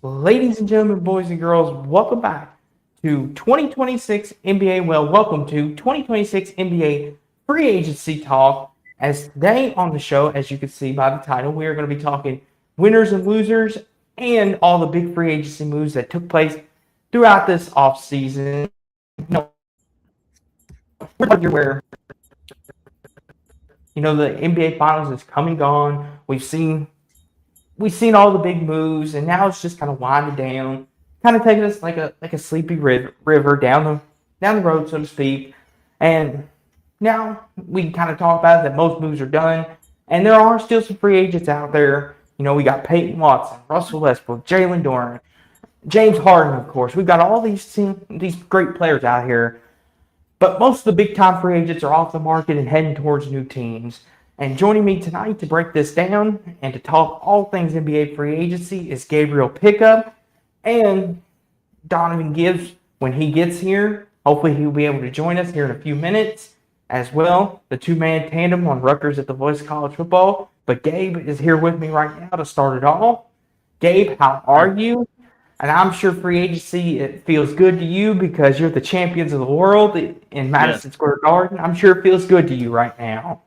Ladies and gentlemen, boys and girls, welcome back to 2026 NBA. Well, welcome to 2026 NBA free agency talk. As today on the show, as you can see by the title, we are going to be talking winners and losers and all the big free agency moves that took place throughout this offseason. Where the NBA Finals is come and gone. We've seen all the big moves, and now it's just kind of winding down, kind of taking us like a sleepy river down the road, so to speak. And now we can kind of talk about it, that most moves are done, and there are still some free agents out there. We got Peyton Watson, Russell Westbrook, Jalen Duren, James Harden, of course. We've got all these great players out here, but most of the big time free agents are off the market and heading towards new teams. And joining me tonight to break this down and to talk all things NBA free agency is Gabriel Pickup and Donovan Gibbs when he gets here. Hopefully he'll be able to join us here in a few minutes as well. The two-man tandem on Rutgers at the Voice of College Football. But Gabe is here with me right now to start it all. Gabe, how are you? And I'm sure free agency, it feels good to you because you're the champions of the world in Madison Square Garden. I'm sure it feels good to you right now.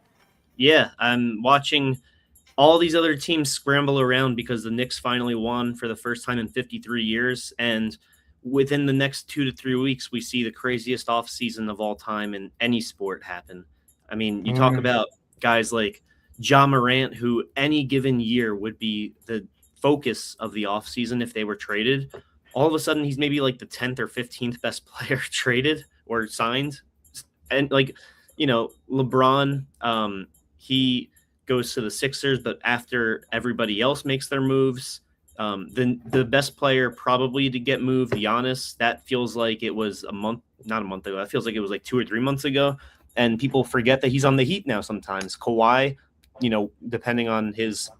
Yeah, I'm watching all these other teams scramble around because the Knicks finally won for the first time in 53 years. And within the next 2 to 3 weeks, we see the craziest offseason of all time in any sport happen. I mean, you talk about guys like Ja Morant, who any given year would be the focus of the offseason if they were traded. All of a sudden, he's maybe like the 10th or 15th best player traded or signed. And LeBron, he goes to the Sixers, but after everybody else makes their moves, the best player probably to get moved, Giannis, that feels like it was not a month ago. That feels like it was like 2 or 3 months ago. And people forget that he's on the Heat now sometimes. Kawhi, depending on his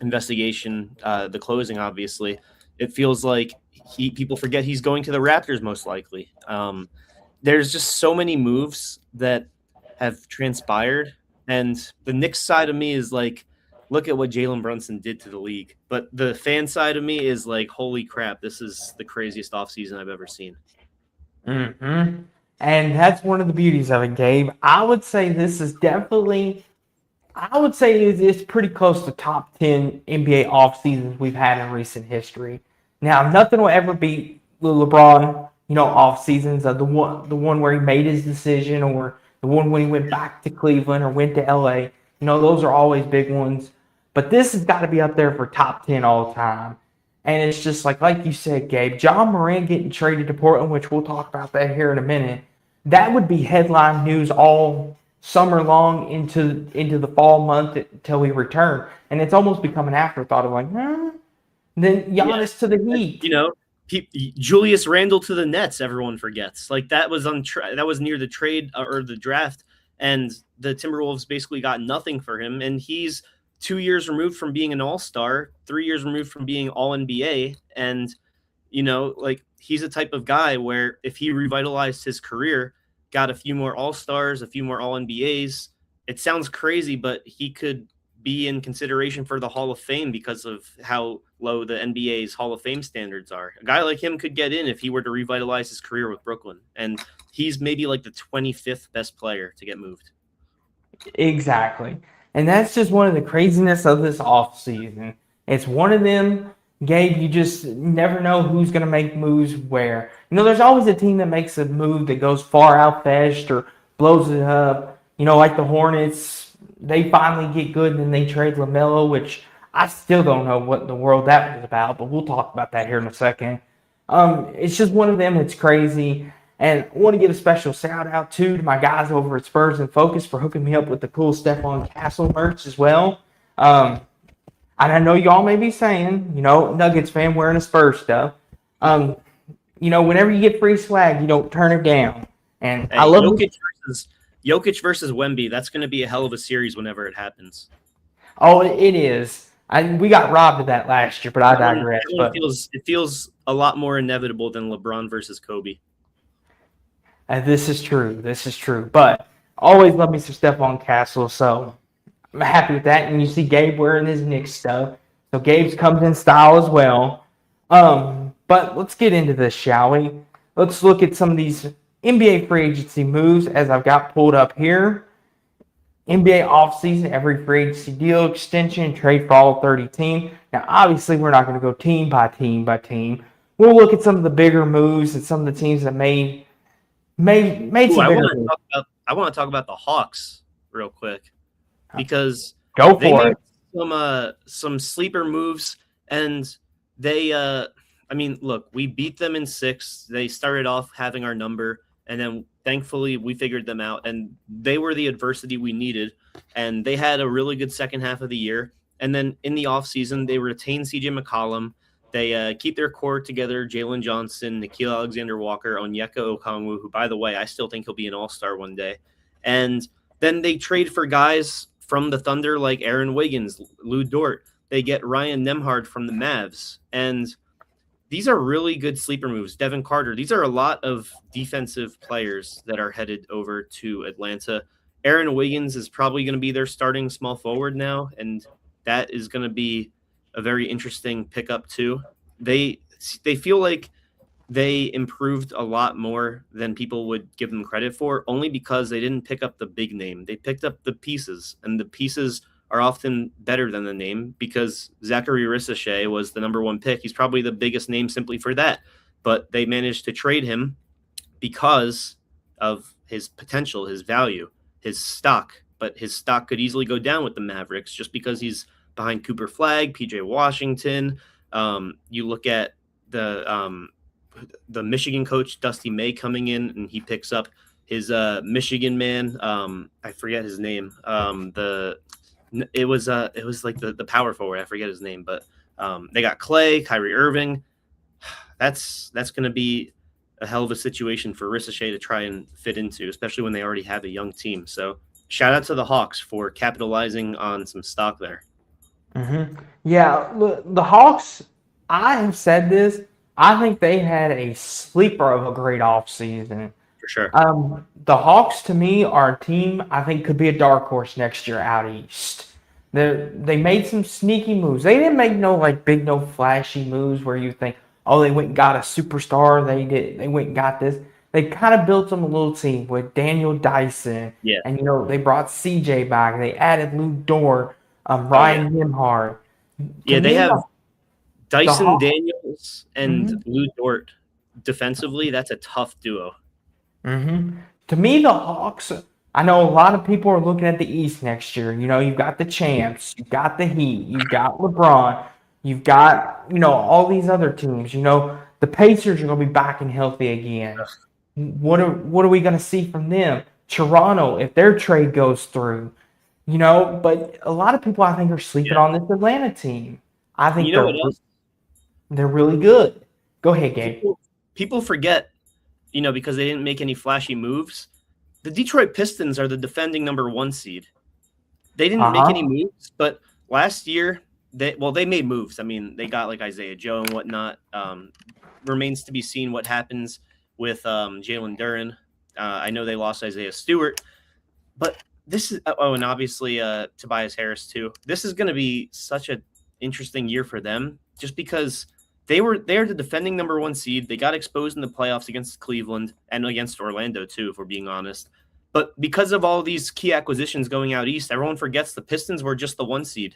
investigation, the closing, obviously, it feels like people forget he's going to the Raptors most likely. There's just so many moves that have transpired. And the Knicks side of me is like, look at what Jalen Brunson did to the league. But the fan side of me is like, holy crap, this is the craziest offseason I've ever seen. Mm-hmm. And that's one of the beauties of it, Gabe. I would say it's pretty close to top 10 NBA off seasons we've had in recent history. Now, nothing will ever beat the LeBron, off seasons of the one where he made his decision, or the one when he went back to Cleveland or went to LA. Those are always big ones. But this has got to be up there for top 10 all time. And it's just like you said, Gabe, Ja Morant getting traded to Portland, which we'll talk about that here in a minute. That would be headline news all summer long into the fall month until we return. And it's almost become an afterthought of then Giannis to the Heat. Julius Randle to the Nets, everyone forgets. Like that was that was near the trade or the draft, and the Timberwolves basically got nothing for him. And he's 2 years removed from being an All-Star, 3 years removed from being All-NBA. And, he's the type of guy where if he revitalized his career, got a few more All-Stars, a few more All-NBAs, it sounds crazy, but he could be in consideration for the Hall of Fame because of how low the NBA's Hall of Fame standards are. A guy like him could get in if he were to revitalize his career with Brooklyn. And he's maybe like the 25th best player to get moved. Exactly. And that's just one of the craziness of this offseason. It's one of them, Gabe, you just never know who's going to make moves where. There's always a team that makes a move that goes far out fast or blows it up. Like the Hornets, they finally get good and then they trade LaMelo, which I still don't know what in the world that was about, but we'll talk about that here in a second. It's just one of them that's crazy. And I want to give a special shout out to my guys over at Spurs and Focus for hooking me up with the cool Stephon Castle merch as well. And I know y'all may be saying, Nuggets fan wearing a Spurs stuff. Whenever you get free swag, you don't turn it down. And I love Jokic versus Wemby. That's going to be a hell of a series whenever it happens. Oh, it is. We got robbed of that last year, but I digress. It feels a lot more inevitable than LeBron versus Kobe. This is true. But always love me some Stephon Castle, so I'm happy with that. And you see Gabe wearing his Knicks stuff. So Gabe's comes in style as well. But let's get into this, shall we? Let's look at some of these NBA free agency moves as I've got pulled up here. NBA offseason, every free agency deal, extension, trade for all 30 teams. Now, obviously, we're not going to go team by team by team. We'll look at some of the bigger moves and some of the teams that made Ooh, some bigger moves. I want to talk about the Hawks real quick because Go they for made it. some sleeper moves, and they I mean, look, we beat them in 6. They started off having our number, and then thankfully we figured them out, and they were the adversity we needed, and they had a really good second half of the year. And then in the offseason, they retained CJ McCollum. They keep their core together: Jalen Johnson, Nikhil Alexander-Walker, Onyeka Okongwu, who, by the way, I still think he'll be an all-star one day. And then they trade for guys from the Thunder like Aaron Wiggins, Lou Dort. They get Ryan Nembhard from the Mavs. And these are really good sleeper moves. Devin Carter. These are a lot of defensive players that are headed over to Atlanta. Aaron Wiggins is probably going to be their starting small forward now, and that is going to be a very interesting pickup too. They feel like they improved a lot more than people would give them credit for, only because they didn't pick up the big name. They picked up the pieces, and the pieces are often better than the name because Zachary Ricochet was the number 1 pick. He's probably the biggest name simply for that, but they managed to trade him because of his potential, his value, his stock. But his stock could easily go down with the Mavericks just because he's behind Cooper Flagg, PJ Washington. You look at the Michigan coach Dusty May coming in, and he picks up his Michigan man. I forget his name. It was like the power forward. I forget his name, but they got Kyrie Irving. That's going to be a hell of a situation for Ricochet to try and fit into, especially when they already have a young team. So shout out to the Hawks for capitalizing on some stock there. Mm-hmm. Yeah, the Hawks, I have said this, I think they had a sleeper of a great offseason. For sure. The Hawks, to me, are a team I think could be a dark horse next year out east. They made some sneaky moves. They didn't make no flashy moves where you think, oh, they went and got a superstar. They went and got this. They kind of built them a little team with Daniel Dyson. Yeah. And, they brought CJ back. They added Lou Dort, Ryan Nembhard. Yeah, they have Dyson Daniels and Mm-hmm. Lou Dort. Defensively, that's a tough duo. Mm-hmm. To me, the Hawks, I know a lot of people are looking at the East next year. You've got the champs, you've got the Heat, you've got LeBron, you've got, all these other teams. The Pacers are going to be back and healthy again. What are we going to see from them? Toronto, if their trade goes through, but a lot of people I think are sleeping on this Atlanta team. I think they're really good. Go ahead, Gabe. People forget, because they didn't make any flashy moves. The Detroit Pistons are the defending number 1 seed. They didn't make any moves, but last year they made moves. I mean, they got like Isaiah Joe and whatnot. Remains to be seen what happens with Jalen Duren. I know they lost Isaiah Stewart, but this is and obviously Tobias Harris too. This is going to be such an interesting year for them, just because they're the defending number 1 seed. They got exposed in the playoffs against Cleveland and against Orlando too, if we're being honest. But because of all these key acquisitions going out east, everyone forgets the Pistons were just the 1 seed.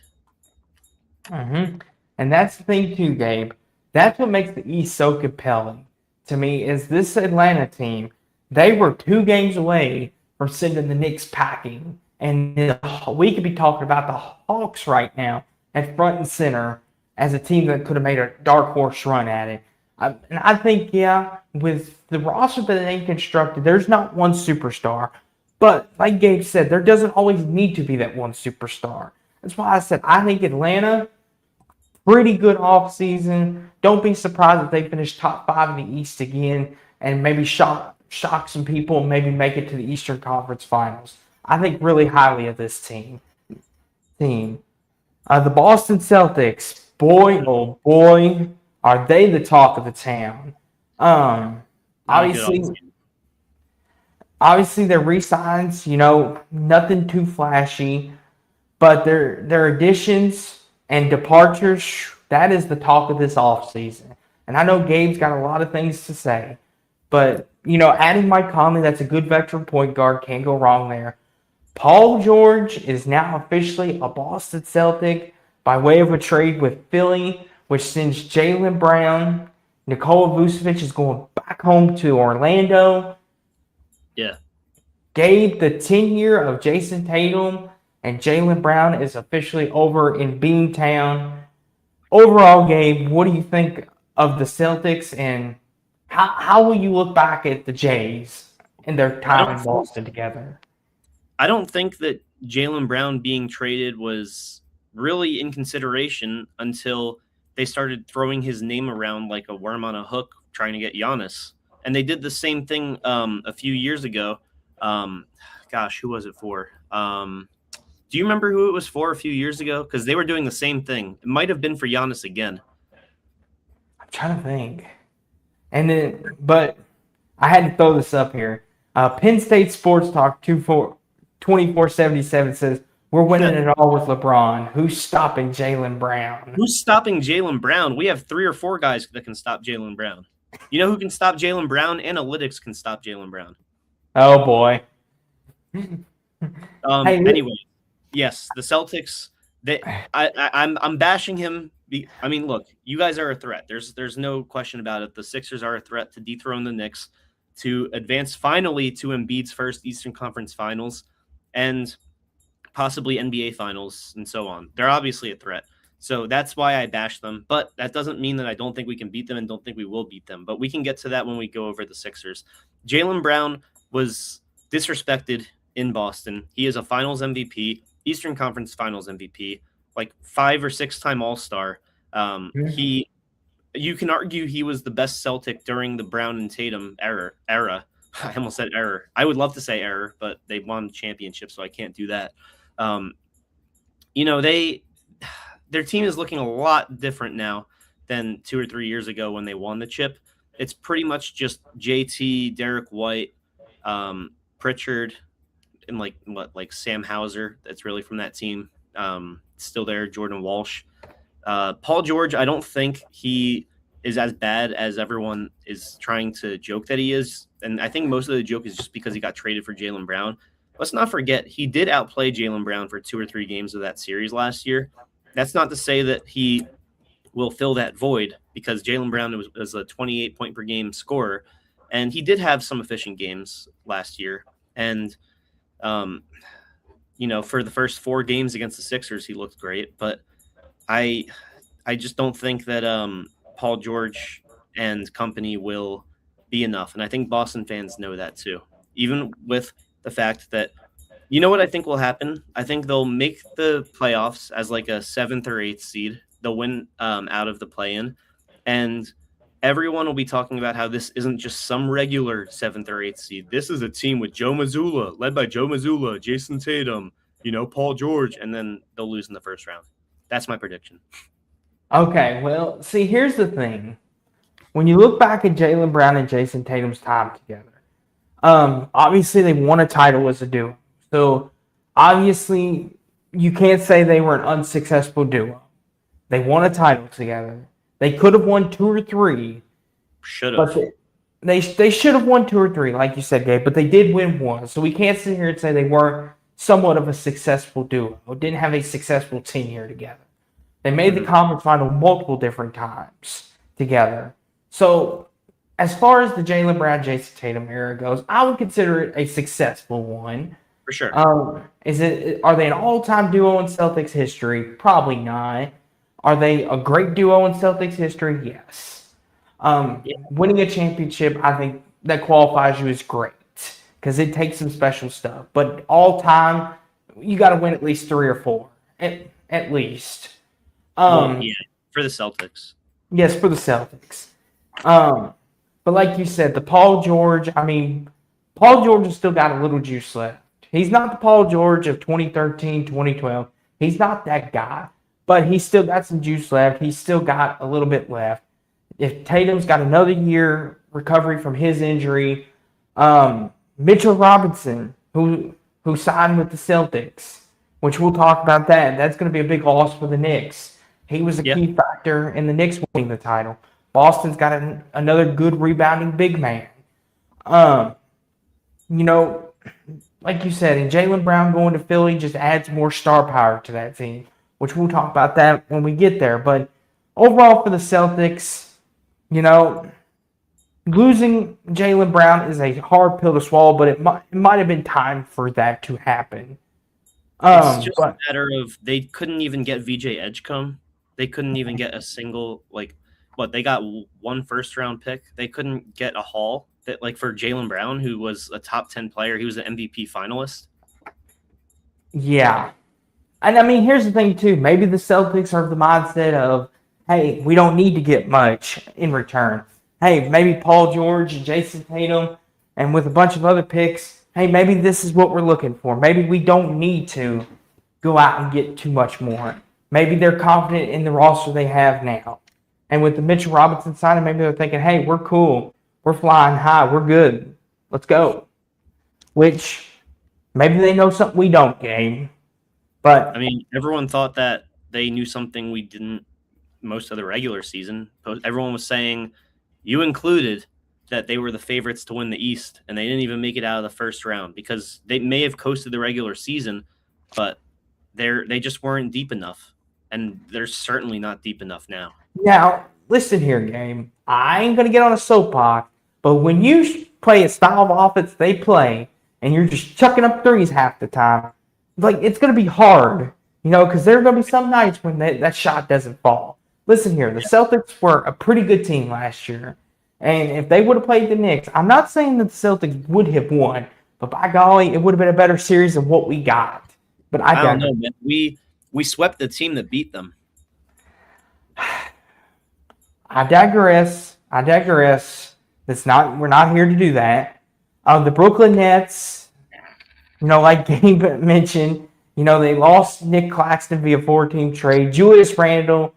Mm-hmm. And that's the thing too, Gabe. That's what makes the East so compelling to me is this Atlanta team. They were 2 games away from sending the Knicks packing. And we could be talking about the Hawks right now at front and center as a team that could have made a dark horse run at it. And I think, with the roster that they constructed, there's not one superstar. But like Gabe said, there doesn't always need to be that one superstar. That's why I said I think Atlanta, pretty good offseason. Don't be surprised if they finish top 5 in the East again and maybe shock some people and maybe make it to the Eastern Conference Finals. I think really highly of this team. The Boston Celtics, boy, oh boy, are they the talk of the town. Obviously their re-signs, nothing too flashy, but their additions and departures, that is the talk of this offseason. And I know Gabe's got a lot of things to say, but adding Mike Conley, that's a good veteran point guard. Can't go wrong there. Paul George is now officially a Boston Celtic by way of a trade with Philly, which sends Jaylen Brown. Nikola Vucevic is going back home to Orlando. Yeah. Gabe, the 10-year of Jason Tatum and Jaylen Brown is officially over in Beantown. Overall, Gabe, what do you think of the Celtics, and how will you look back at the Jays and their time in Boston together? I don't think that Jaylen Brown being traded was really in consideration until they started throwing his name around like a worm on a hook trying to get Giannis. And they did the same thing a few years ago. Who was it for? Do you remember who it was for a few years ago? Because they were doing the same thing. It might have been for Giannis again. I'm trying to think. But I had to throw this up here. Penn State Sports Talk 2477 says, we're winning it all with LeBron. Who's stopping Jaylen Brown? Who's stopping Jaylen Brown? We have 3 or 4 guys that can stop Jaylen Brown. You know who can stop Jaylen Brown? Analytics can stop Jaylen Brown. Oh, boy. Anyway, yes, the Celtics. I'm bashing him. Look, you guys are a threat. There's no question about it. The Sixers are a threat to dethrone the Knicks, to advance finally to Embiid's first Eastern Conference Finals, and possibly NBA Finals, and so on. They're obviously a threat. So that's why I bash them. But that doesn't mean that I don't think we can beat them and don't think we will beat them. But we can get to that when we go over the Sixers. Jaylen Brown was disrespected in Boston. He is a Finals MVP, Eastern Conference Finals MVP, like 5 or 6-time All-Star. You can argue he was the best Celtic during the Brown and Tatum era. I almost said error. I would love to say error, but they won championships, so I can't do that. Their team is looking a lot different now than 2 or 3 years ago when they won the chip. It's pretty much just JT, Derek White, Pritchard, and like Sam Hauser. That's really from that team. Still there, Jordan Walsh. Paul George, I don't think he is as bad as everyone is trying to joke that he is. And I think most of the joke is just because he got traded for Jaylen Brown. Let's not forget, he did outplay Jaylen Brown for 2 or 3 games of that series last year. That's not to say that he will fill that void, because Jaylen Brown was a 28-point-per-game scorer, and he did have some efficient games last year. And, for the first 4 games against the Sixers, he looked great. But I just don't think that Paul George and company will be enough. And I think Boston fans know that too, even with the fact that, you know what I think will happen? I think they'll make the playoffs as like a 7th or 8th seed. They'll win out of the play-in, and everyone will be talking about how this isn't just some regular 7th or 8th seed. This is a team with Joe Mazzulla, led by Joe Mazzulla, Jason Tatum, Paul George, and then they'll lose in the first round. That's my prediction. Okay, well, see, here's the thing. When you look back at Jaylen Brown and Jason Tatum's time together, obviously they won a title as a duo. So, obviously, you can't say they were an unsuccessful duo. They won a title together. They could have won 2 or 3. Should have. But they should have won 2 or 3, like you said, Gabe. But they did win 1. So we can't sit here and say they weren't somewhat of a successful duo. Didn't have a successful tenure together. They made the conference final multiple different times together. So as far as the Jaylen Brown, Jason Tatum era goes, I would consider it a successful one. For sure. Are they an all-time duo in Celtics history? Probably not. Are they a great duo in Celtics history? Yes. Winning a championship, I think that qualifies you as great, because it takes some special stuff. But all-time, you got to win at least 3 or 4, at least. For the Celtics. Yes, for the Celtics. But like you said, the Paul George, Paul George has still got a little juice left. He's not the Paul George of 2013, 2012. He's not that guy. But he's still got some juice left. He's still got a little bit left. If Tatum's got another year recovery from his injury, Mitchell Robinson, who signed with the Celtics, which we'll talk about that. That's going to be a big loss for the Knicks. He was a key factor in the Knicks winning the title. Boston's got another good rebounding big man. Um, you know, like you said, and Jaylen Brown going to Philly just adds more star power to that team, which we'll talk about that when we get there. But overall for the Celtics, you know, losing Jaylen Brown is a hard pill to swallow, but it might have been time for that to happen. It's just a But matter of they couldn't even get VJ Edgecombe. They couldn't even get a single they got one first round pick. They couldn't get a haul that for Jaylen Brown, who was a top 10 player. He was an MVP finalist. yeah, and I mean, here's the thing too. Maybe the Celtics are of the mindset of, hey, we don't need to get much in return. Hey, maybe Paul George and Jason Tatum, and with a bunch of other picks, hey, maybe this is what we're looking for. Maybe we don't need to go out and get too much more. Maybe they're confident in the roster they have now. And with the Mitchell Robinson signing, maybe they're thinking, hey, we're cool. We're flying high. We're good. Let's go. Which maybe they know something we don't, game. But I mean, everyone thought that they knew something we didn't most of the regular season. Everyone was saying, you included, that they were the favorites to win the East, and they didn't even make it out of the first round because they may have coasted the regular season, but they just weren't deep enough, and they're certainly not deep enough now. now, listen here, game. I ain't going to get on a soapbox, but when you play a style of offense they play, and you're just chucking up threes half the time, it's going to be hard, because there are going to be some nights when that shot doesn't fall. Listen here, the Celtics were a pretty good team last year. And if they would have played the Knicks, I'm not saying that the Celtics would have won, but by golly, it would have been a better series than what we got. But I don't know, man. We swept the team that beat them. I digress. We're not here to do that. The Brooklyn Nets, like Gabe mentioned, they lost Nick Claxton via 4-team trade. Julius Randle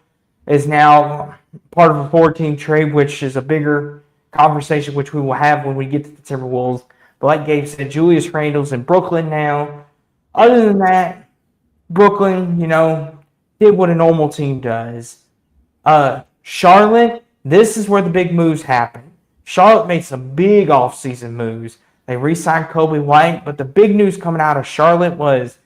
is now part of a 4-team trade, which is a bigger conversation, which we will have when we get to the Timberwolves. But like Gabe said, Julius Randle's in Brooklyn now. Other than that, Brooklyn, did what a normal team does. Charlotte, this is where the big moves happen. Charlotte made some big offseason moves. They re-signed Kobe White, but the big news coming out of Charlotte was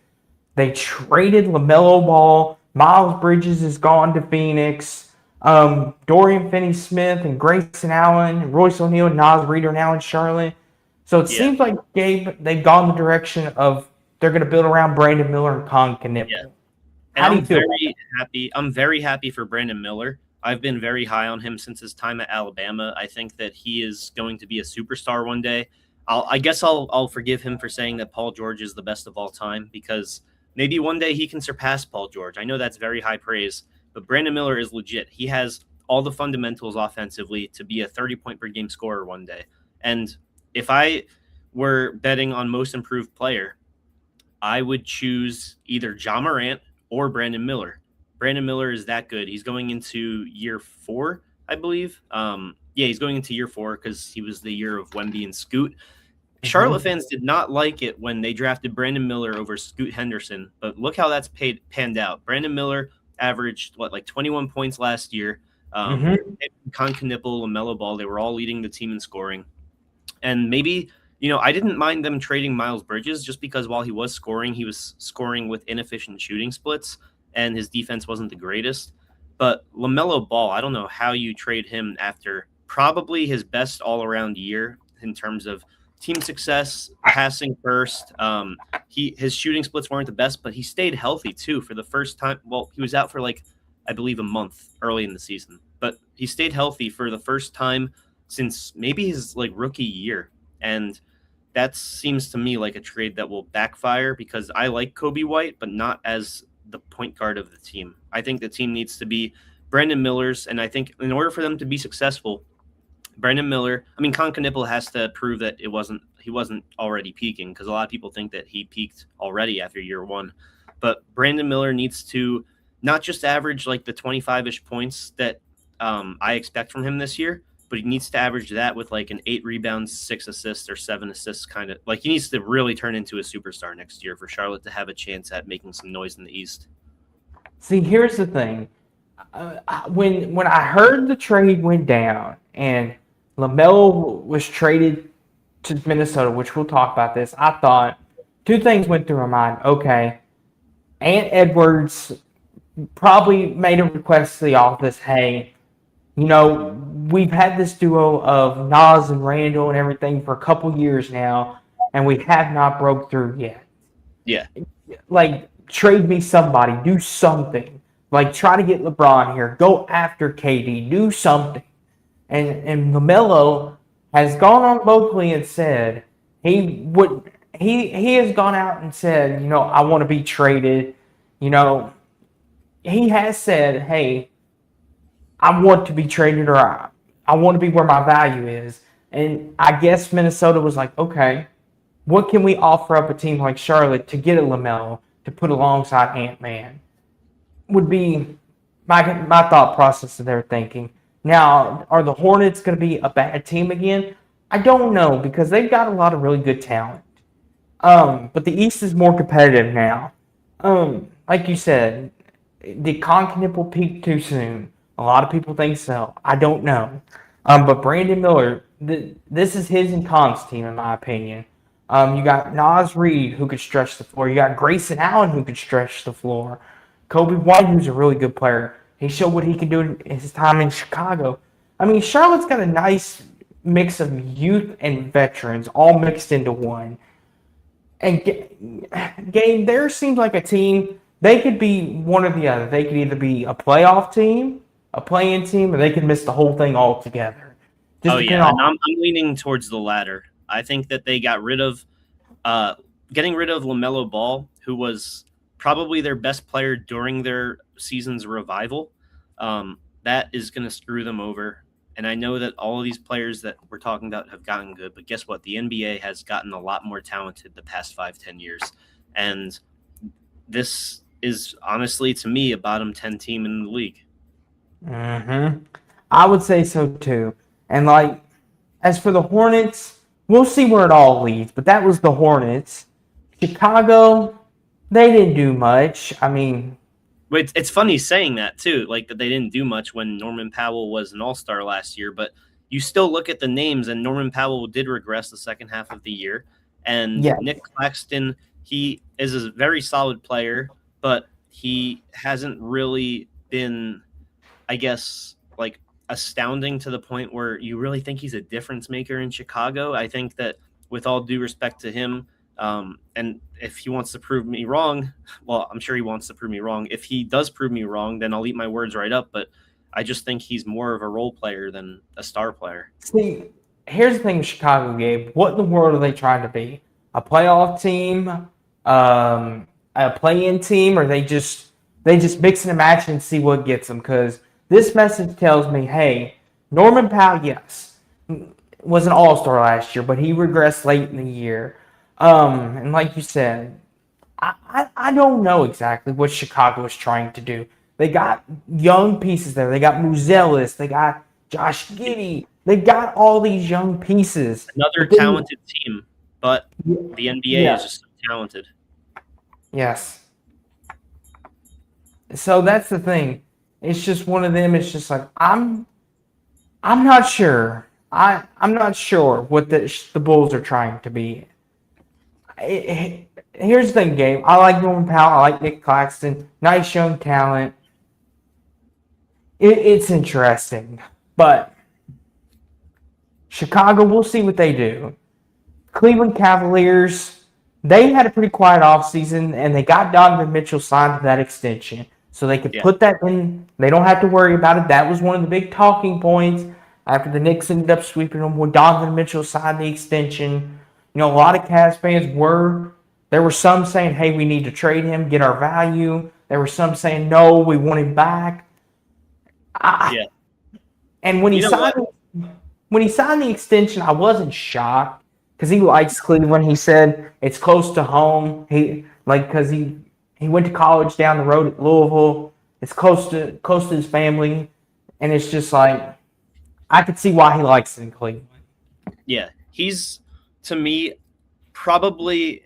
they traded LaMelo Ball. Miles Bridges is gone to Phoenix. Dorian Finney-Smith and Grayson Allen and Royce O'Neal and Naz Reid are now in Charlotte. So it seems like they've gone the direction of they're going to build around Brandon Miller and Con Knippel. Yeah. And I'm very happy. I'm very happy for Brandon Miller. I've been very high on him since his time at Alabama. I think that he is going to be a superstar one day. I guess I'll forgive him for saying that Paul George is the best of all time, because maybe one day he can surpass Paul George. I know that's very high praise, but Brandon Miller is legit. He has all the fundamentals offensively to be a 30-point-per-game scorer one day. And if I were betting on most improved player, I would choose either Ja Morant or Brandon Miller. Brandon Miller is that good. He's going into year 4, I believe. He's going into year 4 because he was the year of Wemby and Scoot. Charlotte fans did not like it when they drafted Brandon Miller over Scoot Henderson, but look how that's panned out. Brandon Miller averaged 21 points last year. Con Knippel, LaMelo Ball, they were all leading the team in scoring. And maybe, I didn't mind them trading Miles Bridges just because while he was scoring with inefficient shooting splits and his defense wasn't the greatest. But LaMelo Ball, I don't know how you trade him after probably his best all-around year in terms of team success, passing first. His shooting splits weren't the best, but he stayed healthy too for the first time. Well, he was out for I believe a month early in the season, but he stayed healthy for the first time since maybe his rookie year. And that seems to me like a trade that will backfire because I like Kobe White, but not as the point guard of the team. I think the team needs to be Brandon Miller's, and I think in order for them to be successful, Brandon Miller, Con Knippel has to prove that he wasn't already peaking, because a lot of people think that he peaked already after year 1. But Brandon Miller needs to not just average the 25-ish points that I expect from him this year, but he needs to average that with an 8 rebounds, 6 assists, or 7 assists kind of. He needs to really turn into a superstar next year for Charlotte to have a chance at making some noise in the East. See, here's the thing. When I heard the trade went down and LaMelo was traded to Minnesota, which we'll talk about this, I thought two things went through my mind. Okay, Ant Edwards probably made a request to the office. Hey, we've had this duo of Nas and Randall and everything for a couple years now, and we have not broke through yet. Yeah. Like, trade me somebody, do something. Like, try to get LeBron here, go after KD, do something. And LaMelo has gone on vocally and said he has gone out and said, I want to be traded. He has said, hey, I want to be traded, or I want to be where my value is. And I guess Minnesota was like, okay, what can we offer up a team like Charlotte to get a LaMelo to put alongside Ant-Man? Would be my thought process of their thinking. Now, are the Hornets going to be a bad team again? I don't know, because they've got a lot of really good talent. But the East is more competitive now. Like you said, did Knippel peak too soon? A lot of people think so. I don't know. But Brandon Miller, this is his and Khan's team, in my opinion. You got Nas Reed, who could stretch the floor. You got Grayson Allen, who could stretch the floor. Kobe White, who's a really good player. He showed what he can do in his time in Chicago. I mean, Charlotte's got a nice mix of youth and veterans all mixed into one. And Gabe, there seems like a team, they could be one or the other. They could either be a playoff team, a play-in team, or they could miss the whole thing altogether. And I'm leaning towards the latter. I think that they got rid of getting rid of LaMelo Ball, who was probably their best player during their season's revival. That is going to screw them over. And I know that all of these players that we're talking about have gotten good, but guess what? The NBA has gotten a lot more talented the past 5-10 years. And this is honestly, to me, a bottom 10 team in the league. Mm-hmm. I would say so too. And as for the Hornets, we'll see where it all leads. But that was the Hornets. Chicago, they didn't do much. I mean, it's funny saying that too, like that they didn't do much when Norman Powell was an all-star last year, but you still look at the names, and Norman Powell did regress the second half of the year. And Nick Claxton, he is a very solid player, but he hasn't really been, I guess, like astounding to the point where you really think he's a difference maker in Chicago. I think that, with all due respect to him, and if he wants to prove me wrong, well, I'm sure he wants to prove me wrong. If he does prove me wrong, then I'll eat my words right up. But I just think he's more of a role player than a star player. See, here's the thing with Chicago, Gabe. What in the world are they trying to be? A playoff team? A play-in team? Or they just mix and match and see what gets them? Because this message tells me, hey, Norman Powell, yes, was an all-star last year, but he regressed late in the year. And like you said, I don't know exactly what Chicago is trying to do. They got young pieces there. They got Muzelis. They got Josh Giddey. They got all these young pieces. Another talented team, but the NBA is just so talented. Yes. So that's the thing. It's just one of them. It's just like I'm not sure. I'm not sure what the Bulls are trying to be. Here's the thing, Gabe. I like Norman Powell. I like Nick Claxton. Nice young talent. It's interesting. But Chicago, we'll see what they do. Cleveland Cavaliers, they had a pretty quiet offseason, and they got Donovan Mitchell signed to that extension. So they could put that in. They don't have to worry about it. That was one of the big talking points after the Knicks ended up sweeping them when Donovan Mitchell signed the extension. A lot of Cavs fans there were some saying, hey, we need to trade him, get our value. There were some saying, no, we want him back. And when he signed the extension, I wasn't shocked because he likes Cleveland. He said it's close to home. Because he went to college down the road at Louisville. It's close to his family. And it's just like, I could see why he likes it in Cleveland. Yeah, he's, to me, probably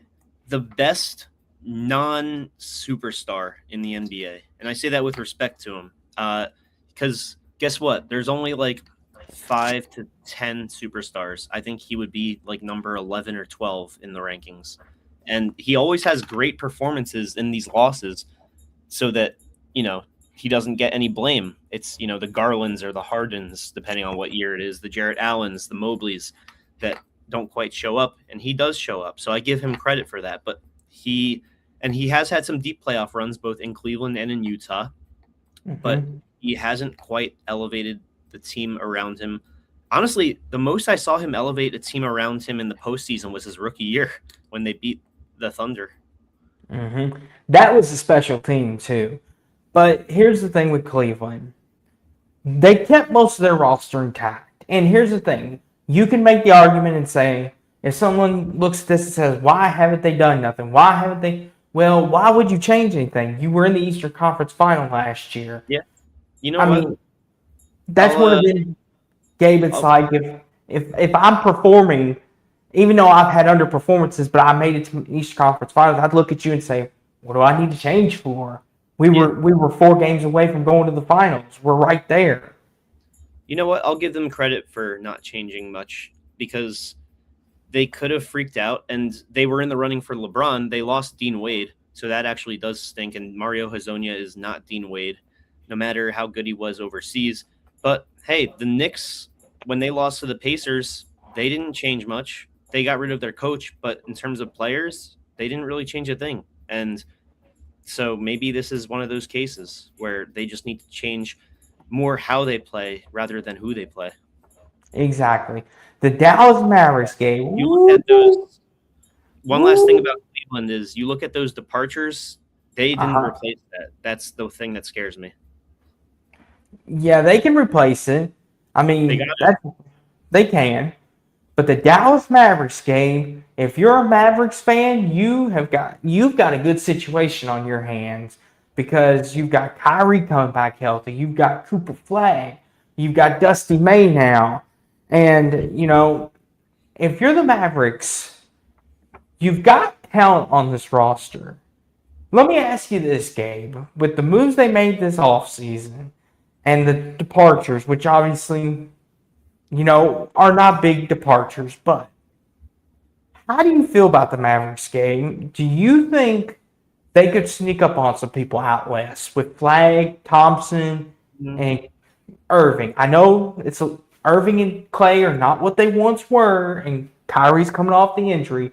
the best non-superstar in the NBA. And I say that with respect to him. Because guess what? There's only like 5 to 10 superstars. I think he would be like number 11 or 12 in the rankings. And he always has great performances in these losses so that, he doesn't get any blame. It's, the Garlands or the Hardens, depending on what year it is, the Jarrett Allens, the Mobleys that don't quite show up. And he does show up. So I give him credit for that. But he has had some deep playoff runs, both in Cleveland and in Utah. But he hasn't quite elevated the team around him. Honestly, the most I saw him elevate a team around him in the postseason was his rookie year when they beat the Thunder. That was a special team, too. But here's the thing with Cleveland. They kept most of their roster intact. And here's the thing. You can make the argument and say, if someone looks at this and says, why haven't they done nothing? Why haven't they? Well, why would you change anything? You were in the Eastern Conference Final last year. Yeah. You know what? Mean, that's one of the Gabe. It's like if I'm performing, even though I've had underperformances, but I made it to Eastern Conference Finals, I'd look at you and say, what do I need to change for? We were 4 games away from going to the finals. We're right there. You know what? I'll give them credit for not changing much because they could have freaked out, and they were in the running for LeBron. They lost Dean Wade, so that actually does stink, and Mario Hezonja is not Dean Wade, no matter how good he was overseas. But, hey, the Knicks, when they lost to the Pacers, they didn't change much. They got rid of their coach, but in terms of players, they didn't really change a thing. And so maybe this is one of those cases where they just need to change more how they play rather than who they play. Exactly. The Dallas Mavericks game. You look at those. One last thing about Cleveland is you look at those departures. They didn't replace that. That's the thing that scares me. Yeah, they can replace it. I mean, they can. But the Dallas Mavericks game, if you're a Mavericks fan, you've got a good situation on your hands because you've got Kyrie coming back healthy. You've got Cooper Flag. You've got Dusty May now. And, if you're the Mavericks, you've got talent on this roster. Let me ask you this, Gabe. With the moves they made this offseason and the departures, which obviously, are not big departures, but how do you feel about the Mavericks game? Do you think they could sneak up on some people out west with Flag, Thompson, and Irving? I know Irving and Clay are not what they once were, and Kyrie's coming off the injury,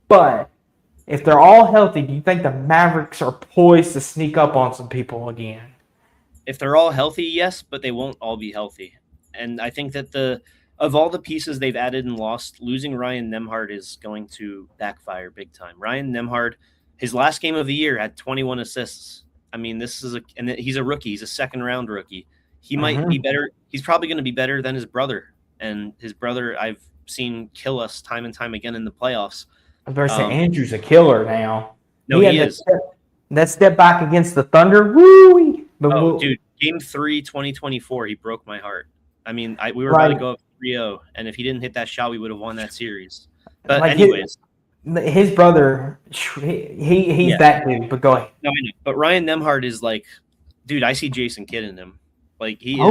but if they're all healthy, do you think the Mavericks are poised to sneak up on some people again? If they're all healthy, yes, but they won't all be healthy. And I think that of all the pieces they've added and lost, losing Ryan Nembhard is going to backfire big time. Ryan Nembhard, his last game of the year, had 21 assists. I mean, and he's a rookie. He's a second-round rookie. He might be better. He's probably going to be better than his brother. And his brother, I've seen kill us time and time again in the playoffs. I better say Andrew's a killer now. No, he is. That step back against the Thunder, woo! Dude, Game 3, 2024, he broke my heart. I mean, we were about to go up 3-0, and if he didn't hit that shot, we would have won that series. But anyways. His brother, he's that dude, but go ahead. No, I know. But Ryan Nembhard is like, dude, I see Jason Kidd in him. Like, he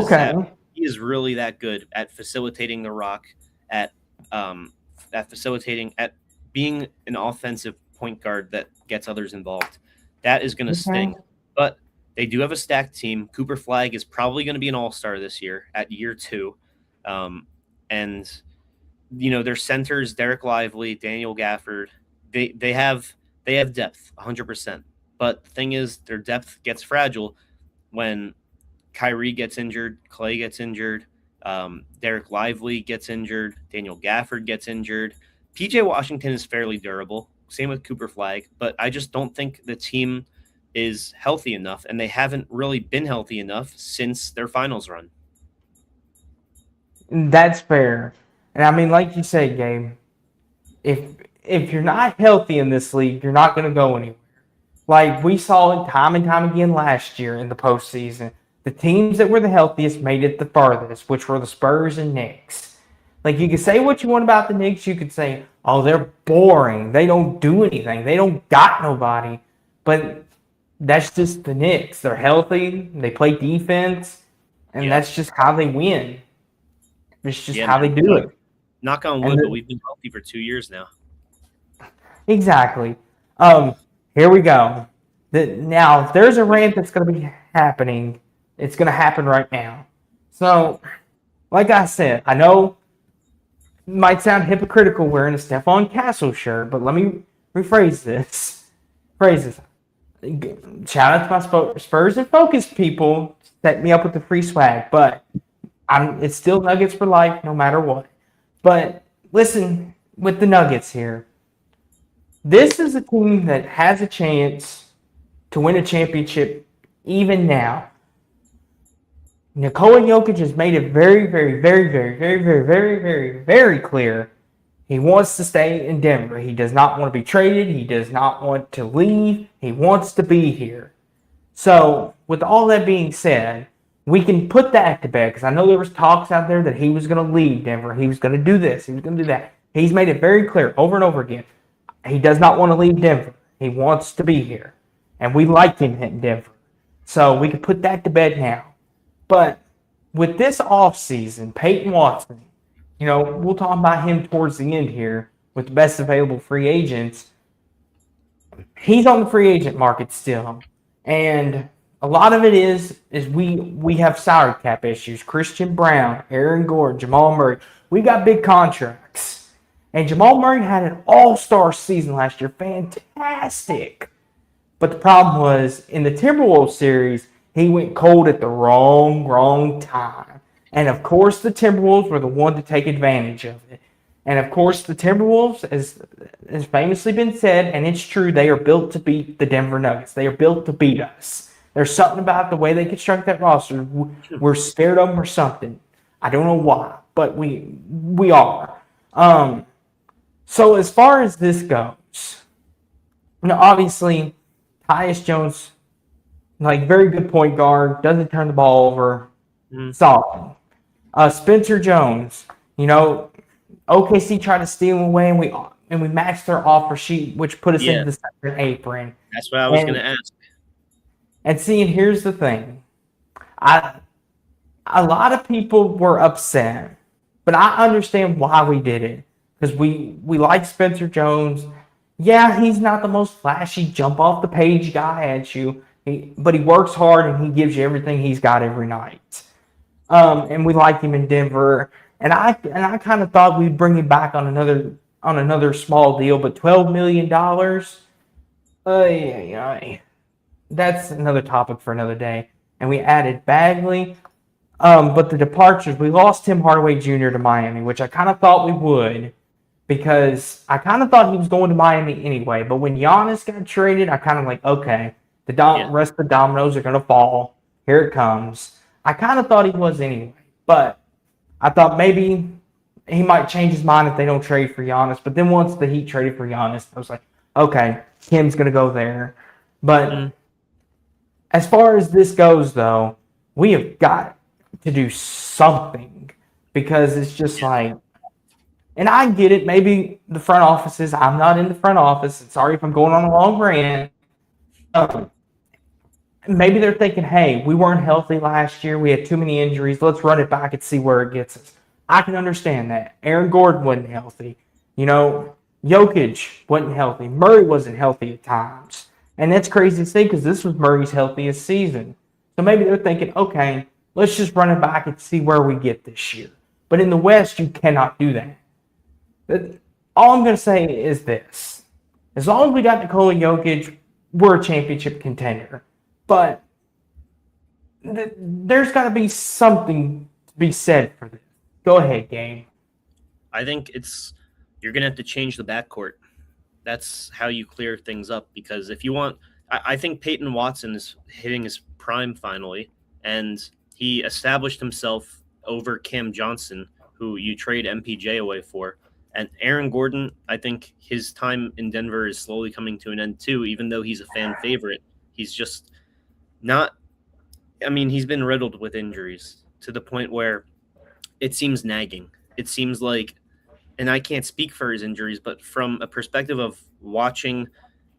is really that good at facilitating the rock, at being an offensive point guard that gets others involved. That is going to sting. But they do have a stacked team. Cooper Flag is probably going to be an all-star this year at year 2. And, their centers, Derek Lively, Daniel Gafford, they have depth, 100%. But the thing is, their depth gets fragile when Kyrie gets injured, Clay gets injured, Derek Lively gets injured, Daniel Gafford gets injured. PJ Washington is fairly durable. Same with Cooper Flag. But I just don't think the team is healthy enough, and they haven't really been healthy enough since their finals run. That's fair. And I mean, like you said, Gabe, if you're not healthy in this league, you're not going to go anywhere. Like we saw it time and time again last year in the postseason. The teams that were the healthiest made it the farthest, which were the Spurs and Knicks. Like you could say what you want about the Knicks. You could say, oh, they're boring. They don't do anything. They don't got nobody. But that's just the Knicks. They're healthy. They play defense, and Yeah. that's just how they win. It's just Yeah, how they man. do it. Knock on And wood, but we've been healthy for 2 years now. exactly. Here we go. Now, if there's a rant that's going to be happening, it's going to happen right now. So, like I said, I know it might sound hypocritical wearing a Stephon Castle shirt, but let me rephrase this. Phrase this. Shout out to my Spurs and Focus people. Set me up with the free swag, but it's still Nuggets for life, no matter what. But listen, with the Nuggets here, this is a team that has a chance to win a championship even now. Nikola Jokic has made it very, very, very, very, very, very, very, very, very clear he wants to stay in Denver. He does not want to be traded. He does not want to leave. He wants to be here. So, with all that being said, we can put that to bed because I know there was talks out there that he was going to leave Denver. He was going to do this. He was going to do that. He's made it very clear over and over again. He does not want to leave Denver. He wants to be here. And we like him in Denver. So we can put that to bed now. But with this offseason, Peyton Watson, we'll talk about him towards the end here with the best available free agents. He's on the free agent market still. And a lot of it is we have salary cap issues. Christian Brown, Aaron Gordon, Jamal Murray. We got big contracts. And Jamal Murray had an all-star season last year. Fantastic. But the problem was, in the Timberwolves series, he went cold at the wrong time. And, of course, the Timberwolves were the one to take advantage of it. And, of course, the Timberwolves, as famously been said, and it's true, they are built to beat the Denver Nuggets. They are built to beat us. There's something about the way they construct that roster. We're scared of them or something. I don't know why, but we are. So as far as this goes, obviously, Tyus Jones, very good point guard, doesn't turn the ball over, solid. Spencer Jones, OKC tried to steal him away, and we matched their offer sheet, which put us into the second apron. That's what I was going to ask. And here's the thing. A lot of people were upset, but I understand why we did it. Because we like Spencer Jones. Yeah, he's not the most flashy, jump-off-the-page guy at you. But he works hard, and he gives you everything he's got every night. And we like him in Denver. And I kind of thought we'd bring him back on another small deal. But $12 million? That's another topic for another day. And we added Bagley. But the departures, we lost Tim Hardaway Jr. to Miami, which I kind of thought we would. Because I kind of thought he was going to Miami anyway. But when Giannis got traded, I kind of okay, the rest of the dominoes are going to fall. Here it comes. I kind of thought he was anyway. But I thought maybe he might change his mind if they don't trade for Giannis. But then once the Heat traded for Giannis, I was like, okay, Kim's going to go there. But as far as this goes, though, we have got to do something. Because it's just and I get it, maybe the front offices, I'm not in the front office. Sorry if I'm going on a long rant. Maybe they're thinking, hey, we weren't healthy last year. We had too many injuries. Let's run it back and see where it gets us. I can understand that. Aaron Gordon wasn't healthy. Jokic wasn't healthy. Murray wasn't healthy at times. And that's crazy to see because this was Murray's healthiest season. So maybe they're thinking, okay, let's just run it back and see where we get this year. But in the West, you cannot do that. All I'm going to say is this. As long as we got Nikola Jokic, we're a championship contender. But there's got to be something to be said for this. Go ahead, Game. I think you're going to have to change the backcourt. That's how you clear things up. Because if you want, I think Peyton Watson is hitting his prime finally. And he established himself over Cam Johnson, who you trade MPJ away for. And Aaron Gordon, I think his time in Denver is slowly coming to an end too, even though he's a fan favorite. He's just not – he's been riddled with injuries to the point where it seems nagging. It seems like – and I can't speak for his injuries, but from a perspective of watching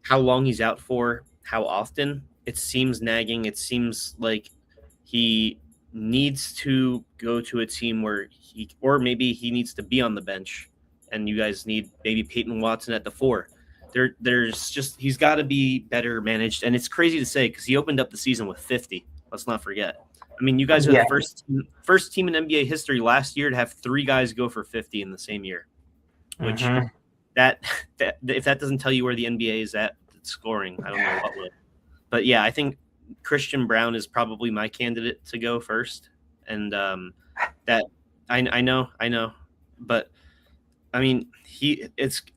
how long he's out for, how often, it seems nagging. It seems like he needs to go to a team where or maybe he needs to be on the bench, and you guys need maybe Peyton Watson at the 4. There's just he's got to be better managed, and it's crazy to say because he opened up the season with 50. Let's not forget. I mean, you guys are the Yeah. first team in NBA history last year to have 3 guys go for 50 in the same year, which Hmm. that if that doesn't tell you where the NBA is at scoring, I don't know what will. But yeah, I think Christian Brown is probably my candidate to go first, and that I know, but I mean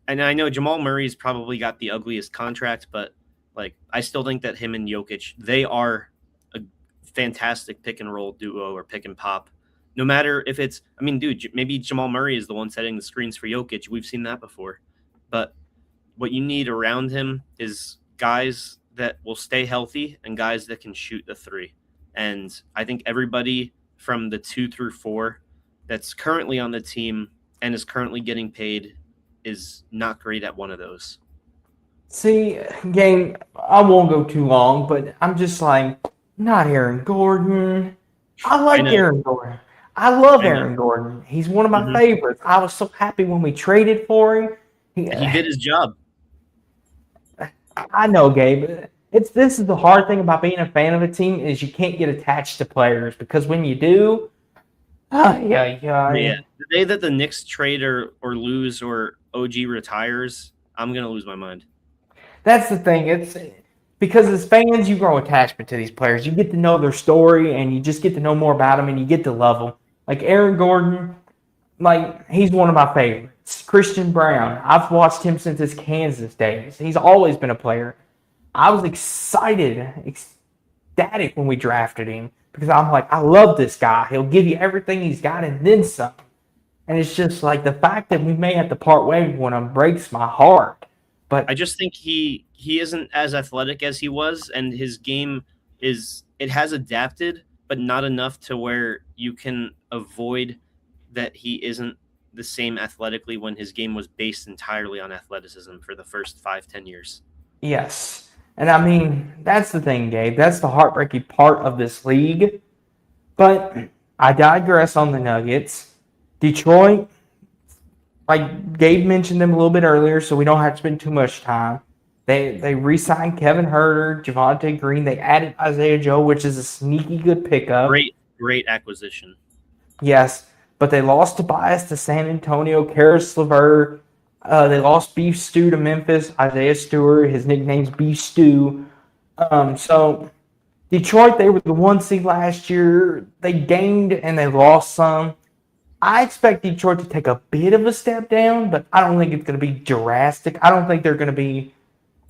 and I know Jamal Murray's probably got the ugliest contract, but like I still think that him and Jokic, they are a fantastic pick and roll duo or pick and pop. No matter if it's, I mean, dude, maybe Jamal Murray is the one setting the screens for Jokic. We've seen that before, but what you need around him is guys that will stay healthy and guys that can shoot the 3. And I think everybody from the 2 through 4 that's currently on the team and is currently getting paid is not great at one of those. See, game, I won't go too long, but I'm just like, not Aaron Gordon. I I like know. Aaron Gordon. I love I know. Aaron Gordon. He's one of my Hmm. favorites. I was so happy when we traded for him. He, He did his job. I know, Gabe. This is the hard thing about being a fan of a team is you can't get attached to players because when you do, yeah, Yeah. yeah. The day that the Knicks trade or lose or OG retires, I'm going to lose my mind. That's the thing. It's because as fans, you grow attachment to these players. You get to know their story, and you just get to know more about them, and you get to love them. Like Aaron Gordon, like he's one of my favorites. Christian Brown, I've watched him since his Kansas days. He's always been a player. I was ecstatic when we drafted him because I'm like, I love this guy. He'll give you everything he's got and then some. And it's just like the fact that we may have to part ways with him breaks my heart. I But just think he isn't as athletic as he was, and his game it has adapted, but not enough to where you can avoid that he isn't the same athletically when his game was based entirely on athleticism for the first 5-10 years. yes. And I mean, that's the thing, Gabe. That's the heartbreaking part of this league. But I digress on the Nuggets. Detroit, like Gabe mentioned them a little bit earlier, so we don't have to spend too much time. They re-signed Kevin Herter, Javante Green. They added Isaiah Joe, which is a sneaky good pickup. Great acquisition. Yes, but they lost Tobias to San Antonio, Karis LeVert. They lost Beef Stew to Memphis. Isaiah Stewart, his nickname's Beef Stew. So Detroit, they were the 1 seed last year. They gained and they lost some. I expect Detroit to take a bit of a step down, but I don't think it's going to be drastic. I don't think they're going to be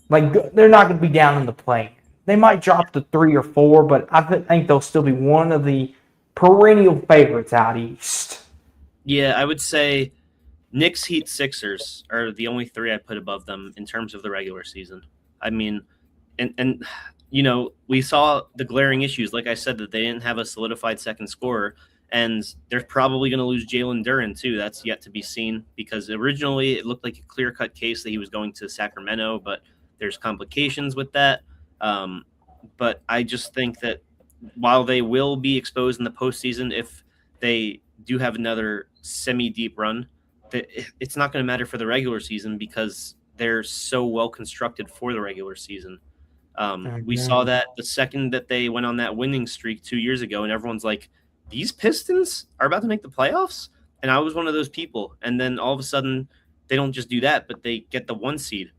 like they're not going to be down in the play. They might drop to 3 or 4, but I think they'll still be one of the perennial favorites out east. Yeah, I would say Knicks, Heat, Sixers are the only 3 I put above them in terms of the regular season. I mean, and we saw the glaring issues. Like I said, that they didn't have a solidified second scorer, and they're probably going to lose Jalen Duren too. That's yet to be seen because originally it looked like a clear-cut case that he was going to Sacramento, but there's complications with that. But I just think that while they will be exposed in the postseason if they do have another semi-deep run, that it's not going to matter for the regular season because they're so well constructed for the regular season. We saw that the second that they went on that winning streak 2 years ago, and everyone's like, these Pistons are about to make the playoffs? And I was one of those people. And then all of a sudden, they don't just do that, but they get the 1 seed.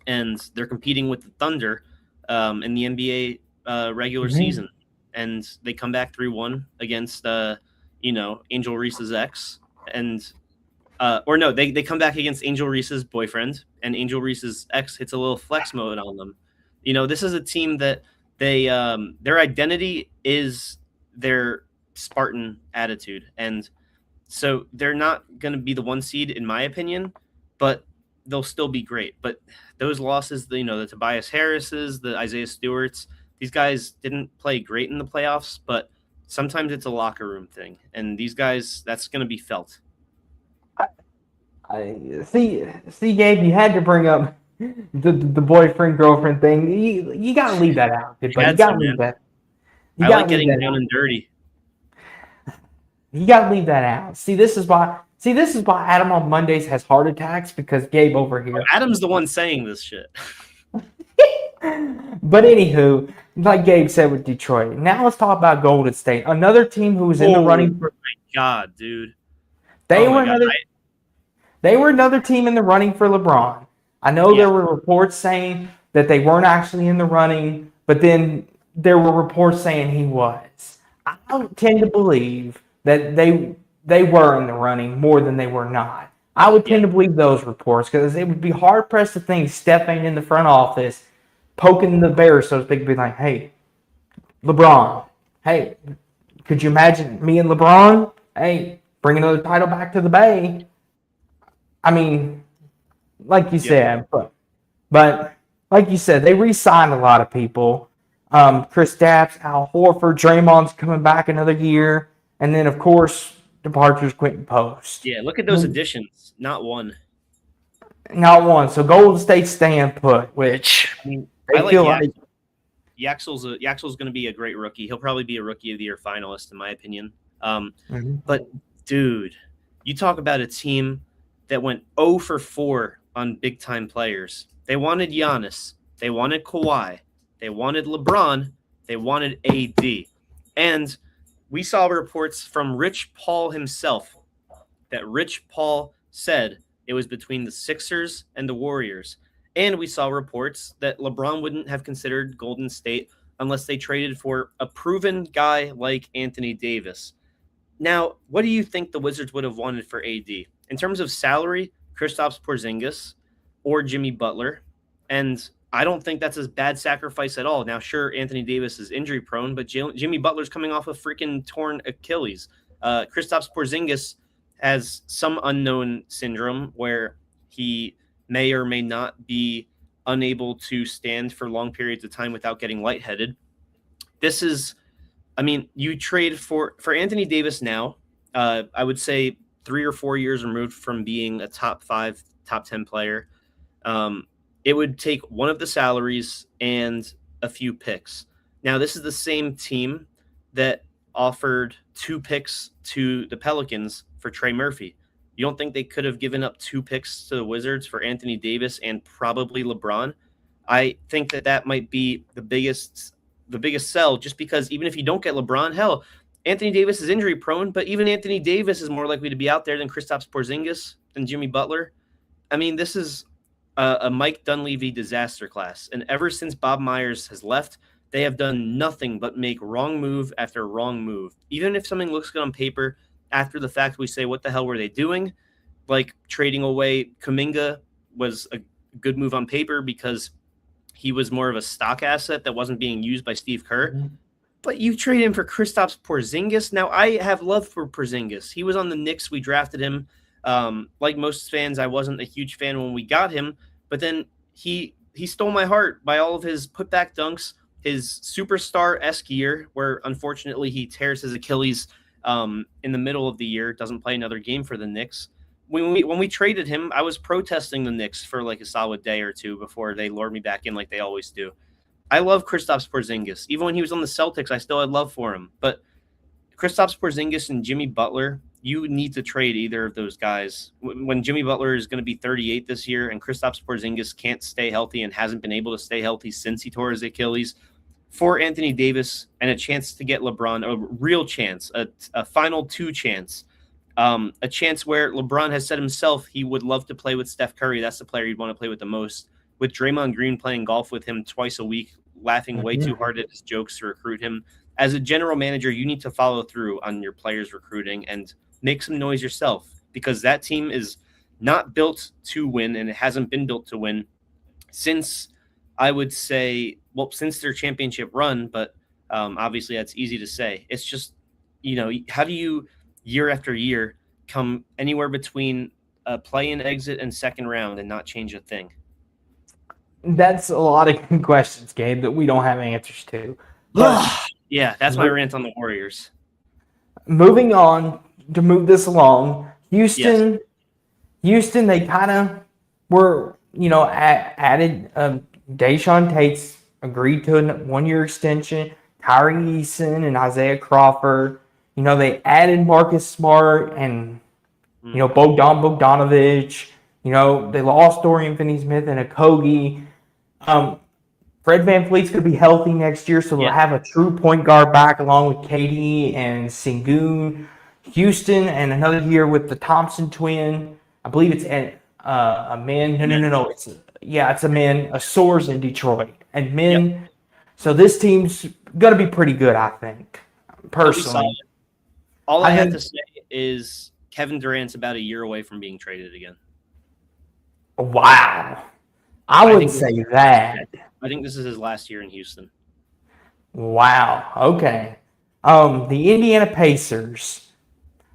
And they're competing with the Thunder in the NBA regular season. And they come back 3-1 against, Angel Reese's ex. And or no, they come back against Angel Reese's boyfriend, and Angel Reese's ex hits a little flex mode on them. This is a team that their identity is their Spartan attitude, and so they're not going to be the 1 seed in my opinion, but they'll still be great. But those losses, the Tobias Harrises, the Isaiah Stewarts, these guys didn't play great in the playoffs, but sometimes it's a locker room thing, and these guys, that's going to be felt. I see, Gabe, you had to bring up the boyfriend girlfriend thing. You gotta leave that out, good buddy. You Had to, gotta leave man. that. You I like gotta leave getting that down out. and dirty. You gotta leave that out. See, this is why. See, this is why Adam on Mondays has heart attacks because Gabe over Oh, here. Adam's the one saying this shit. But anywho, like Gabe said with Detroit, now let's talk about Golden State, another team who was in the Oh running for. my god, dude. They Oh were my god. another. They were another team in the running for LeBron. I know Yeah. there were reports saying that they weren't actually in the running, but then there were reports saying he was. I don't tend to believe that they were in the running more than they were not. I would tend to believe those reports because it would be hard pressed to think Steph ain't in the front office poking the bear, so to speak, be like, hey, LeBron, hey, could you imagine me and LeBron? Hey, bring another title back to the Bay. I mean, like you said, but like you said, they re-signed a lot of people. Chris Stapps, Al Horford, Draymond's coming back another year, and then of course departures Quentin Post. Yeah, look at those additions. Not one. Not one. So Golden State staying put, which I mean, they I like feel like Yaxel's going to be a great rookie. He'll probably be a rookie of the year finalist in my opinion. Mhm. But dude, you talk about a team that went 0 for 4 on big time players. They wanted Giannis, they wanted Kawhi, they wanted LeBron, they wanted AD. And we saw reports from Rich Paul himself that Rich Paul said it was between the Sixers and the Warriors. And we saw reports that LeBron wouldn't have considered Golden State unless they traded for a proven guy like Anthony Davis. Now, what do you think the Wizards would have wanted for AD? In terms of salary, Kristaps Porzingis or Jimmy Butler. And I don't think that's a bad sacrifice at all. Now, sure, Anthony Davis is injury prone, but Jimmy Butler's coming off a freaking torn Achilles. Kristaps Porzingis has some unknown syndrome where he may or may not be unable to stand for long periods of time without getting lightheaded. This is, I mean, you trade for Anthony Davis now. I would say 3 or 4 years removed from being a top 5, top 10 player. It would take one of the salaries and a few picks. Now, this is the same team that offered 2 picks to the Pelicans for Trey Murphy. You don't think they could have given up 2 picks to the Wizards for Anthony Davis and probably LeBron? I think that might be the biggest sell, just because even if you don't get LeBron, hell, Anthony Davis is injury prone, but even Anthony Davis is more likely to be out there than Kristaps Porzingis, than Jimmy Butler. I mean, this is a Mike Dunleavy disaster class. And ever since Bob Myers has left, they have done nothing but make wrong move after wrong move. Even if something looks good on paper, after the fact, we say, what the hell were they doing? Like trading away Kuminga was a good move on paper because he was more of a stock asset that wasn't being used by Steve Kerr. Mm-hmm. But you trade him for Kristaps Porzingis. Now, I have love for Porzingis. He was on the Knicks. We drafted him. Like most fans, I wasn't a huge fan when we got him. But then he stole my heart by all of his putback dunks, his superstar-esque year, where unfortunately he tears his Achilles in the middle of the year, doesn't play another game for the Knicks. When we traded him, I was protesting the Knicks for like a solid day or two before they lured me back in like they always do. I love Kristaps Porzingis. Even when he was on the Celtics, I still had love for him. But Kristaps Porzingis and Jimmy Butler, you need to trade either of those guys. When Jimmy Butler is going to be 38 this year and Kristaps Porzingis can't stay healthy and hasn't been able to stay healthy since he tore his Achilles, for Anthony Davis and a chance to get LeBron, a real chance, a final 2 chance, a chance where LeBron has said himself he would love to play with Steph Curry. That's the player he'd want to play with the most. With Draymond Green playing golf with him twice a week, laughing way too hard at his jokes to recruit him. As a general manager, you need to follow through on your players' recruiting and make some noise yourself, because that team is not built to win, and it hasn't been built to win since, I would say, well, since their championship run, but obviously that's easy to say. It's just, how do you year after year come anywhere between a play-in exit and second round and not change a thing? That's a lot of good questions, Gabe, that we don't have answers to. But yeah, that's my rant on the Warriors. Moving on to move this along, Houston, they kind of were added Deshaun Tate's agreed to a 1-year extension. Tyree Eason and Isaiah Crawford. They added Marcus Smart and Bogdanovich. They lost Dorian Finney-Smith and Okogie. Fred VanVleet's going to be healthy next year, so they'll have a true point guard back along with Katie and Sengun. Houston, and another year with the Thompson twin. I believe it's a man. No. It's a man. A Soars in Detroit and men. Yep. So this team's going to be pretty good, I think. Personally, all I have to say is Kevin Durant's about a year away from being traded again. Wow, I wouldn't say that. I think this is his last year in Houston. Wow. Okay. The Indiana Pacers.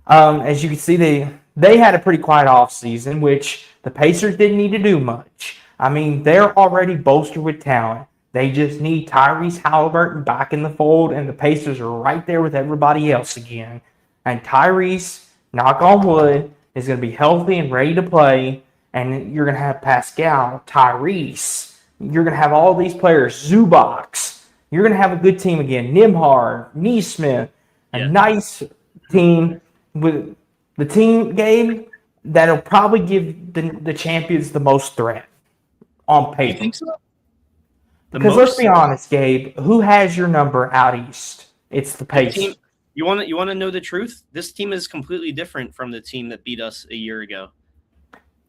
As you can see, they had a pretty quiet offseason, which the Pacers didn't need to do much. I mean, they're already bolstered with talent. They just need Tyrese Halliburton back in the fold, and the Pacers are right there with everybody else again. And Tyrese, knock on wood, is going to be healthy and ready to play, and you're going to have Pascal, Tyrese. You're going to have all these players, Zubac. You're going to have a good team again. Nembhard, Neesmith, a nice team. With the team game, that'll probably give the champions the most threat on paper. You think so? Because let's be honest, Gabe, who has your number out east? It's the Pacers. You want to know the truth? This team is completely different from the team that beat us a year ago.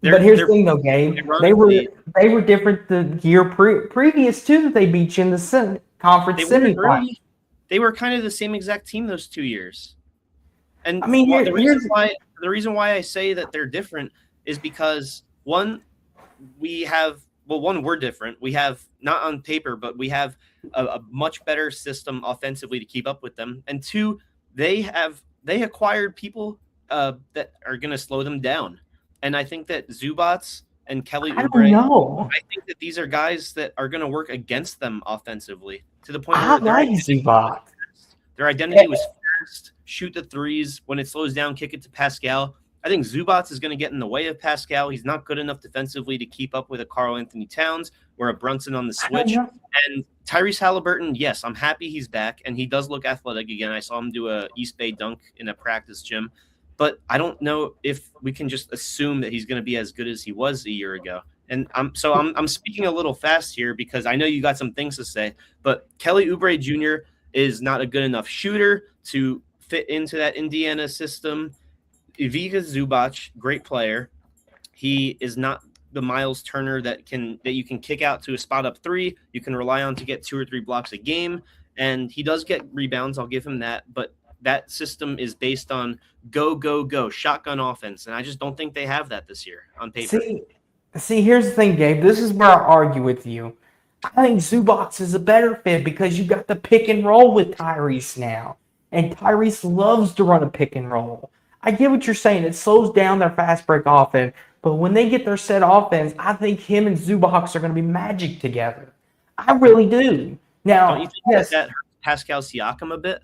But here's the thing, though, Gabe. They were different the year previous to that they beat you in the conference semifinal. They were kind of the same exact team those 2 years. And I mean, the reason why I say that they're different is because we're different. We have, not on paper, but we have a much better system offensively to keep up with them. And two, they acquired people that are going to slow them down. And I think that Zubac and Kelly Oubre, I think that these are guys that are going to work against them offensively to the point where their identity was fast, shoot the threes. When it slows down, kick it to Pascal. I think Zubac is going to get in the way of Pascal. He's not good enough defensively to keep up with a Karl Anthony Towns or a Brunson on the switch. And Tyrese Halliburton, yes, I'm happy he's back, and he does look athletic again. I saw him do a East Bay dunk in a practice gym. But I don't know if we can just assume that he's going to be as good as he was a year ago. And I'm speaking a little fast here because I know you got some things to say. But Kelly Oubre Jr. is not a good enough shooter to fit into that Indiana system. Ivica Zubac, great player. He is not the Miles Turner that you can kick out to a spot up three. You can rely on to get 2 or 3 blocks a game. And he does get rebounds. I'll give him that. But that system is based on go, shotgun offense. And I just don't think they have that this year on paper. See, here's the thing, Gabe. This is where I argue with you. I think Zubac is a better fit because you got the pick and roll with Tyrese now. And Tyrese loves to run a pick and roll. I get what you're saying. It slows down their fast break offense. But when they get their set offense, I think him and Zubac are going to be magic together. I really do. Now, don't you think that hurts Pascal Siakam a bit?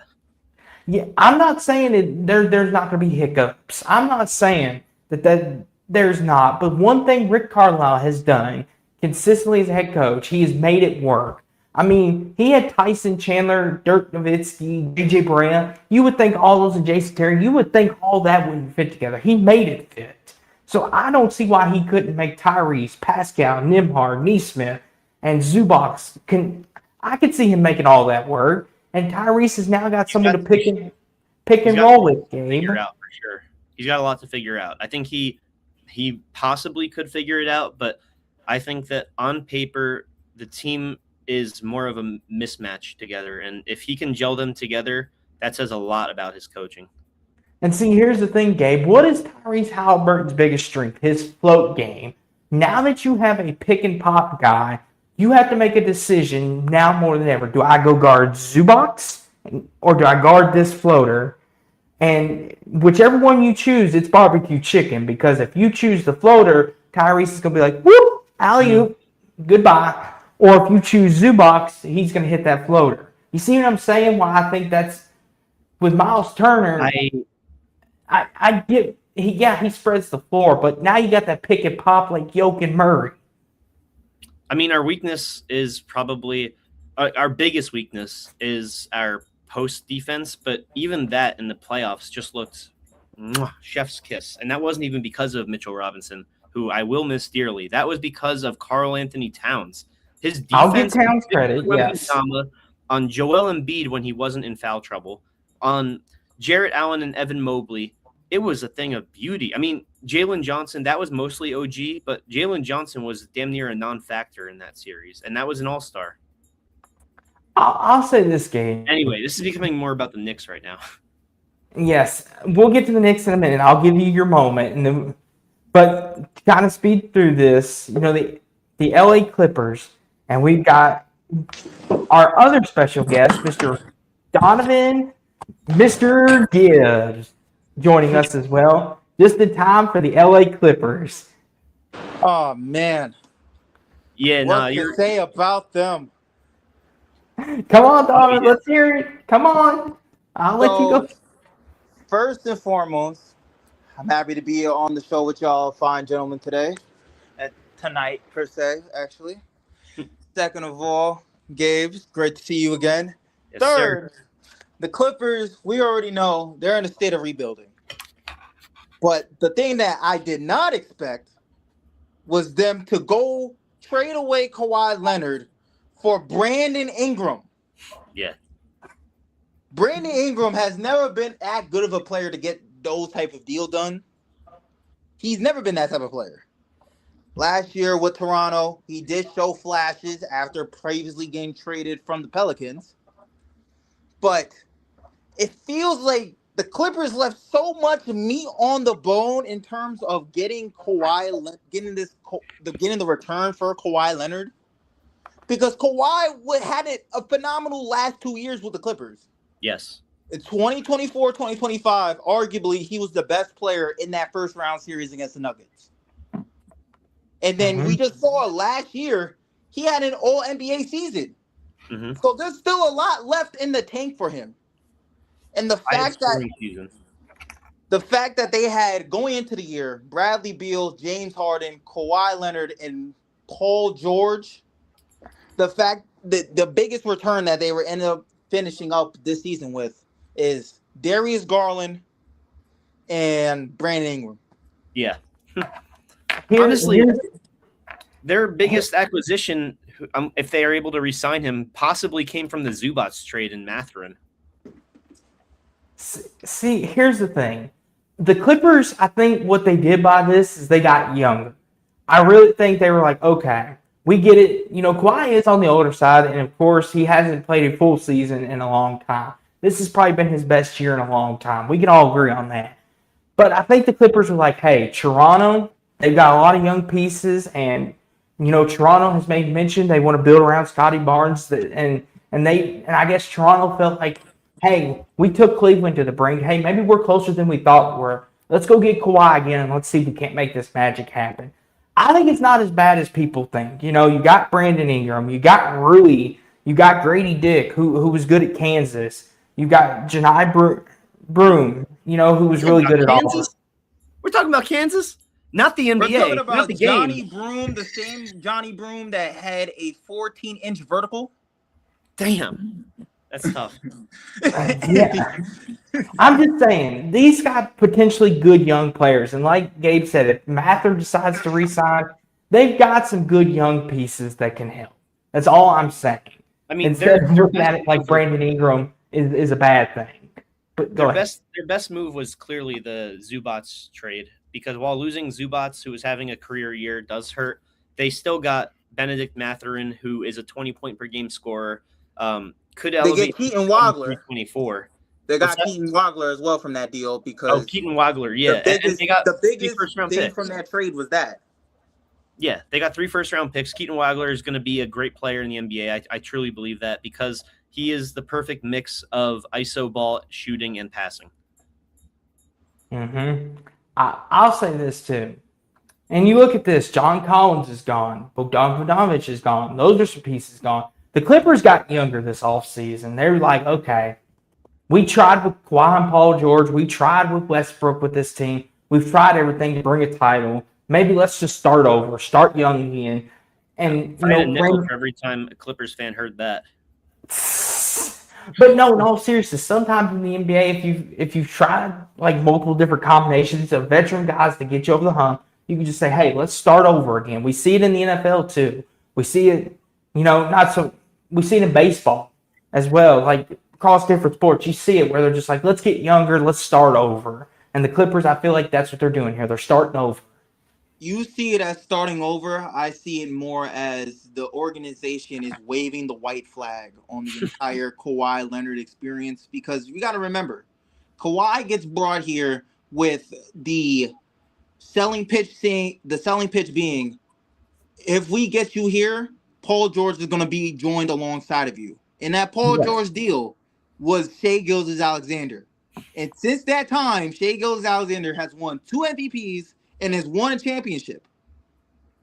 Yeah, I'm not saying that there's not going to be hiccups. I'm not saying that there's not. But one thing Rick Carlisle has done consistently as a head coach, he has made it work. I mean, he had Tyson Chandler, Dirk Nowitzki, DJ Barea. You would think all those and Jason Terry, you would think all that wouldn't fit together. He made it fit. So I don't see why he couldn't make Tyrese, Pascal, Nembhard, Neesmith, and Zubac. I could see him making all that work. And Tyrese has now got someone to pick and roll with, Gabe. Figure out for sure. He's got a lot to figure out. I think he possibly could figure it out, but I think that on paper the team is more of a mismatch together. And if he can gel them together, that says a lot about his coaching. And see, here's the thing, Gabe. What is Tyrese Halliburton's biggest strength? His float game. Now that you have a pick and pop guy, you have to make a decision now more than ever. Do I go guard Zubac or do I guard this floater? And whichever one you choose, it's barbecue chicken. Because if you choose the floater, Tyrese is going to be like, whoop, alley-oop, goodbye. Or if you choose Zubac, he's going to hit that floater. You see what I'm saying? Why I think that's with Miles Turner. I get, he spreads the floor, but now you got that pick and pop like Yoke and Murray. I mean, our weakness is probably our biggest weakness is our post defense, but even that in the playoffs just looked chef's kiss. And that wasn't even because of Mitchell Robinson, who I will miss dearly. That was because of Karl Anthony Towns. His I'll give defense Towns credit, yes. on Joel Embiid when he wasn't in foul trouble, on Jarrett Allen and Evan Mobley, it was a thing of beauty. I mean, Jalen Johnson, that was mostly OG, but Jalen Johnson was damn near a non-factor in that series, and that was an all-star. I'll say this game. Anyway, this is becoming more about the Knicks right now. Yes, we'll get to the Knicks in a minute. I'll give you your moment, and then, but to kind of speed through this, the LA Clippers, and we've got our other special guest, Mr. Donovan, Mr. Gibbs, joining us as well, just in time for the LA Clippers. Oh man, Yeah, what to say about them? Come on, Donovan, let's hear it. Come on, I'll let you go. First and foremost, I'm happy to be on the show with y'all fine gentlemen tonight per se, actually. Second of all, Gabe, great to see you again. Yes, Third, sir. The Clippers, we already know they're in a state of rebuilding. But the thing that I did not expect was them to go trade away Kawhi Leonard for Brandon Ingram. Yeah. Brandon Ingram has never been that good of a player to get those type of deal done. He's never been that type of player. Last year with Toronto, he did show flashes after previously getting traded from the Pelicans. But it feels like the Clippers left so much meat on the bone in terms of getting getting the return for Kawhi Leonard. Because Kawhi had a phenomenal last 2 years with the Clippers. Yes. In 2024, 2025, arguably, he was the best player in that first round series against the Nuggets. And then we just saw last year, he had an all-NBA season. Mm-hmm. So there's still a lot left in the tank for him. And the fact that they had, going into the year, Bradley Beal, James Harden, Kawhi Leonard, and Paul George, the fact that the biggest return that they were ended up finishing up this season with is Darius Garland and Brandon Ingram. Yeah. Honestly, their biggest acquisition, if they are able to re-sign him, possibly came from the Zubats trade in Mathurin. See, here's the thing. The Clippers, I think what they did by this is they got younger. I really think they were like, okay, we get it. Kawhi is on the older side, and of course, he hasn't played a full season in a long time. This has probably been his best year in a long time. We can all agree on that. But I think the Clippers were like, hey, Toronto, they've got a lot of young pieces, and Toronto has made mention they want to build around Scotty Barnes, and I guess Toronto felt like, hey, we took Cleveland to the brink. Hey, maybe we're closer than we thought we were. Let's go get Kawhi again, and let's see if we can't make this magic happen. I think it's not as bad as people think. You got Brandon Ingram, you got Rui, you got Grady Dick, who was good at Kansas. You got Janai Broom, who was really good at all. We're talking about Kansas, not the NBA. We're talking about not the game. Johnny Broom, the same Johnny Broom that had a 14-inch vertical. Damn. That's tough. Yeah. I'm just saying, these got potentially good young players. And like Gabe said, if Mather decides to re-sign, they've got some good young pieces that can help. That's all I'm saying. I mean, instead of looking at it like Brandon Ingram is a bad thing. But go ahead. Their best move was clearly the Zubats trade, because while losing Zubats, who was having a career year, does hurt, they still got Benedict Mathurin, who is a 20-point-per-game scorer. Could elevate. They get Keaton Wagler. 24. They got Keaton Wagler as well from that deal because Keaton Wagler, yeah. The biggest thing from that trade was that. Yeah, they got 3 first-round picks. Keaton Wagler is going to be a great player in the NBA. I truly believe that, because he is the perfect mix of iso ball shooting and passing. I'll say this too. And you look at this, John Collins is gone. Bogdan Bogdanovic is gone. Those are some pieces gone. The Clippers got younger this offseason. They're like, okay, we tried with Kawhi and Paul George. We tried with Westbrook with this team. We've tried everything to bring a title. Maybe let's just start over, start young again. And I had a nickel for every time a Clippers fan heard that. But no, seriously. Sometimes in the NBA, if you've tried like multiple different combinations of veteran guys to get you over the hump, you can just say, "Hey, let's start over again." We see it in the NFL too. We see it, not so. We see it in baseball as well. Like across different sports, you see it where they're just like, "Let's get younger, let's start over." And the Clippers, I feel like that's what they're doing here. They're starting over. You see it as starting over. I see it more as the organization is waving the white flag on the entire Kawhi Leonard experience, because we got to remember, Kawhi gets brought here with the selling pitch being, if we get you here, Paul George is going to be joined alongside of you. And that Paul Yes. George deal was Shai Gilgeous-Alexander. And since that time, Shai Gilgeous-Alexander has won 2 MVPs and has won a championship.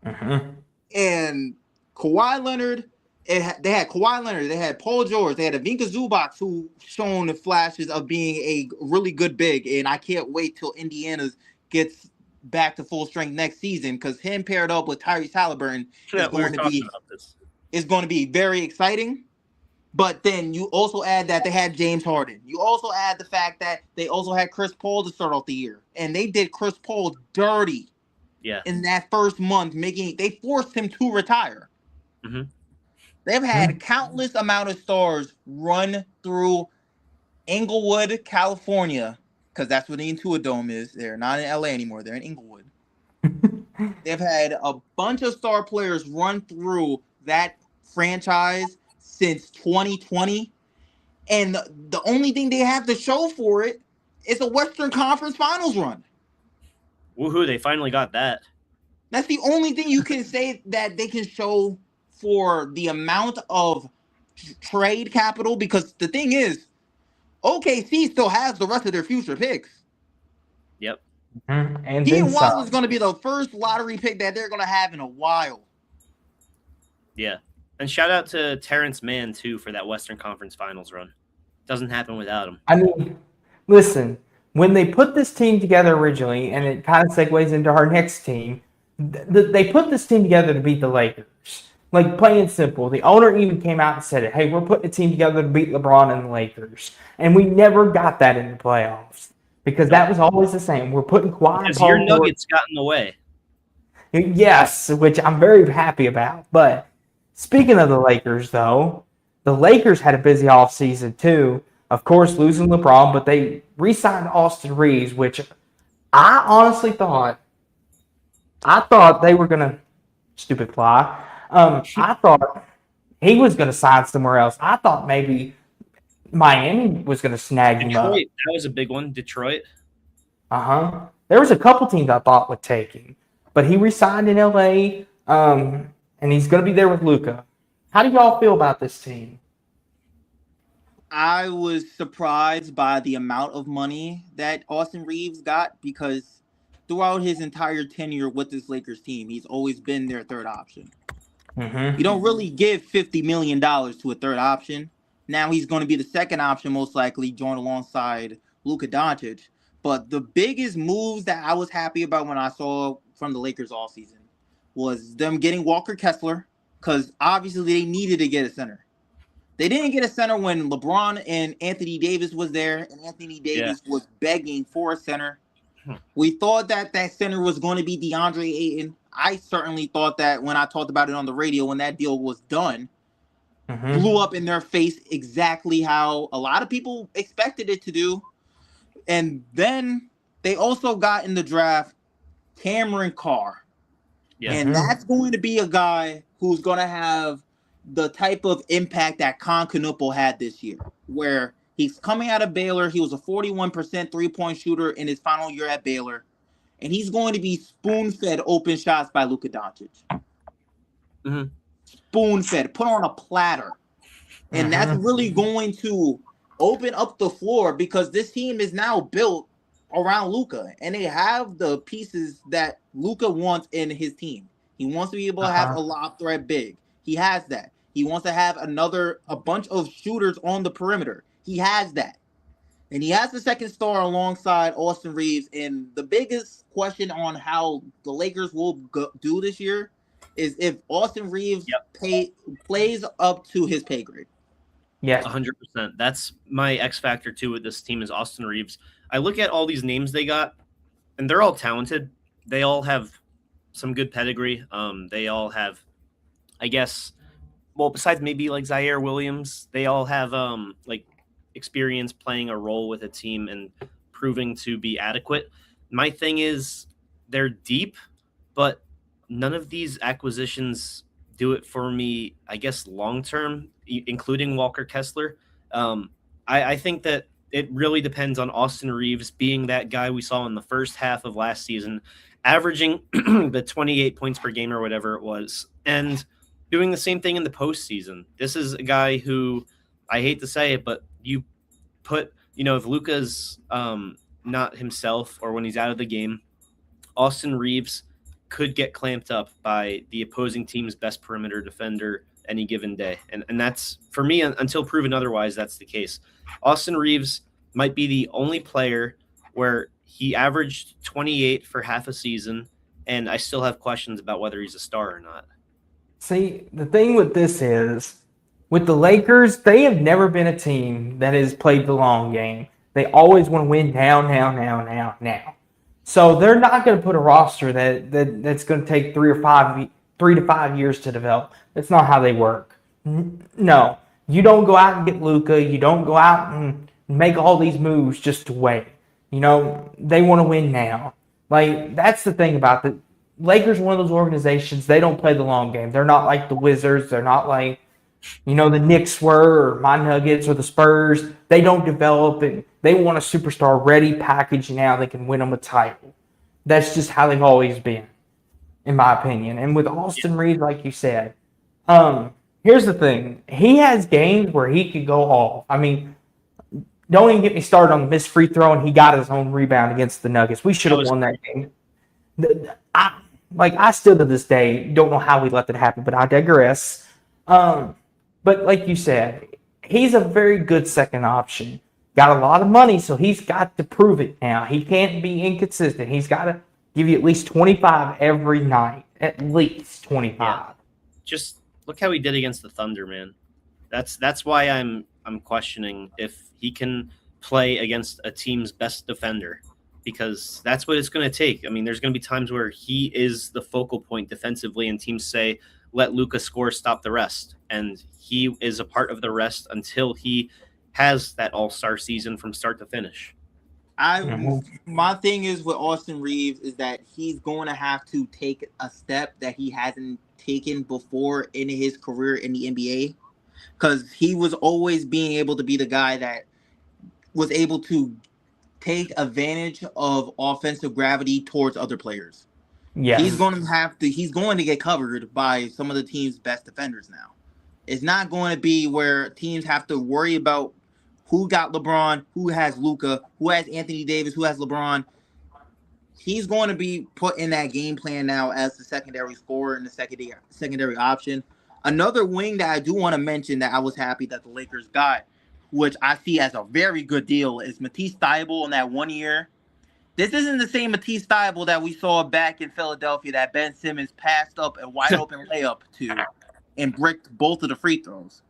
Mm-hmm. And Kawhi Leonard, they had Kawhi Leonard, they had Paul George, they had Ivica Zubac, who shown the flashes of being a really good big. And I can't wait till Indiana gets back to full strength next season, because him paired up with Tyrese Halliburton is going to be very exciting. But then you also add that they had James Harden. You also add the fact that they also had Chris Paul to start off the year, and they did Chris Paul dirty. Yeah. In that first month, they forced him to retire. Mm-hmm. They've had countless amount of stars run through Inglewood, California, because that's where the Intuit Dome is. They're not in LA anymore. They're in Inglewood. They've had a bunch of star players run through that franchise since 2020. And the only thing they have to show for it is a Western Conference Finals run. Woohoo, they finally got that. That's the only thing you can say that they can show for the amount of trade capital, because the thing is, OKC still has the rest of their future picks. Yep. Mm-hmm. And Keaton Watson is going to be the first lottery pick that they're going to have in a while. Yeah. And shout out to Terrence Mann, too, for that Western Conference Finals run. Doesn't happen without him. I mean, listen, when they put this team together originally, and it kind of segues into our next team, they put this team together to beat the Lakers. Like, plain and simple. The owner even came out and said it. Hey, we're putting a team together to beat LeBron and the Lakers. And we never got that in the playoffs, because that was always the same. We're putting Kawhi and Paul your Nuggets got in the way. Yes, which I'm very happy about. But speaking of the Lakers, though, the Lakers had a busy offseason, too. Of course, losing LeBron, but they re-signed Austin Reeves, which I honestly thought they were going to – stupid fly. I thought he was going to sign somewhere else. I thought maybe Miami was going to snag him up. Detroit, that was a big one. Detroit. Uh-huh. There was a couple teams I thought would take him. But he re-signed in L.A., and he's going to be there with Luka. How do y'all feel about this team? I was surprised by the amount of money that Austin Reeves got, because throughout his entire tenure with this Lakers team, he's always been their third option. Mm-hmm. You don't really give $50 million to a third option. Now he's going to be the second option, most likely, joined alongside Luka Doncic. But the biggest moves that I was happy about when I saw from the Lakers all season was them getting Walker Kessler, because obviously they needed to get a center. They didn't get a center when LeBron and Anthony Davis was there, and Anthony Davis was begging for a center. We thought that center was going to be DeAndre Ayton. I certainly thought that when I talked about it on the radio when that deal was done. Blew up in their face exactly how a lot of people expected it to do. And then they also got in the draft Cameron Carr. Yeah. And that's going to be a guy who's going to have the type of impact that Con Canupo had this year, where he's coming out of Baylor. He was a 41% three-point shooter in his final year at Baylor. And he's going to be spoon-fed open shots by Luka Doncic. Mm-hmm. Spoon-fed, put on a platter. And that's really going to open up the floor, because this team is now built around Luka, and they have the pieces that Luka wants in his team. He wants to be able to have a lob threat big. He has that. He wants to have a bunch of shooters on the perimeter. He has that. And he has the second star alongside Austin Reeves. And the biggest question on how the Lakers will do this year is if Austin Reeves Yep. plays up to his pay grade. Yes. 100%. That's my X factor too with this team is Austin Reeves. I look at all these names they got, and they're all talented. They all have some good pedigree. They all have, I guess, well, besides maybe like Zaire Williams, they all have like experience playing a role with a team and proving to be adequate. My thing is they're deep, but none of these acquisitions do it for me, I guess, long term, including Walker Kessler. I think that it really depends on Austin Reeves being that guy we saw in the first half of last season, averaging the 28 points per game or whatever it was, and doing the same thing in the postseason. This is a guy who, I hate to say it, but you put, if Luka's not himself or when he's out of the game, Austin Reeves could get clamped up by the opposing team's best perimeter defender any given day. And that's, for me, until proven otherwise, that's the case. Austin Reeves might be the only player where he averaged 28 for half a season, and I still have questions about whether he's a star or not. See, the thing with this is, with the Lakers, they have never been a team that has played the long game. They always want to win now. So they're not going to put a roster that's going to take 3 to 5 years to develop. That's not how they work. No, you don't go out and get Luka. You don't go out and make all these moves just to wait. They want to win now. Like, that's the thing about the Lakers. One of those organizations, they don't play the long game. They're not like the Wizards. They're not like the Knicks were, or my Nuggets, or the Spurs. They don't develop it. They want a superstar ready package now that can win them a title. That's just how they've always been, in my opinion. And with Austin Reeves, like you said, here's the thing. He has games where he could go off. I mean, don't even get me started on the missed free throw, and he got his own rebound against the Nuggets. We should have won that game. I still to this day don't know how we let that happen, but I digress. But like you said, he's a very good second option. Got a lot of money, so he's got to prove it now. He can't be inconsistent. He's got to give you at least 25 every night. At least 25. Yeah. Just look how he did against the Thunder, man. That's why I'm questioning if he can play against a team's best defender, because that's what it's going to take. I mean, there's going to be times where he is the focal point defensively, and teams say, let Luka score, stop the rest. And he is a part of the rest until he has that all-star season from start to finish. My thing is with Austin Reeves is that he's going to have to take a step that he hasn't taken before in his career in the NBA, because he was always being able to be the guy that was able to take advantage of offensive gravity towards other players. Yeah, he's going to get covered by some of the team's best defenders now. It's not going to be where teams have to worry about who got LeBron, who has Luka, who has Anthony Davis, who has LeBron. He's going to be put in that game plan now as the secondary scorer and the secondary option. Another wing that I do want to mention that I was happy that the Lakers got, which I see as a very good deal, is Matisse Thybulle in that 1 year. This isn't the same Matisse Thybulle that we saw back in Philadelphia that Ben Simmons passed up a wide open layup to and bricked both of the free throws.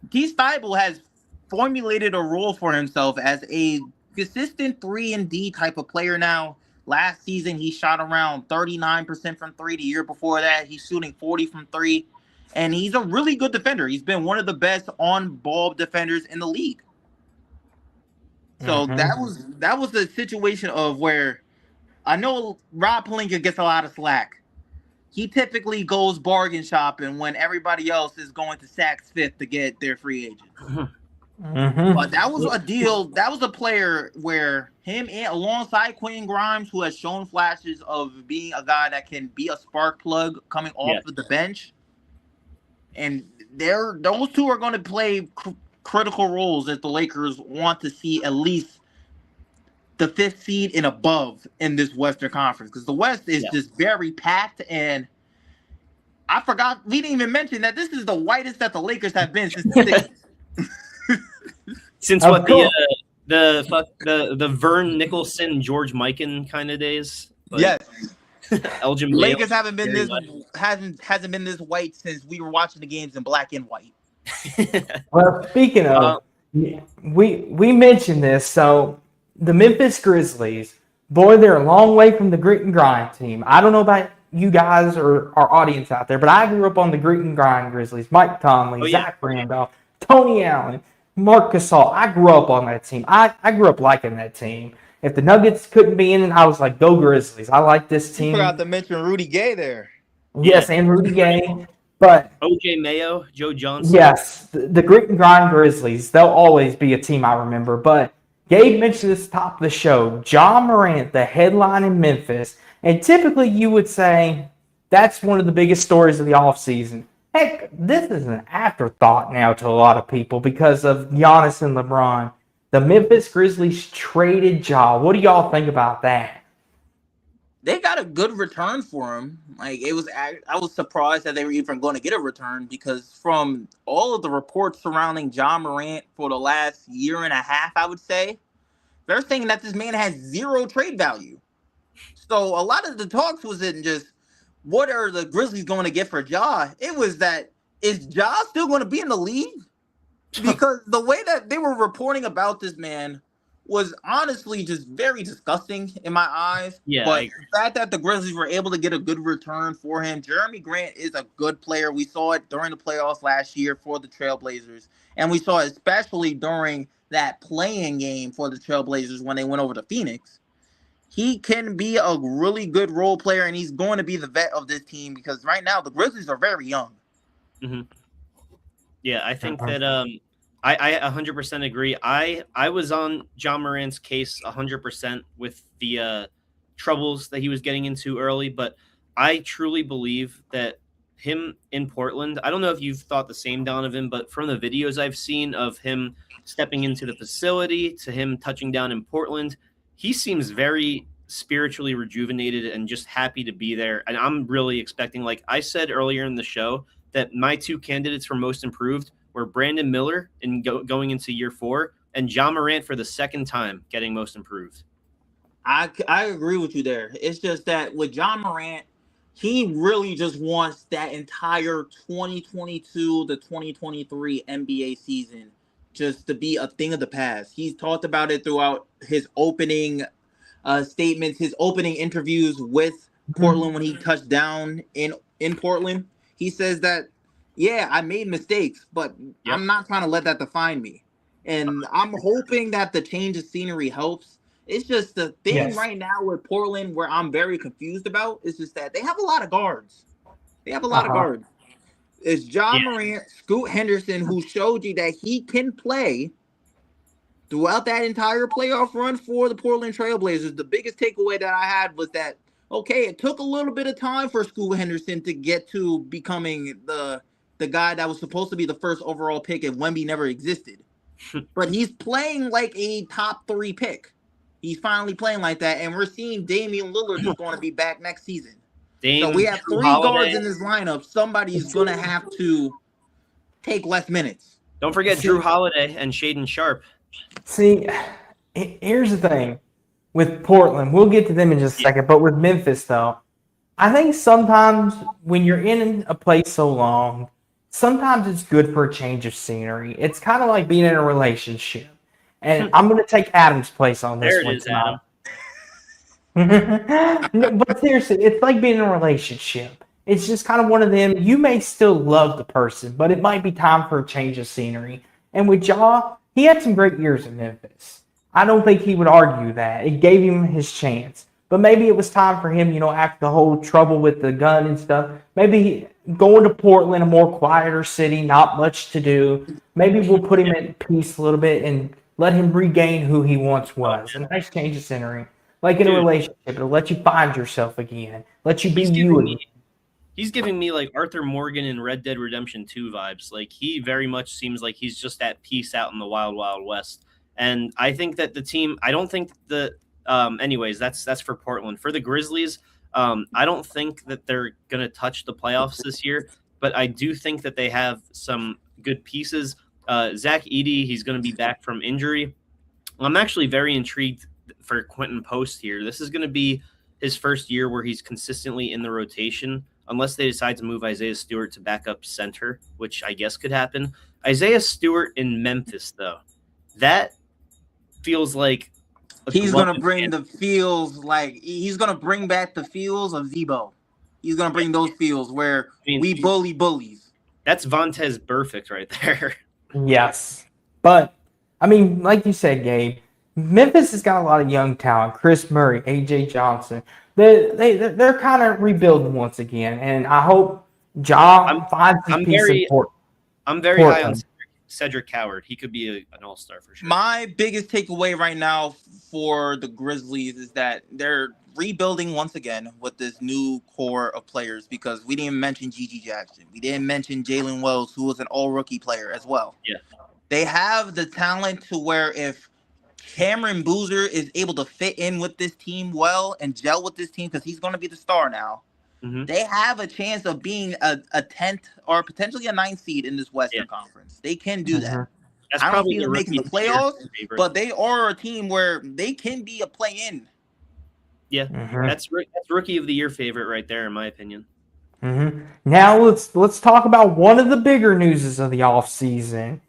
Matisse Thybulle has formulated a role for himself as a consistent 3-and-D type of player now. Last season, he shot around 39% from three. The year before that, he's shooting 40 from three. And he's a really good defender. He's been one of the best on-ball defenders in the league. So that was the situation of where I know Rob Pelinka gets a lot of slack. He typically goes bargain shopping when everybody else is going to Saks Fifth to get their free agent. But that was a deal. That was a player where him and alongside Quentin Grimes, who has shown flashes of being a guy that can be a spark plug coming off of the bench. And those two are going to play critical roles if the Lakers want to see at least the 5th seed and above in this Western Conference, because the West is just very packed. And I forgot, we didn't even mention that this is the whitest that the Lakers have been since the 60s. Since the Vern Nicholson, George Mikan kind of days. Yes. Elgin Baylor, Lakers haven't been Jerry this hasn't been this white since we were watching the games in black and white. West. Well, speaking of, we mentioned this. So the Memphis Grizzlies, boy, they're a long way from the grit and grind team. I don't know about you guys or our audience out there, but I grew up on the grit and grind Grizzlies. Mike Conley, Oh, yeah. Zach Randolph, Tony Allen, Mark Gasol. I grew up on that team. I grew up liking that team. If the Nuggets couldn't be in it, I was like, go Grizzlies. I like this You team. forgot to mention Rudy Gay there. Yes, and Rudy Gay. But OJ Mayo, Joe Johnson. yes, the grit and grind Grizzlies, they'll always be a team I remember. But Gabe mentioned this top of the show, John Morant, the headline in Memphis. And typically you would say that's one of the biggest stories of the offseason. Heck, this is an afterthought now to a lot of people because of Giannis and LeBron. The Memphis Grizzlies traded Ja. What do y'all think about that? They got a good return for him. Like I was surprised that they were even going to get a return because from all of the reports surrounding John Morant for the last year and a half, I would say, they're saying that this man has zero trade value. So a lot of the talks wasn't just what are the Grizzlies going to get for Ja? It was that is Ja still going to be in the league? Because the way that they were reporting about this man was honestly just very disgusting in my eyes. Yeah, but the fact that the Grizzlies were able to get a good return for him, Jeremy Grant is a good player. We saw it during the playoffs last year for the Trailblazers, and we saw it especially during that playing game for the Trailblazers when they went over to Phoenix. He can be a really good role player, and he's going to be the vet of this team because right now the Grizzlies are very young. Mm-hmm. Yeah, I think that I 100% agree. I was on John Morant's case 100% with the troubles that he was getting into early, but I truly believe that him in Portland, I don't know if you've thought the same, Donovan, but from the videos I've seen of him stepping into the facility to him touching down in Portland, he seems very spiritually rejuvenated and just happy to be there. And I'm really expecting, like I said earlier in the show, that my two candidates for most improved were Brandon Miller in going into year 4 and John Morant for the second time getting most improved. I agree with you there. It's just that with John Morant, he really just wants that entire 2022 to 2023 NBA season just to be a thing of the past. He's talked about it throughout his opening statements, his opening interviews with Portland when he touched down in Portland. He says that, yeah, I made mistakes, but I'm not trying to let that define me. And I'm hoping that the change of scenery helps. It's just the thing right now with Portland where I'm very confused about is just that they have a lot of guards. They have a lot of guards. It's John Morant, Scoot Henderson, who showed you that he can play throughout that entire playoff run for the Portland Trailblazers. The biggest takeaway that I had was that, okay, it took a little bit of time for Scoot Henderson to get to becoming the guy that was supposed to be the first overall pick if Wemby never existed. But he's playing like a top 3 pick. He's finally playing like that, and we're seeing Damian Lillard is going to be back next season. So we have 3 guards in this lineup. Somebody's going to have to take less minutes. Don't forget Drew Holiday and Shaden Sharp. See, here's the thing. With Portland, we'll get to them in just a second, but with Memphis, though, I think sometimes when you're in a place so long, sometimes it's good for a change of scenery. It's kind of like being in a relationship. And I'm going to take Adam's place on this one tonight. No, but seriously, it's like being in a relationship. It's just kind of one of them. You may still love the person, but it might be time for a change of scenery. And with Ja, he had some great years in Memphis. I don't think he would argue that. It gave him his chance. But maybe it was time for him, after the whole trouble with the gun and stuff, maybe going to Portland, a more quieter city, not much to do. Maybe we'll put him at peace a little bit and let him regain who he once was. A nice change of scenery. Like in a relationship, it'll let you find yourself again. Let you be you again. He's giving me like Arthur Morgan in Red Dead Redemption 2 vibes. Like he very much seems like he's just at peace out in the wild, wild west. And I think that the team, I don't think anyways, that's for Portland. For the Grizzlies, I don't think that they're going to touch the playoffs this year, but I do think that they have some good pieces. Zach Edey, he's going to be back from injury. I'm actually very intrigued for Quentin Post here. This is going to be his first year where he's consistently in the rotation, unless they decide to move Isaiah Stewart to backup center, which I guess could happen. Isaiah Stewart in Memphis, though, that feels like he's gonna bring the feels he's gonna bring back the feels of Zebo. He's gonna bring those feels where we bully bullies. That's Vontez perfect right there. Yes. But, I mean, like you said, Gabe, Memphis has got a lot of young talent. Chris Murray, A.J. Johnson. They're kind of rebuilding once again. And I hope Ja finds his piece in Portland. I'm very high on Cedric Coward. He could be an all-star for sure. My biggest takeaway right now for the Grizzlies is that they're rebuilding once again with this new core of players, because we didn't mention Gigi Jackson. We didn't mention Jalen Wells, who was an all-rookie player as well. Yeah. They have the talent to where if Cameron Boozer is able to fit in with this team well and gel with this team, because he's going to be the star now, they have a chance of being a 10th or potentially a 9th seed in this Western Conference. They can do that. That's I don't see them making the playoffs, but they are a team where they can be a play-in. Yeah, that's rookie of the year favorite right there, in my opinion. Now let's talk about one of the bigger newses of the offseason.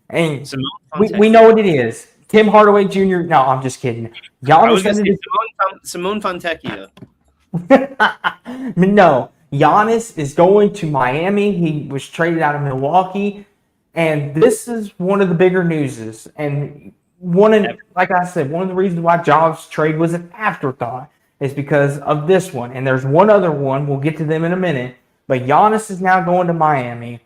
And we know what it is. Tim Hardaway Jr. No, I'm just kidding. I was going to say Simone Fontecchio. No, Giannis is going to Miami. He was traded out of Milwaukee. And this is one of the bigger newses. And like I said, one of the reasons why Ja's trade was an afterthought is because of this one. And there's one other one. We'll get to them in a minute. But Giannis is now going to Miami.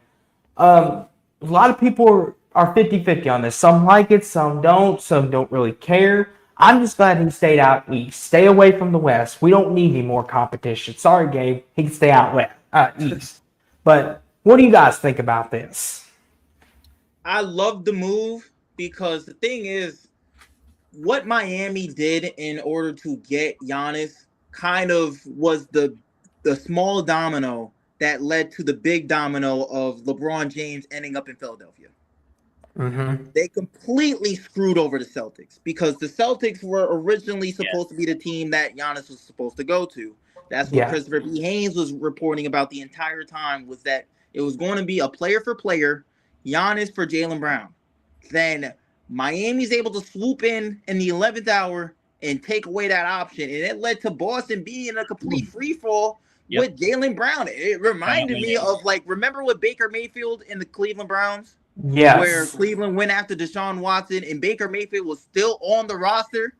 A lot of people are 50-50 on this. Some like it, some don't really care. I'm just glad he stayed out east. Stay away from the west. We don't need any more competition. Sorry, Gabe. He can stay out east. But what do you guys think about this? I love the move, because the thing is, what Miami did in order to get Giannis kind of was the small domino that led to the big domino of LeBron James ending up in Philadelphia. They completely screwed over the Celtics, because the Celtics were originally supposed to be the team that Giannis was supposed to go to. That's what Christopher B. Haynes was reporting about the entire time, was that it was going to be a player for player, Giannis for Jaylen Brown. Then Miami's able to swoop in the 11th hour and take away that option, and it led to Boston being in a complete free fall with Jaylen Brown. It reminded me of, remember with Baker Mayfield in the Cleveland Browns? Yes. Where Cleveland went after Deshaun Watson and Baker Mayfield was still on the roster.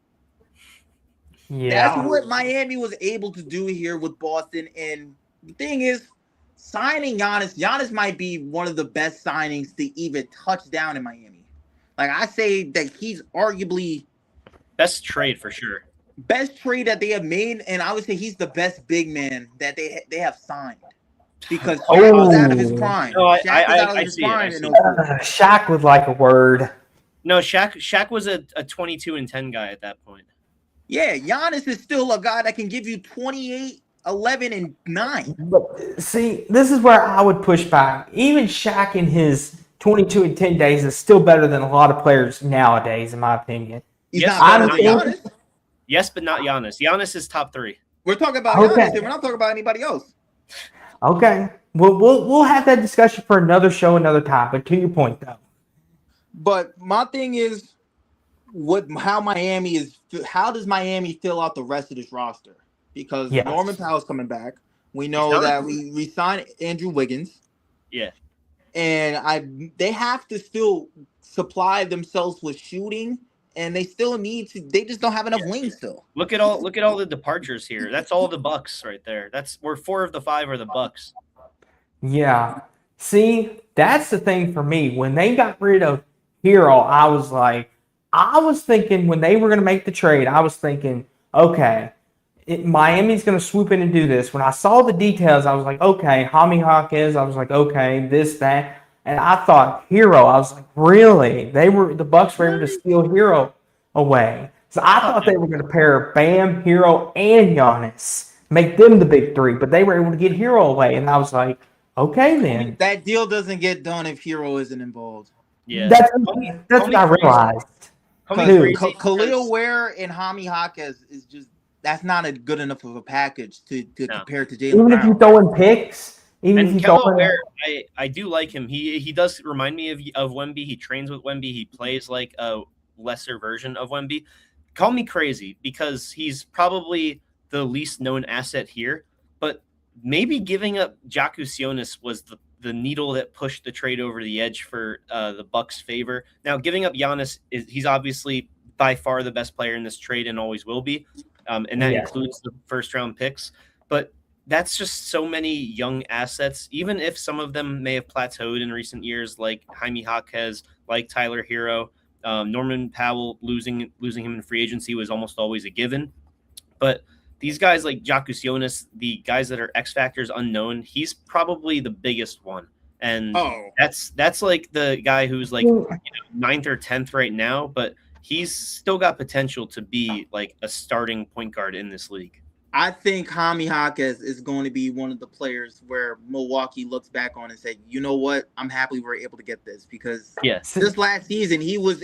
Yeah. That's what Miami was able to do here with Boston. And the thing is, signing Giannis might be one of the best signings to even touch down in Miami. I say that he's arguably best trade for sure. Best trade that they have made, and I would say he's the best big man that they have signed. Because Shaq was out of his prime. No, Shaq would like a word. No, Shaq was a 22-10 guy at that point. Yeah, Giannis is still a guy that can give you 28, 11, and 9. But see, this is where I would push back. Even Shaq in his 22 and 10 days is still better than a lot of players nowadays, in my opinion. He's not better than Giannis. Yes, but not Giannis. Giannis is top 3. We're talking about Giannis, and we're not talking about anybody else. Okay, we'll have that discussion for another show, another time. But to your point, though. But my thing is, how does Miami fill out the rest of this roster? Because Norman Powell's coming back. We know that we signed Andrew Wiggins. Yeah, and they have to still supply themselves with shooting. And they still need to. They just don't have enough wings still. Look at all the departures here. That's all the Bucks right there. Where 4 of the 5 are the Bucks. Yeah. See, that's the thing for me. When they got rid of Hero, I was thinking when they were going to make the trade, I was thinking, okay, Miami's going to swoop in and do this. When I saw the details, I was like, okay, Jaime Jaquez. I was like, okay, this, that. And I thought Hero. I was like, really? The Bucks were able to steal Hero away. So I thought they were going to pair Bam, Hero, and Giannis, make them the big 3. But they were able to get Hero away, and I was like, okay, then. That deal doesn't get done if Hero isn't involved. Yeah, that's what I realized. Khalil Ware and Jaime Jaquez is just that's not a good enough of a package to No. compare to Jaylen Even if you Brown. throw in picks, even if And you throw Kemba in Ware, I do like him. He does remind me of Wemby. He trains with Wemby. He plays like a lesser version of Wemby. Call me crazy because he's probably the least known asset here, but maybe giving up Sionis was the needle that pushed the trade over the edge for the Bucks' favor. Now, giving up Giannis, he's obviously by far the best player in this trade and always will be, and that includes the first-round picks. But that's just so many young assets, even if some of them may have plateaued in recent years, like Jaime Jaquez, like Tyler Hero. Norman Powell losing him in free agency was almost always a given. But these guys like Sionis, the guys that are X factors unknown, he's probably the biggest one. And that's like the guy who's like ninth or 10th right now, but he's still got potential to be like a starting point guard in this league. I think Jaime Jaquez is going to be one of the players where Milwaukee looks back on and say, you know what, I'm happy we're able to get this, because this last season he was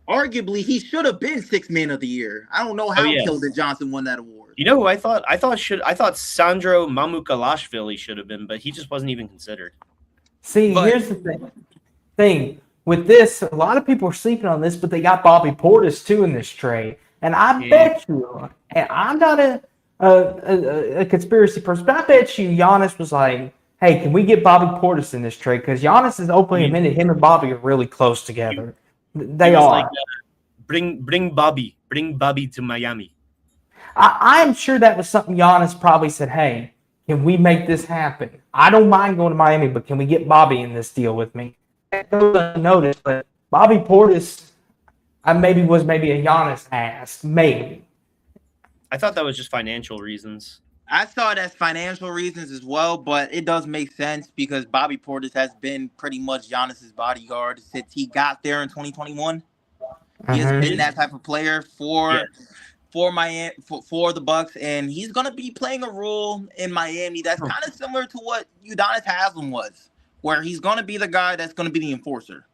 arguably he should have been 6th man of the year. I don't know how Keldon Johnson won that award. You know who I thought Sandro Mamukelashvili should have been, but he just wasn't even considered. See, here's the thing. With this, a lot of people are sleeping on this, but they got Bobby Portis too in this trade. And I bet you, and I'm not a conspiracy person, but I bet you Giannis was like, hey, can we get Bobby Portis in this trade? Because Giannis has openly admitted him and Bobby are really close together. They are. Like, bring Bobby to Miami. I'm sure that was something Giannis probably said, hey, can we make this happen? I don't mind going to Miami, but can we get Bobby in this deal with me? That goes unnoticed, but Bobby Portis was maybe a Giannis ass, maybe. I thought that was just financial reasons. I saw it as financial reasons as well, but it does make sense because Bobby Portis has been pretty much Giannis's bodyguard since he got there in 2021. He has been that type of player for Miami, for the Bucks, and he's gonna be playing a role in Miami that's kind of similar to what Udonis Haslem was, where he's gonna be the guy that's gonna be the enforcer.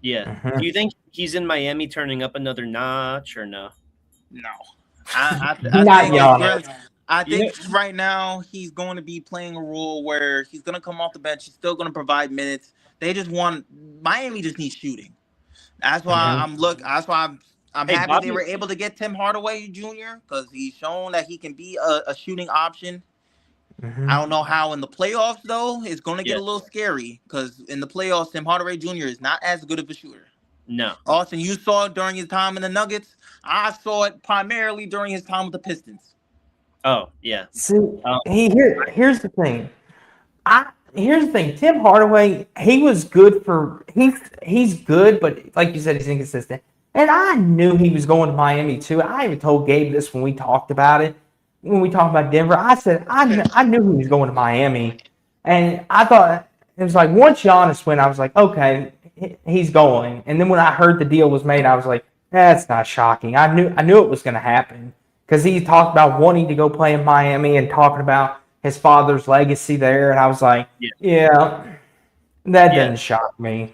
Yeah. Do you think he's in Miami turning up another notch or no? No. I think right now he's going to be playing a role where he's going to come off the bench. He's still going to provide minutes. Miami just needs shooting. That's why I'm happy they were able to get Tim Hardaway Jr. because he's shown that he can be a shooting option. I don't know how in the playoffs though. It's going to get a little scary because in the playoffs, Tim Hardaway Jr. is not as good of a shooter. No. Austin, you saw it during his time in the Nuggets. I saw it primarily during his time with the Pistons. Oh, yeah. See, here's the thing. Here's the thing. Tim Hardaway, he was good for he's good, but like you said, he's inconsistent. And I knew he was going to Miami too. I even told Gabe this when we talked about it. When we talked about Denver, I said I knew he was going to Miami. And I thought it was like once Giannis went, I was like, okay, he's going. And then when I heard the deal was made, I was like, that's not shocking. I knew it was going to happen because he talked about wanting to go play in Miami and talking about his father's legacy there. And I was like, that doesn't shock me.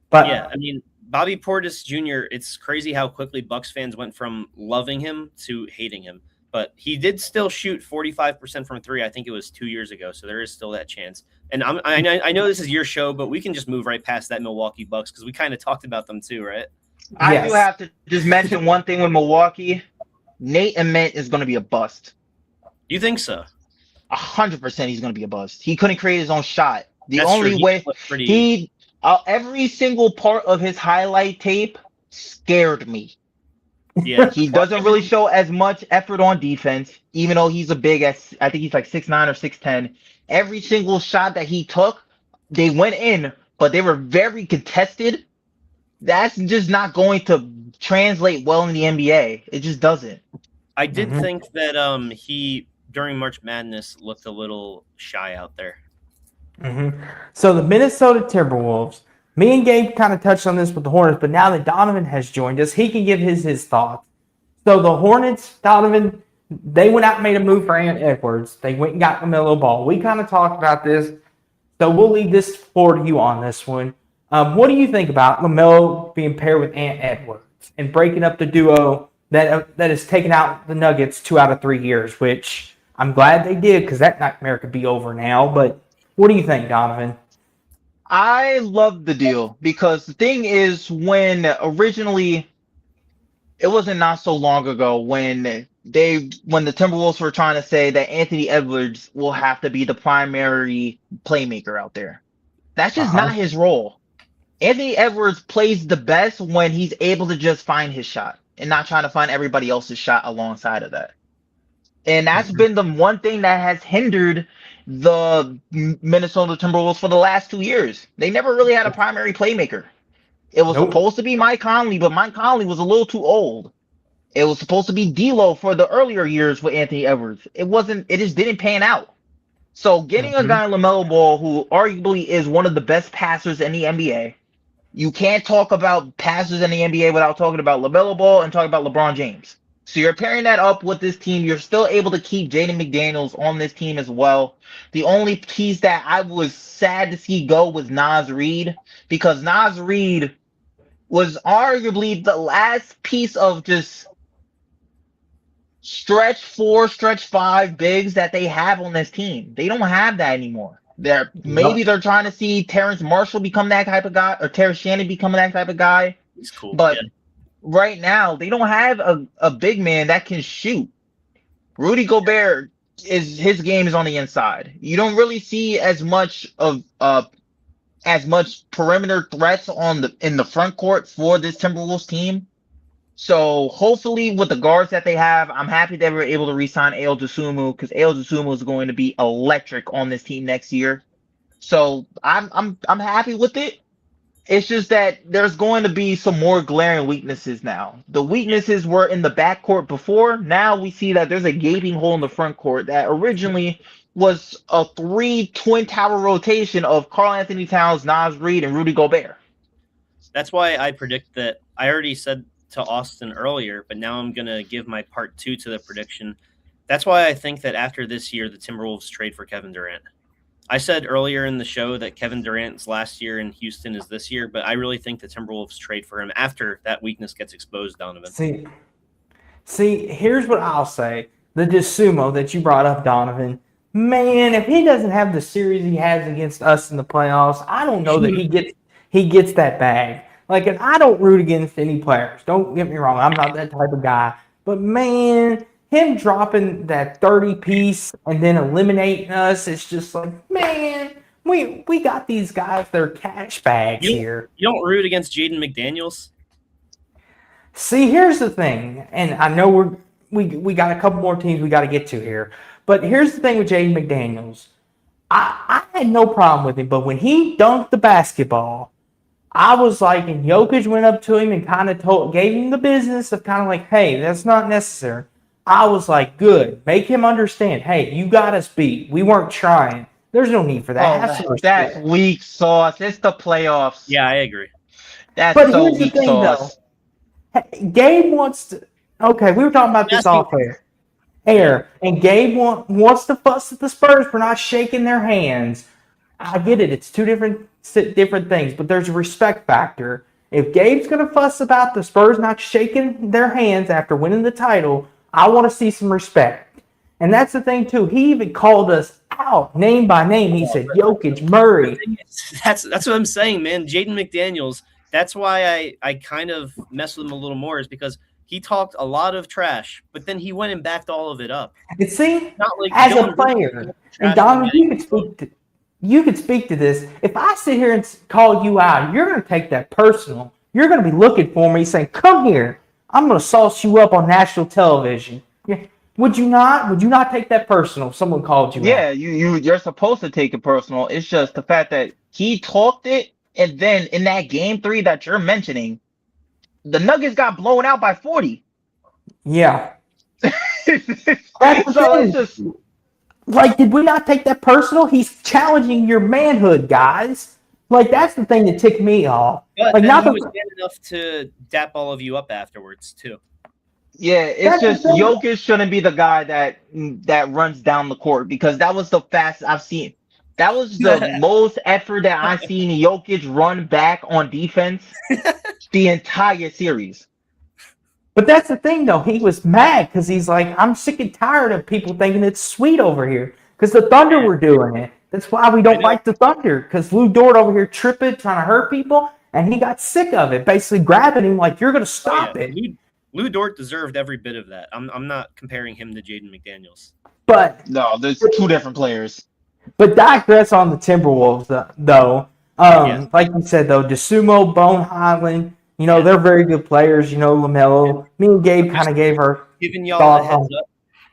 But yeah, I mean, Bobby Portis Jr., it's crazy how quickly Bucks fans went from loving him to hating him. But he did still shoot 45% from three. I think it was 2 years ago. So there is still that chance. And I know this is your show, but we can just move right past that Milwaukee Bucks because we kind of talked about them too, right? I do have to just mention one thing with Milwaukee. Nate Ament is going to be a bust. You think so? 100% he's going to be a bust. He couldn't create his own shot. That's only true. way every single part of his highlight tape scared me. Yeah, he doesn't really show as much effort on defense, even though he's I think he's like 6'9" or 6'10". Every single shot that he took, they went in, but they were very contested. That's just not going to translate well in the NBA. It just doesn't. I did think that he during March Madness looked a little shy out there. So the Minnesota Timberwolves, me and Gabe kind of touched on this with the Hornets, but now that Donovan has joined us, he can give his thoughts. So the Hornets, Donovan, they went out and made a move for Ant Edwards. They went and got LaMelo Ball. We kind of talked about this, so we'll leave this forward to you on this one. What do you think about LaMelo being paired with Ant Edwards and breaking up the duo that has taken out the Nuggets 2 out of 3 years, which I'm glad they did because that nightmare could be over now. But what do you think, Donovan? I love the deal because the thing is, when originally it wasn't not so long ago when the Timberwolves were trying to say that Anthony Edwards will have to be the primary playmaker out there. That's just Uh-huh. not his role. Anthony Edwards plays the best when he's able to just find his shot and not trying to find everybody else's shot alongside of that. And that's Mhm. been the one thing that has hindered the Minnesota Timberwolves for the last 2 years. They never really had a primary playmaker. It was Nope. supposed to be Mike Conley, but Mike Conley was a little too old. It was supposed to be D'Lo for the earlier years with Anthony Edwards. It wasn't. It just didn't pan out. So getting a Mhm. guy LaMelo Ball who arguably is one of the best passers in the NBA. You can't talk about passers in the NBA without talking about LaMelo Ball and talking about LeBron James. So you're pairing that up with this team. You're still able to keep Jaden McDaniels on this team as well. The only piece that I was sad to see go was Naz Reid, because Naz Reid was arguably the last piece of just stretch 4, stretch 5 bigs that they have on this team. They don't have that anymore. Maybe Yep. they're trying to see Terrence Marshall become that type of guy, or Terrence Shannon become that type of guy. He's cool. But Yeah. right now, they don't have a big man that can shoot. Rudy Gobert his game is on the inside. You don't really see as much perimeter threats in the front court for this Timberwolves team. So hopefully with the guards that they have, I'm happy they were able to re-sign Ayo Dosunmu, because Ayo Dosunmu is going to be electric on this team next year. So I'm happy with it. It's just that there's going to be some more glaring weaknesses now. The weaknesses were in the backcourt before. Now we see that there's a gaping hole in the front court that originally was a 3 twin tower rotation of Karl Anthony Towns, Naz Reid, and Rudy Gobert. That's why I predict that. I already said to Austin earlier, but now I'm going to give my part 2 to the prediction. That's why I think that after this year, the Timberwolves trade for Kevin Durant. I said earlier in the show that Kevin Durant's last year in Houston is this year, but I really think the Timberwolves trade for him after that weakness gets exposed, Donovan. See, here's what I'll say. The Dosunmu that you brought up, Donovan. Man, if he doesn't have the series he has against us in the playoffs, I don't know that he gets that bag. Like, and I don't root against any players. Don't get me wrong. I'm not that type of guy. But man, him dropping that 30 piece and then eliminating us, it's just like, man, we got these guys, they're cash bags here. You don't root against Jaden McDaniels? See, here's the thing, and I know we got a couple more teams we got to get to here, but here's the thing with Jaden McDaniels. I had no problem with him, but when he dunked the basketball, I was like, and Jokic went up to him and kind of gave him the business of kind of like, hey, that's not necessary. I was like, good, make him understand. Hey, you got us beat. We weren't trying. There's no need for that. Have some respect. That's weak sauce. It's the playoffs. Yeah, I agree. That's But so here's the weak thing, sauce. though. Gabe wants to. Okay, we were talking about this off air, and Gabe wants to fuss at the Spurs for not shaking their hands. I get it; it's two different things, but there's a respect factor. If Gabe's gonna fuss about the Spurs not shaking their hands after winning the title, I want to see some respect. And that's the thing too. He even called us out name by name. He said Jokic, Murray. That's what I'm saying, man. Jaden McDaniels. That's why I kind of mess with him a little more, is because he talked a lot of trash, but then he went and backed all of it up. And see, Not like as Dylan a player, Brooks and trash Don, him. you could speak to this. If I sit here and call you out, you're going to take that personal. You're going to be looking for me, saying, "Come here, I'm going to sauce you up on national television." Yeah. Would you not? Would you not take that personal if someone called you out? Yeah, you're supposed to take it personal. It's just the fact that he talked it, and then in that game 3 that you're mentioning, the Nuggets got blown out by 40. Yeah. That's the So thing. it's just Like, did we not take that personal? He's challenging your manhood, guys. Like, that's the thing that ticked me off. But Like, then not he the, was man enough to dap all of you up afterwards too. yeah, it's That's the just thing. Jokic shouldn't be the guy that runs down the court, because that was the fastest I've seen. That was the most effort that I've seen Jokic run back on defense the entire series. But that's the thing, though. He was mad because he's like, I'm sick and tired of people thinking it's sweet over here because the Thunder were doing it. That's why we don't like the Thunder because Lou Dort over here tripping, trying to hurt people, and he got sick of it, basically grabbing him like, you're going to stop it. Lou Dort deserved every bit of that. I'm not comparing him to Jaden McDaniels. But no, there's two different players. But digress on the Timberwolves, though. Like you said, though, DeSumo, Bone Highland, they're very good players. LaMelo. Me and Gabe kind of gave her giving y'all a heads up.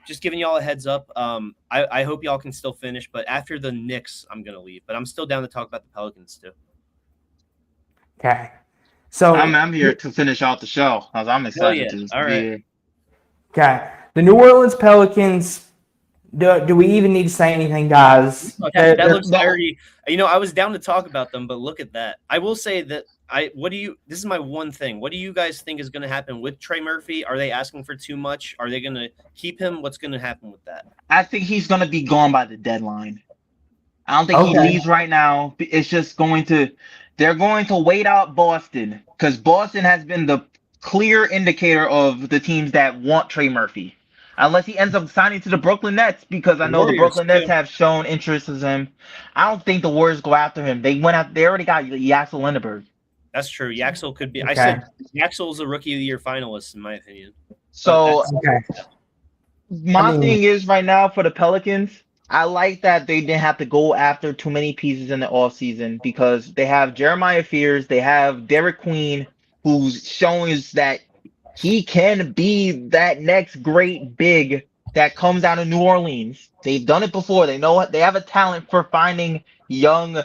Just giving y'all a heads up. I hope y'all can still finish, but after the Knicks, I'm gonna leave. But I'm still down to talk about the Pelicans too. Okay, so I'm here to finish out the show. I'm excited to. All right. Okay, the New Orleans Pelicans. Do we even need to say anything, guys? That looks very. I was down to talk about them, but look at that. I will say that this is my one thing. What do you guys think is going to happen with Trey Murphy? Are they asking for too much? Are they going to keep him? What's going to happen with that? I think he's going to be gone by the deadline. I don't think he leaves right now. It's just they're going to wait out Boston because Boston has been the clear indicator of the teams that want Trey Murphy. Unless he ends up signing to the Brooklyn Nets, because I know the Brooklyn Nets have shown interest in him. I don't think the Warriors go after him. They already got Yaxel Lindeberg. That's true. Yaxel could be. Okay. I said Yaxel's a Rookie of the Year finalist, in my opinion. So my thing is right now for the Pelicans, I like that they didn't have to go after too many pieces in the offseason because they have Jeremiah Fears, they have Derek Queen, who's showing us that he can be that next great big that comes out of New Orleans. They've done it before. They know they have a talent for finding young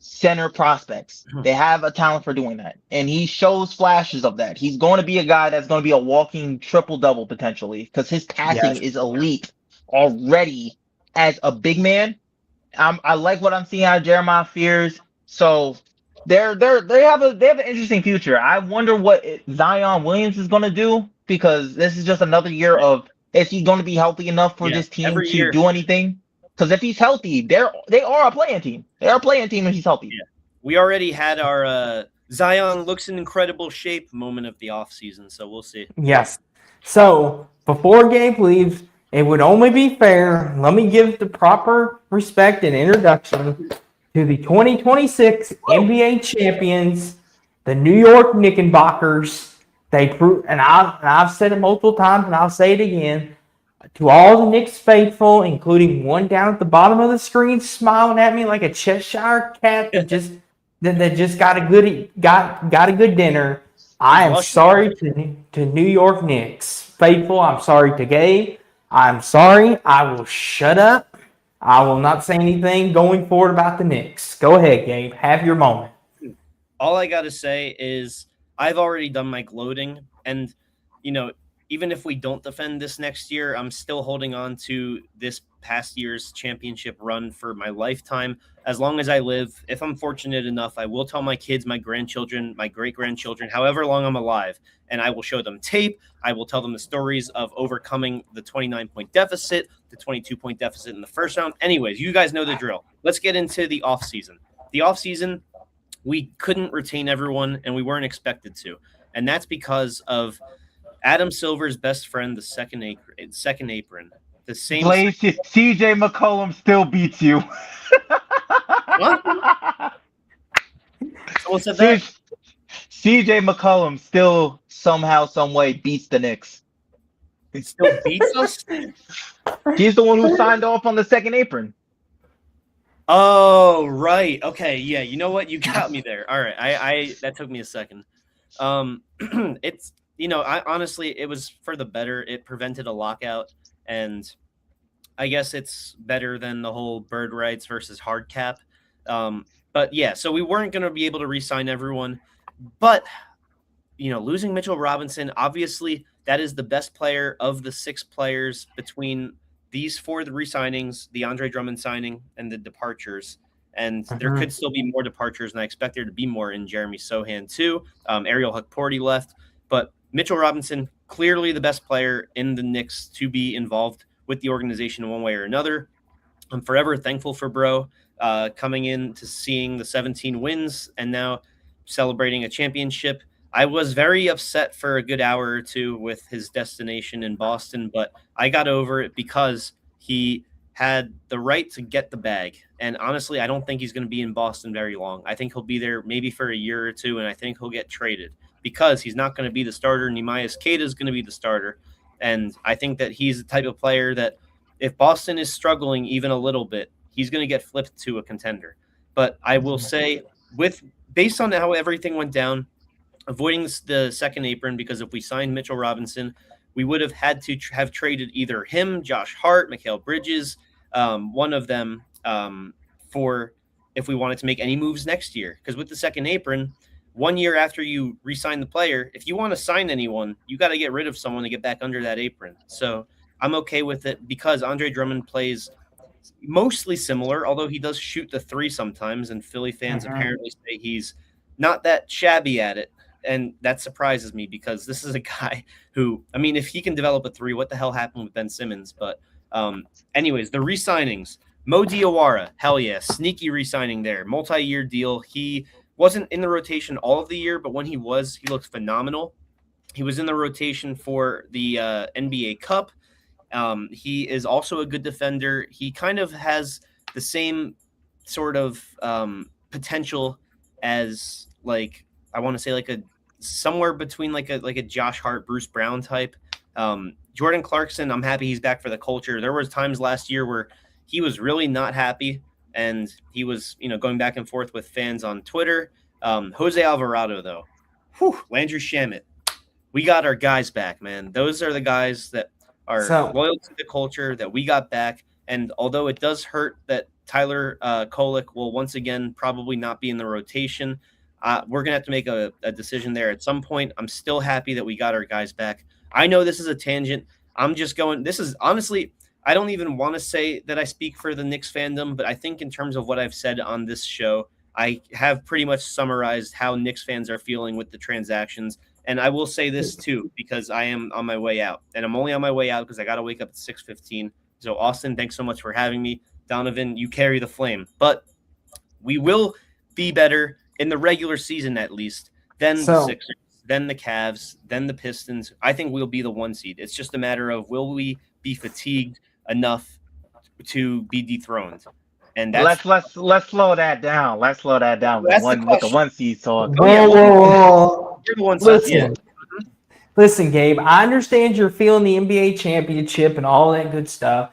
center prospects. They have a talent for doing that. And he shows flashes of that. He's going to be a guy that's going to be a walking triple-double potentially because his passing is elite already as a big man. I like what I'm seeing out of Jeremiah Fears. So they have an interesting future. I wonder what Zion Williams is going to do because this is just another year of is he going to be healthy enough for this team to do anything? Because if he's healthy, they are a playing team. They are a playing team if he's healthy. Yeah. We already had our Zion looks in incredible shape moment of the offseason, so we'll see. Yes. So before Gabe leaves, it would only be fair. Let me give the proper respect and introduction to the 2026 NBA champions, the New York Knickerbockers. And I've said it multiple times, and I'll say it again. To all the Knicks faithful, including one down at the bottom of the screen, smiling at me like a Cheshire cat that just got a good dinner. I am sorry to New York Knicks faithful. I'm sorry to Gabe. I'm sorry. I will shut up. I will not say anything going forward about the Knicks. Go ahead, Gabe. Have your moment. All I got to say is I've already done my gloating. And, even if we don't defend this next year, I'm still holding on to this past year's championship run for my lifetime. As long as I live, if I'm fortunate enough, I will tell my kids, my grandchildren, my great-grandchildren, however long I'm alive, and I will show them tape. I will tell them the stories of overcoming the 29-point deficit, the 22-point deficit in the first round. Anyways, you guys know the drill. Let's get into the offseason. The offseason, we couldn't retain everyone, and we weren't expected to. And that's because of Adam Silver's best friend, the second apron. The same. CJ McCollum still beats you. What? Someone said that? CJ McCollum still somehow, some way beats the Knicks. He still beats us? He's the one who signed off on the second apron. Oh, right. Okay, yeah. You know what? You got me there. All right. I that took me a second. It's I honestly, it was for the better. It prevented a lockout, and I guess it's better than the whole bird rights versus hard cap. But yeah, so we weren't going to be able to re-sign everyone, but losing Mitchell Robinson, obviously that is the best player of the 6 players between these 4 re-signings, the Andre Drummond signing, and the departures. And there could still be more departures, and I expect there to be more in Jeremy Sohan too. Ariel Hukporti left, but Mitchell Robinson, clearly the best player in the Knicks to be involved with the organization in one way or another. I'm forever thankful for Bro coming in to seeing the 17 wins and now celebrating a championship. I was very upset for a good hour or two with his destination in Boston, but I got over it because he had the right to get the bag. And honestly, I don't think he's going to be in Boston very long. I think he'll be there maybe for a year or two, and I think he'll get traded because he's not going to be the starter. Nehemias Queta is going to be the starter. And I think that he's the type of player that if Boston is struggling even a little bit, he's going to get flipped to a contender. But I will say, based on how everything went down, avoiding the second apron, because if we signed Mitchell Robinson, we would have had to have traded either him, Josh Hart, Mikal Bridges, one of them, for if we wanted to make any moves next year. Because with the second apron, 1 year after you re-sign the player, if you want to sign anyone, you got to get rid of someone to get back under that apron. So I'm okay with it because Andre Drummond plays mostly similar, although he does shoot the three sometimes, and Philly fans apparently say he's not that shabby at it. And that surprises me because this is a guy who, I mean, if he can develop a three, what the hell happened with Ben Simmons? But anyways, the re-signings, Mo Diawara, hell yeah, sneaky re-signing there, multi-year deal. He wasn't in the rotation all of the year, but when he was, he looked phenomenal. He was in the rotation for the NBA Cup. He is also a good defender. He kind of has the same sort of potential as, like, I want to say like a somewhere between like a Josh Hart, Bruce Brown type. Jordan Clarkson, I'm happy he's back for the culture. There was times last year where he was really not happy, and he was, going back and forth with fans on Twitter. Jose Alvarado, though, Landry Shamet, we got our guys back, man. Those are the guys that are loyal to the culture that we got back. And although it does hurt that Tyler Kolek will once again probably not be in the rotation, we're going to have to make a decision there at some point. I'm still happy that we got our guys back. I know this is a tangent. I'm just going – this is honestly – I don't even want to say that I speak for the Knicks fandom, but I think in terms of what I've said on this show, I have pretty much summarized how Knicks fans are feeling with the transactions. And I will say this too, because I am on my way out. And I'm only on my way out because I got to wake up at 6:15. So, Austin, thanks so much for having me. Donovan, you carry the flame. But we will be better in the regular season, at least, than the Sixers, then the Cavs, then the Pistons. I think we'll be the 1 seed. It's just a matter of, will we be fatigued enough to be dethroned? And that's let's slow that down. Let's slow that down. With the 1 seed talk. Whoa. You're the 1 seed. Listen, Gabe, I understand you're feeling the NBA championship and all that good stuff.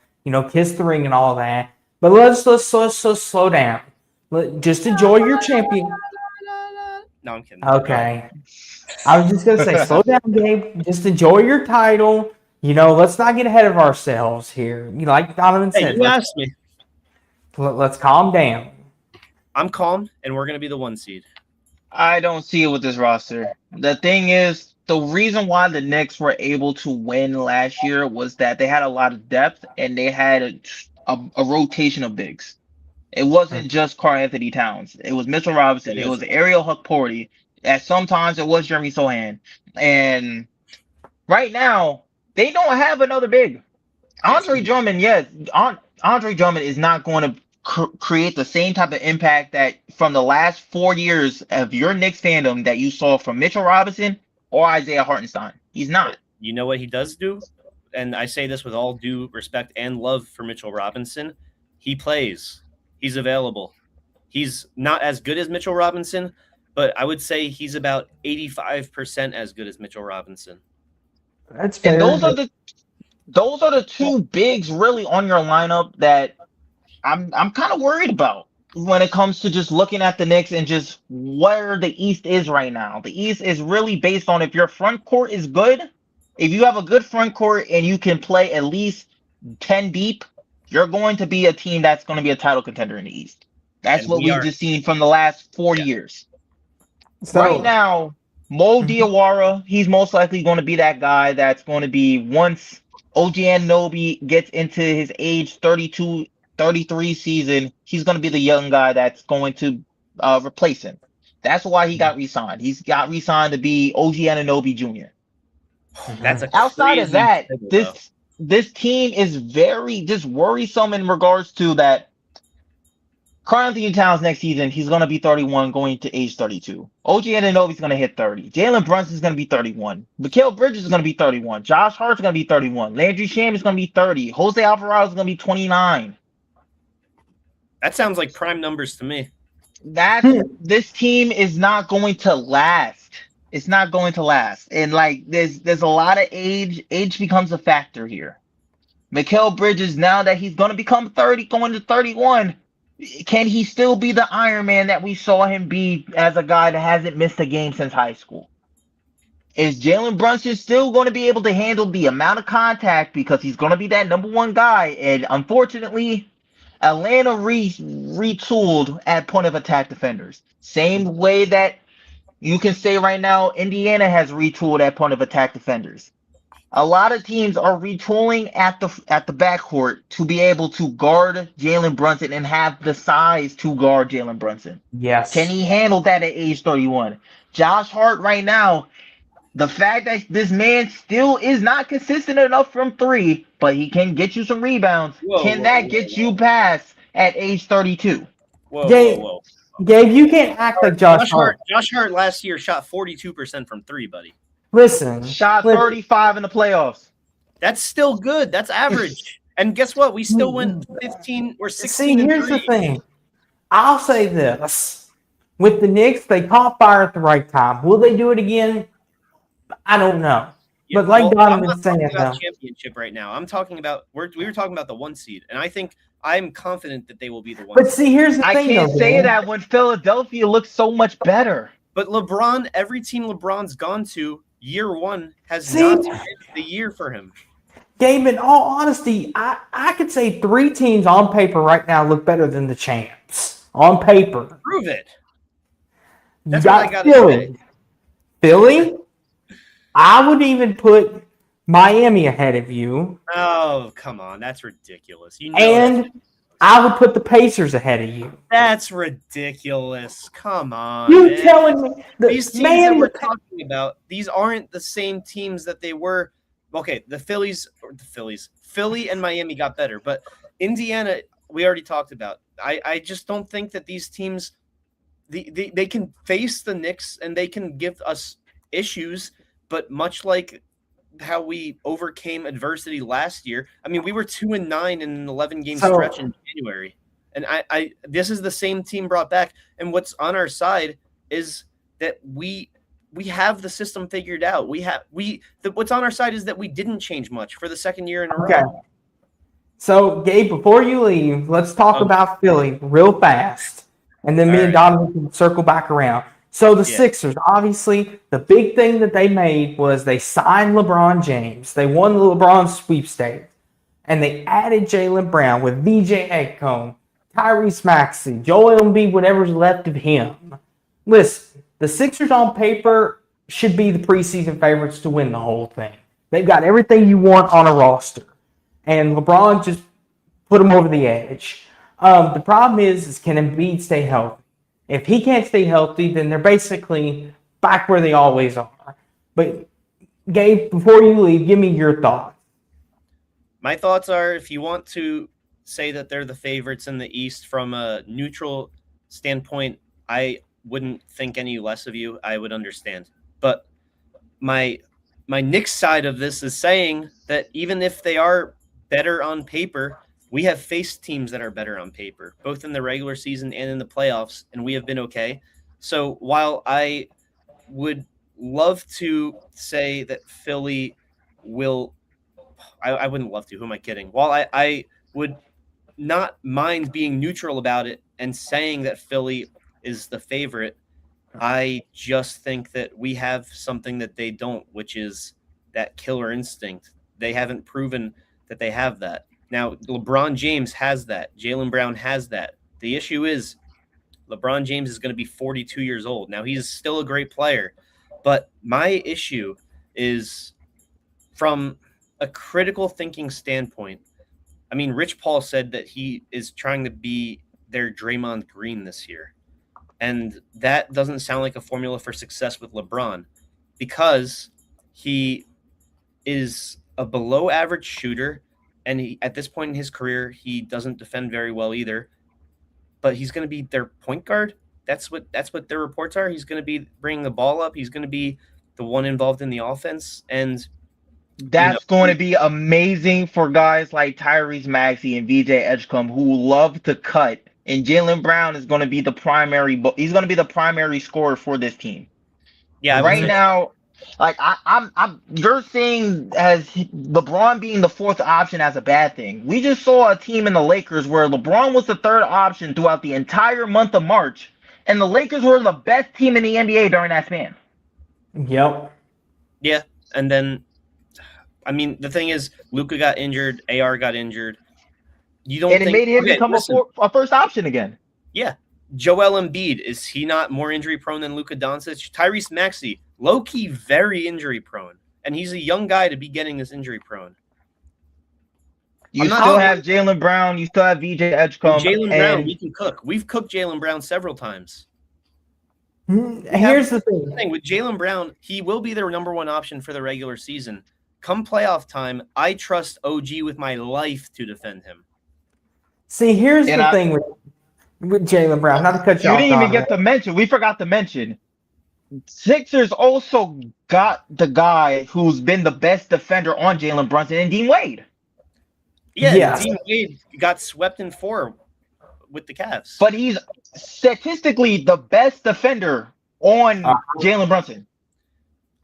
Kiss the ring and all that. But let's slow down. Just enjoy your champion. No, I'm kidding. Okay. I was just going to say, slow down, Gabe. Just enjoy your title. Let's not get ahead of ourselves here. Like Donovan said. You asked me. Let's calm down. I'm calm, and we're going to be the 1 seed. I don't see it with this roster. The thing is, the reason why the Knicks were able to win last year was that they had a lot of depth and they had a rotation of bigs. It wasn't just Karl Anthony Towns. It was Mitchell Robinson. It was Ariel Hukporti. At sometimes it was Jeremy Sohan. And right now, they don't have another big. Andre Drummond, Andre Drummond is not going to create the same type of impact that from the last 4 years of your Knicks fandom that you saw from Mitchell Robinson or Isaiah Hartenstein. He's not. You know what he does do? And I say this with all due respect and love for Mitchell Robinson. He plays. He's available. He's not as good as Mitchell Robinson, but I would say he's about 85% as good as Mitchell Robinson. That's fair. And those are the two bigs really on your lineup that I'm kind of worried about when it comes to just looking at the Knicks and just where the East is right now. The East is really based on if your front court is good. If you have a good front court and you can play at least 10 deep, you're going to be a team that's going to be a title contender in the East. That's what we've just seen from the last 4 years. So, right now, Mo Diawara, he's most likely going to be that guy that's going to be, once OG Anunoby gets into his age 32, 33 season, he's going to be the young guy that's going to replace him. That's why he got re-signed. He's got re-signed to be OG Anunoby Jr. That's outside of that, this team is very just worrisome in regards to that. Karl Anthony Towns next season, he's going to be 31 going to age 32. OG Anunoby's going to hit 30. Jalen Brunson's going to be 31. Mikal Bridges is going to be 31. Josh Hart's going to be 31. Landry Shamet is going to be 30. Jose Alvarado is going to be 29. That sounds like prime numbers to me. This team is not going to last. It's not going to last. And like there's a lot of age. Age becomes a factor here. Mikal Bridges, now that he's going to become 30, going to 31, can he still be the Iron Man that we saw him be as a guy that hasn't missed a game since high school? Is Jalen Brunson still going to be able to handle the amount of contact because he's going to be that number one guy? And unfortunately, Atlanta retooled at point of attack defenders. Same way that you can say right now Indiana has retooled at point of attack defenders. A lot of teams are retooling at the backcourt to be able to guard Jalen Brunson and have the size to guard Jalen Brunson. Yes. Can he handle that at age 31? Josh Hart right now, the fact that this man still is not consistent enough from three, but he can get you some rebounds. Can that get you past at age 32? Whoa. Gabe, you can't act like Josh Hart. Josh Hart last year shot 42% from three, buddy. Listen. Shot 35 in the playoffs. That's still good. That's average. And guess what? We still went 15 or 16. See, here's the thing. I'll say this. With the Knicks, they caught fire at the right time. Will they do it again? I don't know. Yeah, but like Donovan's saying, about championship right now. I'm talking about we were talking about the one seed, and I think I'm confident that they will be the one. But see, here's the thing. I can't say that when Philadelphia looks so much better. But LeBron, every team LeBron's gone to, year one has not been the year for him. Gabe, in all honesty, I could say three teams on paper right now look better than the champs. On paper. Prove it. That's you got Philly. Say. Philly? I would even put Miami ahead of you. Oh, come on. That's ridiculous. You know and I would put the Pacers ahead of you. That's ridiculous. Come on. You telling me these teams that we're talking about, these aren't the same teams that they were. Okay, Philly and Miami got better, but Indiana, we already talked about. I just don't think that these teams they can face the Knicks and they can give us issues, but much like how we overcame adversity last year. I mean, we were 2-9 in an 11-game stretch in January. And I this is the same team brought back. And what's on our side is that we have the system figured out. What's on our side is that we didn't change much for the second year in a row. So, Gabe, before you leave, let's talk about Philly real fast. And then me and Donovan can circle back around. So the Sixers, obviously, the big thing that they made was they signed LeBron James. They won the LeBron sweepstakes. And they added Jaylen Brown with VJ Ekholm, Tyrese Maxey, Joel Embiid, whatever's left of him. Listen, the Sixers on paper should be the preseason favorites to win the whole thing. They've got everything you want on a roster. And LeBron just put them over the edge. The problem is can Embiid stay healthy? If he can't stay healthy, then they're basically back where they always are. But, Gabe, before you leave, give me your thoughts. My thoughts are, if you want to say that they're the favorites in the East from a neutral standpoint, I wouldn't think any less of you. I would understand. But my Knicks side of this is saying that even if they are better on paper, we have faced teams that are better on paper, both in the regular season and in the playoffs, and we have been okay. So while I would love to say that Philly will – I wouldn't love to. Who am I kidding? While I would not mind being neutral about it and saying that Philly is the favorite, I just think that we have something that they don't, which is that killer instinct. They haven't proven that they have that. Now, LeBron James has that. Jaylen Brown has that. The issue is LeBron James is going to be 42 years old. Now, he's still a great player. But my issue is from a critical thinking standpoint. I mean, Rich Paul said that he is trying to be their Draymond Green this year. And that doesn't sound like a formula for success with LeBron because he is a below average shooter. And at this point in his career, he doesn't defend very well either. but he's going to be their point guard. That's what their reports are. He's going to be bringing the ball up. He's going to be the one involved in the offense, and That's going to be amazing for guys like Tyrese Maxey and VJ Edgecombe who love to cut. And Jaylen Brown is going to be the primary. He's going to be the primary scorer for this team. Yeah, right now, like you're saying as LeBron being the fourth option as a bad thing. We just saw a team in the Lakers where LeBron was the third option throughout the entire month of March, and the Lakers were the best team in the NBA during that span. Yep. Yeah, and then, I mean, the thing is, Luka got injured, AR got injured. You don't and it made him become a first option again. Yeah. Joel Embiid, is he not more injury prone than Luka Doncic? Tyrese Maxey, low key, very injury prone, and he's a young guy to be getting this injury prone. You still have Jaylen Brown, you still have VJ Edgecombe. Jaylen Brown, we can cook. We've cooked Jaylen Brown several times. Here's the thing with Jaylen Brown, he will be their number one option for the regular season. Come playoff time, I trust OG with my life to defend him. See, here's the thing with Jaylen Brown. Not to cut you off. You didn't even get to mention. We forgot to mention. Sixers also got the guy who's been the best defender on Jalen Brunson and Dean Wade. Yeah. Dean Wade got swept in 4 with the Cavs. But he's statistically the best defender on Jalen Brunson.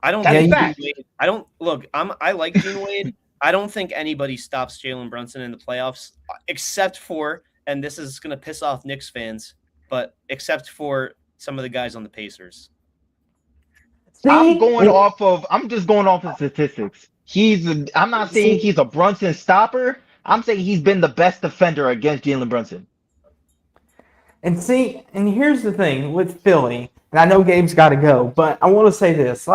I don't think Dean Wade, I like Dean Wade. I don't think anybody stops Jalen Brunson in the playoffs except for, and this is going to piss off Knicks fans, but except for some of the guys on the Pacers. I'm just going off of statistics. I'm not saying he's a Brunson stopper. I'm saying he's been the best defender against Jalen Brunson. And here's the thing with Philly, and I know Gabe's got to go, but I want to say this.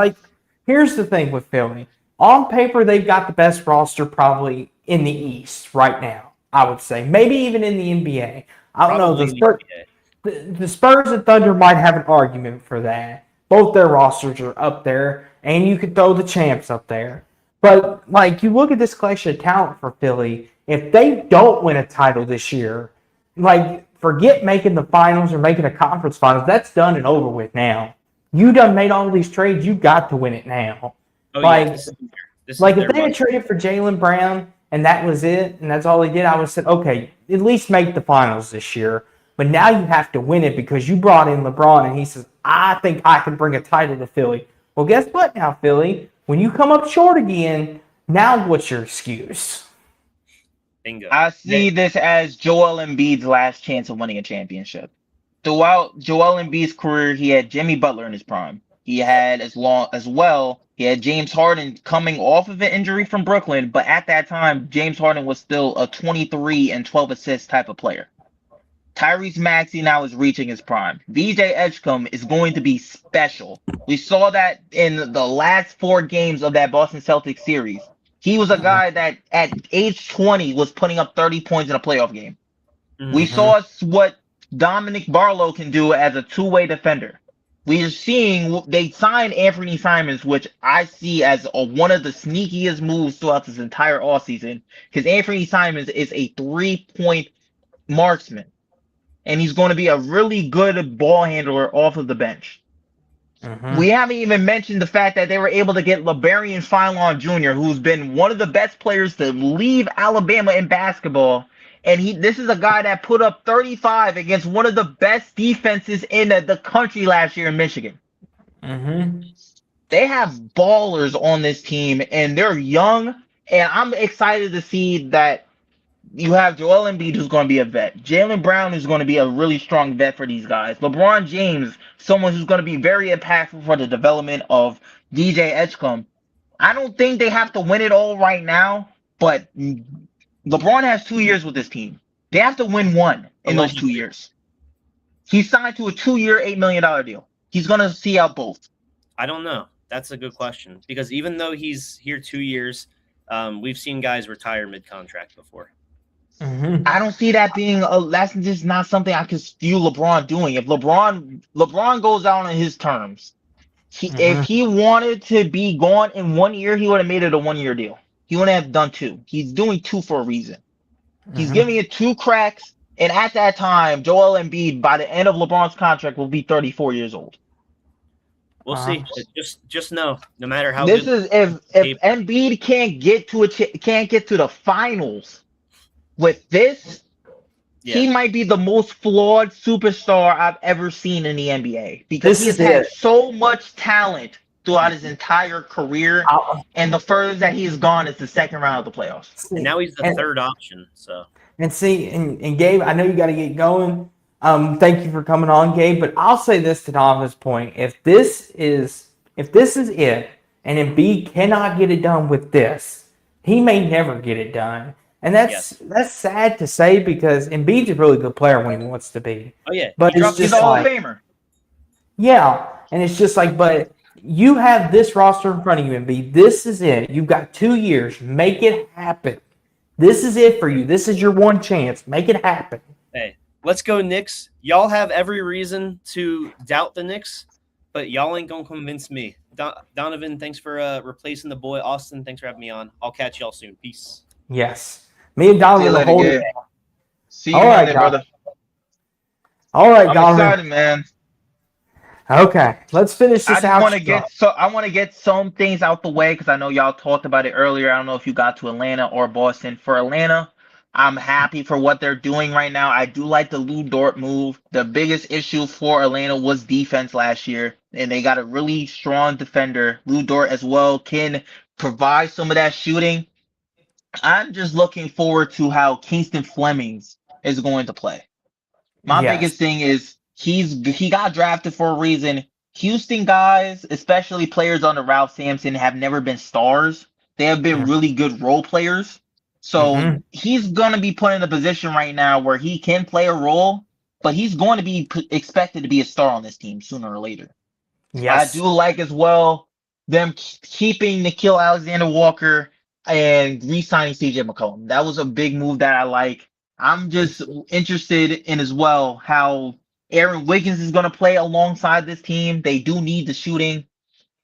Here's the thing with Philly. On paper, they've got the best roster probably in the East right now, I would say. Maybe even in the NBA. I don't know. The Spurs and Thunder might have an argument for that. Both their rosters are up there, and you could throw the champs up there. But, you look at this collection of talent for Philly, if they don't win a title this year, forget making the finals or making a conference finals. That's done and over with now. You done made all these trades. You got to win it now. This if they had traded for Jaylen Brown and that was it, and that's all they did, I would have said, okay, at least make the finals this year. But now you have to win it because you brought in LeBron, and he says, I think I can bring a title to Philly. Well, guess what now, Philly? When you come up short again, now what's your excuse? Bingo. I see this as Joel Embiid's last chance of winning a championship. Throughout Joel Embiid's career, he had Jimmy Butler in his prime. He had he had James Harden coming off of an injury from Brooklyn, but at that time, James Harden was still a 23 and 12 assist type of player. Tyrese Maxey now is reaching his prime. VJ Edgecombe is going to be special. We saw that in the last 4 games of that Boston Celtics series. He was a guy that at age 20 was putting up 30 points in a playoff game. Mm-hmm. We saw what Dominic Barlow can do as a two-way defender. We are seeing they signed Anthony Simons, which I see as one of the sneakiest moves throughout this entire offseason, because Anthony Simons is a 3-point marksman, and he's going to be a really good ball handler off of the bench. Mm-hmm. We haven't even mentioned the fact that they were able to get Liberian Philon Jr., who's been one of the best players to leave Alabama in basketball. And this is a guy that put up 35 against one of the best defenses in the country last year in Michigan. Mm-hmm. They have ballers on this team, and they're young. And I'm excited to see that you have Joel Embiid, who's going to be a vet. Jaylen Brown is going to be a really strong vet for these guys. LeBron James, someone who's going to be very impactful for the development of DJ Edgecombe. I don't think they have to win it all right now, but LeBron has 2 years with this team. They have to win one in those 2 years. He's signed to a 2-year, $8 million deal. He's going to see out both. I don't know. That's a good question. Because even though he's here 2 years, we've seen guys retire mid-contract before. Mm-hmm. I don't see that being that's just not something I can view LeBron doing. If LeBron goes out on his terms, if he wanted to be gone in 1 year, he would have made it a 1-year deal. He wouldn't have done 2. He's doing 2 for a reason. He's giving it 2 cracks, And at that time, Joel Embiid, by the end of LeBron's contract, will be 34 years old. We'll see. Just know, no matter how This good is if Embiid can't get to the finals with this, he might be the most flawed superstar I've ever seen in the NBA because This he has is had it. so much talent throughout his entire career, and the furthest that he has gone is the second round of the playoffs. and now he's the third option. So and Gabe, I know you got to get going. Thank you for coming on, Gabe. But I'll say this to Donovan's point: if this is it, and Embiid cannot get it done with this, he may never get it done. And that's sad to say because Embiid's a really good player when he wants to be. Oh yeah, but it's He's just a Hall of like, Famer. yeah, and it's just like, but you have this roster in front of you, Embiid. This is it. You've got 2 years. Make it happen. This is it for you. This is your one chance. Make it happen. Hey, let's go Knicks. Y'all have every reason to doubt the Knicks, but y'all ain't gonna convince me. Donovan, thanks for replacing the boy. Austin, thanks for having me on. I'll catch y'all soon. Peace. Yes. Me and Donovan will hold it. See you All right, Monday, brother. All right, I'm Donovan. excited, man. Okay, let's finish this out. I want to get some things out the way because I know y'all talked about it earlier. I don't know if you got to Atlanta or Boston. For Atlanta, I'm happy for what they're doing right now. I do like the Lou Dort move. The biggest issue for Atlanta was defense last year, and they got a really strong defender. Lou Dort as well can provide some of that shooting. I'm just looking forward to how Kingston Flemings is going to play. My biggest thing is he got drafted for a reason. Houston guys, especially players under Ralph Sampson, have never been stars. They have been really good role players. So he's going to be put in a position right now where he can play a role, but he's going to be expected to be a star on this team sooner or later. Yes. I do like as well them keeping Nickeil Alexander-Walker and re-signing CJ McCollum. That was a big move that I like. I'm just interested in as well how Aaron Wiggins is going to play alongside this team. They do need the shooting.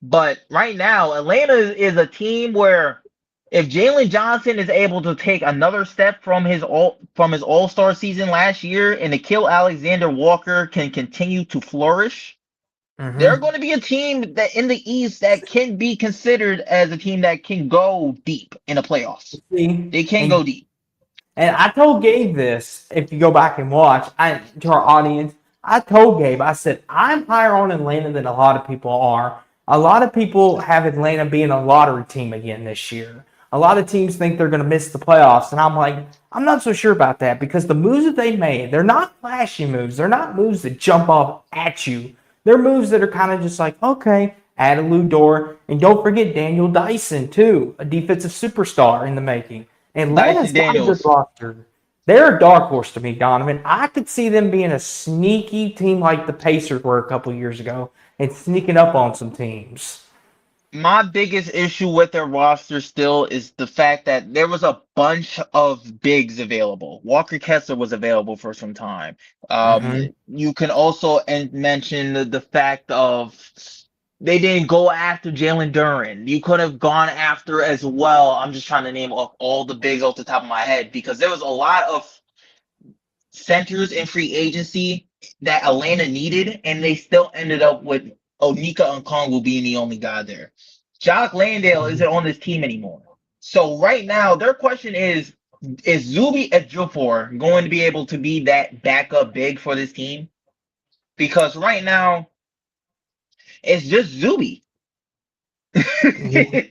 But right now, Atlanta is a team where if Jalen Johnson is able to take another step from his All-Star season last year and Nickeil Alexander-Walker can continue to flourish, they're going to be a team that in the East that can be considered as a team that can go deep in the playoffs. They can go deep. And I told Gabe this, if you go back and watch, to our audience, I told Gabe, I said, I'm higher on Atlanta than a lot of people are. A lot of people have Atlanta being a lottery team again this year. A lot of teams think they're going to miss the playoffs. And I'm like, I'm not so sure about that because the moves that they made, they're not flashy moves. They're not moves that jump off at you. They're moves that are kind of just like, okay, add a Lou Dort. And don't forget Daniel Dyson, too, a defensive superstar in the making. Atlanta's got a good roster. They're a dark horse to me, Donovan. I could see them being a sneaky team like the Pacers were a couple years ago and sneaking up on some teams. My biggest issue with their roster still is the fact that there was a bunch of bigs available. Walker Kessler was available for some time. You can also mention the fact of they didn't go after Jalen Duren. You could have gone after as well. I'm just trying to name off all the bigs off the top of my head because there was a lot of centers in free agency that Atlanta needed, and they still ended up with Onyeka Okongwu being the only guy there. Jock Landale isn't on this team anymore. So right now, their question is Zuby Ejiofor going to be able to be that backup big for this team? Because right now, it's just Zuby. It's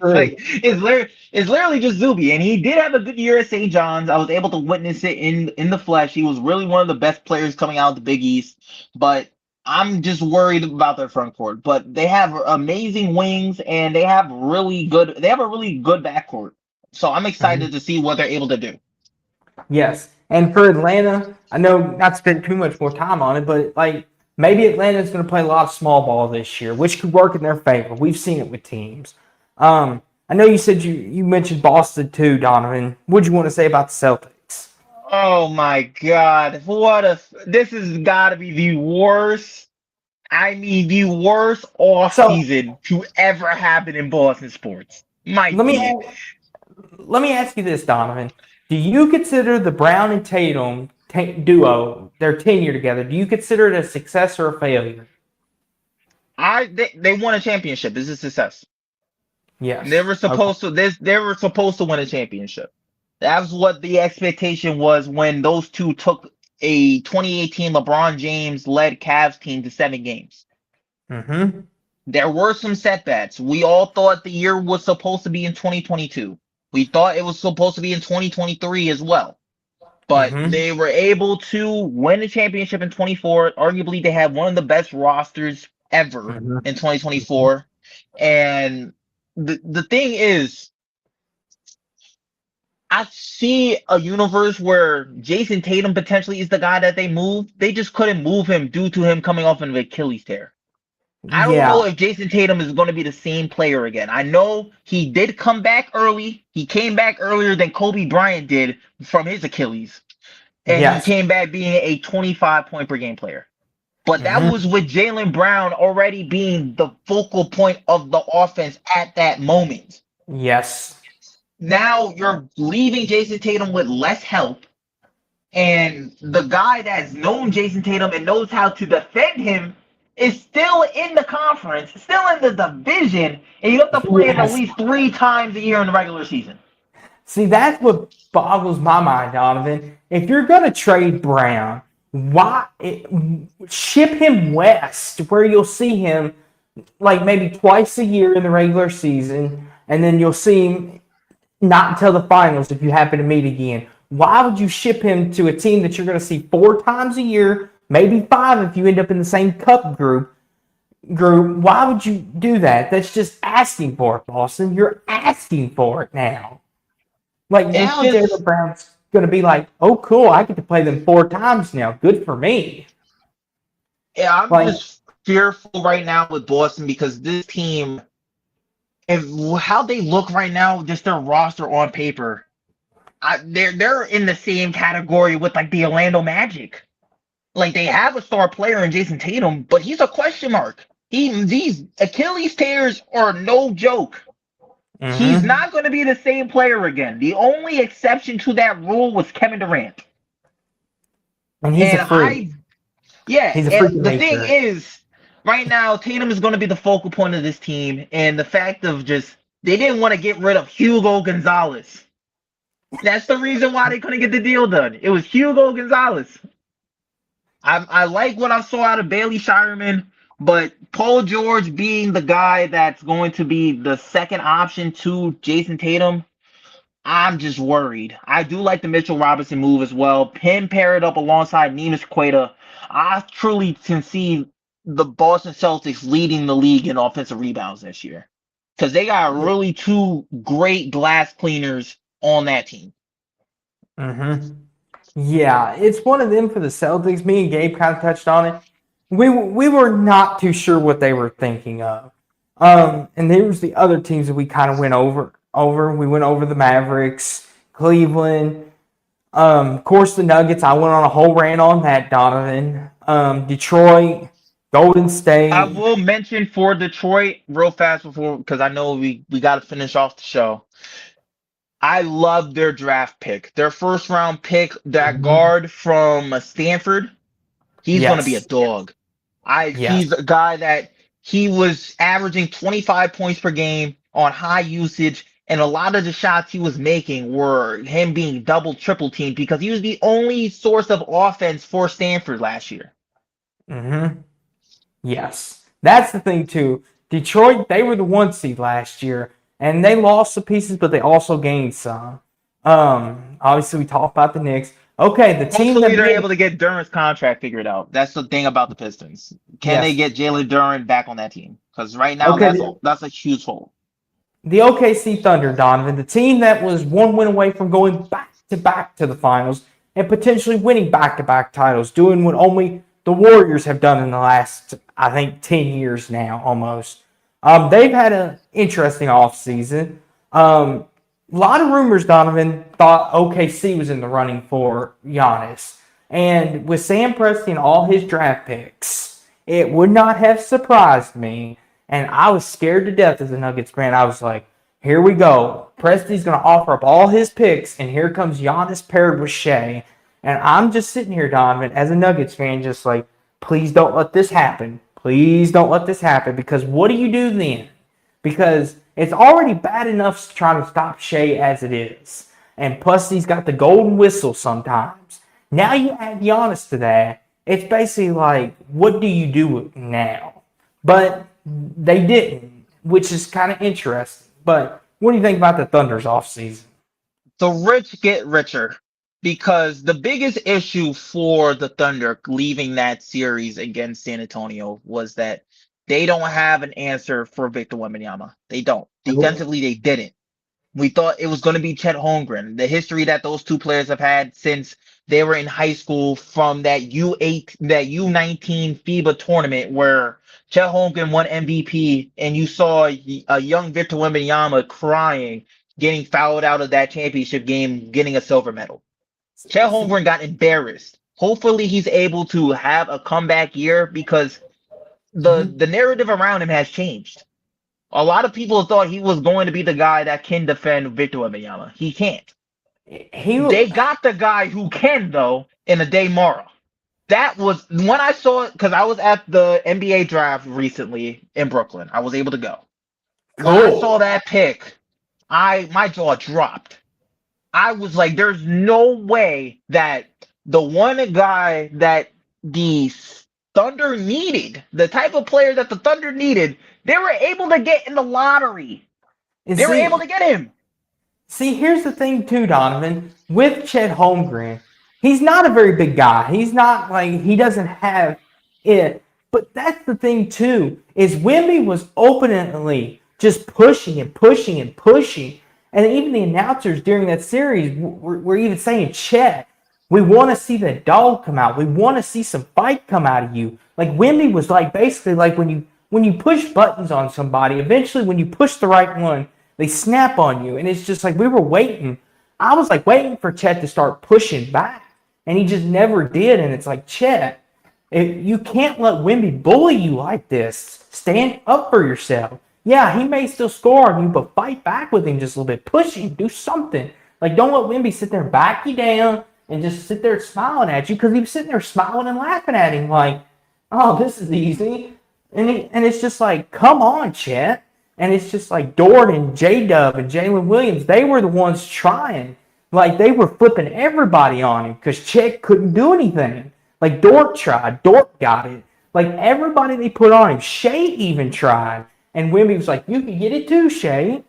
literally just Zuby, and he did have a good year at St. John's. I was able to witness it in the flesh. He was really one of the best players coming out of the Big East, but I'm just worried about their front court. But they have amazing wings, and they have a really good backcourt. So I'm excited to see what they're able to do. Yes, and for Atlanta, I know not to spend too much more time on it, but like maybe Atlanta's going to play a lot of small ball this year, which could work in their favor. We've seen it with teams. I know you said you mentioned Boston too, Donovan. What'd you want to say about the Celtics? Oh my God! This has got to be the worst. I mean, the worst offseason to ever happen in Boston sports. Let me ask you this, Donovan. Do you consider the Brown and Tatum duo, their tenure together, do you consider it a success or a failure? They won a championship. It's a success. They Yes. were Okay. supposed to they were supposed to win a championship. That's what the expectation was when those two took a 2018 LeBron James led Cavs team to 7 games. Mm-hmm. There were some setbacks. We all thought the year was supposed to be in 2022. We thought it was supposed to be in 2023 as well. But Mm-hmm. they were able to win the championship in 24. Arguably, they had one of the best rosters ever Mm-hmm. in 2024. And the thing is, I see a universe where Jason Tatum potentially is the guy that they move. They just couldn't move him due to him coming off an Achilles tear. I don't know Yeah. if Jason Tatum is going to be the same player again. I know he did come back early. He came back earlier than Kobe Bryant did from his Achilles. And he Yes. came back being a 25 point per game player. But that Mm-hmm. was with Jaylen Brown already being the focal point of the offense at that moment. Yes. Now you're leaving Jason Tatum with less help. And the guy that's known Jason Tatum and knows how to defend him is still in the conference, still in the division, and you have to play him at Yes. least 3 times a year in the regular season. See, that's what boggles my mind, Donovan. If you're going to trade Brown, ship him west where you'll see him like maybe twice a year in the regular season, and then you'll see him not until the finals if you happen to meet again. Why would you ship him to a team that you're going to see 4 times a year, maybe 5 if you end up in the same cup group? Why would you do that? That's just asking for it, Boston. You're asking for it now. Like It's now, Jaylen just, Brown's going to be like, "Oh, cool! I get to play them 4 times now. Good for me." yeah, I'm Like, just fearful right now with Boston because this team, if how they look right now, just their roster on paper, they're in the same category with like the Orlando Magic. Like they have a star player in Jason Tatum, but he's a question mark. These Achilles tears are no joke. He's mm-hmm. not going to be the same player again. The only exception to that rule was Kevin Durant. And he's a And freak. yeah, He's a freak and of the thing nature. is, right now, Tatum is going to be the focal point of this team. And the fact of just, they didn't want to get rid of Hugo Gonzalez. That's the reason why they couldn't get the deal done. It was Hugo Gonzalez. I like what I saw out of Bailey Shireman, but Paul George being the guy that's going to be the second option to Jason Tatum, I'm just worried. I do like the Mitchell Robinson move as well. Him paired up alongside Neemias Queta. I truly can see the Boston Celtics leading the league in offensive rebounds this year because they got really 2 great glass cleaners on that team. Mm-hmm. Yeah, it's one of them for the Celtics. Me and Gabe kind of touched on it. We were not too sure what they were thinking of. And there was the other teams that we kind of went over. We went over the Mavericks, Cleveland, of course the Nuggets. I went on a whole rant on that, Donovan. Detroit, Golden I State. will mention for Detroit real fast before because I know we got to finish off the show. I love their draft pick. Their first round pick, that Mhm. guard from Stanford, he's going to be a Yes, dog. yes. He's a guy that he was averaging 25 points per game on high usage, and a lot of the shots he was making were him being double, triple teamed because he was the only source of offense for Stanford last year. Mm-hmm. Yes, that's the thing too. Detroit, they were the 1 seed last year, and they lost some pieces, but they also gained some. Obviously, we talked about the Knicks. Okay, the team Hopefully, that they're me and able to get Duran's contract figured out. That's the thing about the Pistons. Can they yes, get Jalen Duran back on that team? Because right now, okay, that's a huge hole. the OKC Thunder, Donovan, the team that was 1 win away from going back to the finals and potentially winning back-to-back titles, doing what only the Warriors have done in the last, I think, 10 years now, almost. They've had an interesting offseason. A lot of rumors, Donovan, thought OKC was in the running for Giannis. And with Sam Presti and all his draft picks, it would not have surprised me. And I was scared to death as a Nuggets fan. I was like, here we go. Presti's going to offer up all his picks, and here comes Giannis paired with Shea. And I'm just sitting here, Donovan, as a Nuggets fan, just like, please don't let this happen. Please don't let this happen. Because what do you do then? Because it's already bad enough trying to stop Shea as it is. And plus, he's got the golden whistle sometimes. Now you add Giannis to that. It's basically like, what do you do now? But they didn't, which is kind of interesting. But what do you think about the Thunder's offseason? The rich get richer because the biggest issue for the Thunder leaving that series against San Antonio was that they don't have an answer for Victor Wembanyama. They don't. Defensively, they didn't. We thought it was going to be Chet Holmgren. The history that those two players have had since they were in high school from that U19 FIBA tournament where Chet Holmgren won MVP and you saw a young Victor Wembanyama crying, getting fouled out of that championship game, getting a silver medal. Chet Holmgren got embarrassed. Hopefully he's able to have a comeback year because the narrative around him has changed. A lot of people thought he was going to be the guy that can defend Victor Wembanyama. He can't. They got the guy who can, though, in a day Mara. That was when I saw it, because I was at the NBA draft recently in Brooklyn. I was able to go. When I saw that pick, my jaw dropped. I was like, there's no way that the one guy that the Thunder needed, the type of player that the Thunder needed, they were able to get in the lottery. They were able to get him. See, here's the thing too, Donovan. With Chet Holmgren, he's not a very big guy. He's not like, he doesn't have it. But that's the thing too, is Wemby was openly just pushing and pushing and pushing. And even the announcers during that series were even saying, Chet, we want to see the dog come out. We want to see some fight come out of you. Like Wemby was like basically like when you push buttons on somebody, eventually when you push the right one, they snap on you. And it's just like we were waiting. I was like waiting for Chet to start pushing back. And he just never did. And it's like, Chet, you can't let Wemby bully you like this. Stand up for yourself. Yeah, he may still score on you, but fight back with him just a little bit. Push him. Do something. Like, don't let Wemby sit there and back you down and just sit there smiling at you, because he was sitting there smiling and laughing at him like, oh, this is easy. And it's just like, come on, Chet. And it's just like Dort and J-Dub and Jalen Williams, they were the ones trying. Like, they were flipping everybody on him because Chet couldn't do anything. Like, Dort tried. Dort got it. Like, everybody they put on him. Shea even tried. And Wemby was like, you can get it too, Shea.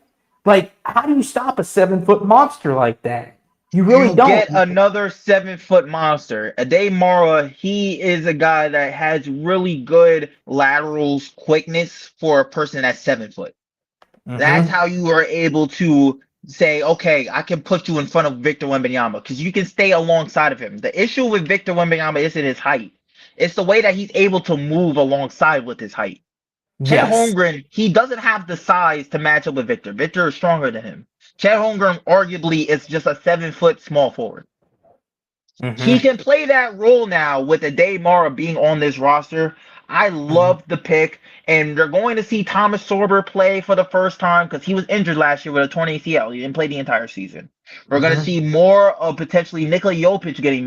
Like, how do you stop a 7-foot monster like that? You really don't. Get another 7-foot monster. Ade Mara, he is a guy that has really good lateral quickness for a person that's 7 foot. Mm-hmm. That's how you are able to say, okay, I can put you in front of Victor Wembanyama because you can stay alongside of him. The issue with Victor Wembanyama isn't his height. It's the way that he's able to move alongside with his height. Chet Holmgren, he doesn't have the size to match up with Victor. Victor is stronger than him. Chet Holmgren arguably is just a 7-foot small forward. Mm-hmm. He can play that role now with Ade Mara being on this roster. I love the pick, and they're going to see Thomas Sorber play for the first time because he was injured last year with a torn ACL. He didn't play the entire season. We're going to see more of potentially Nikola Jokic getting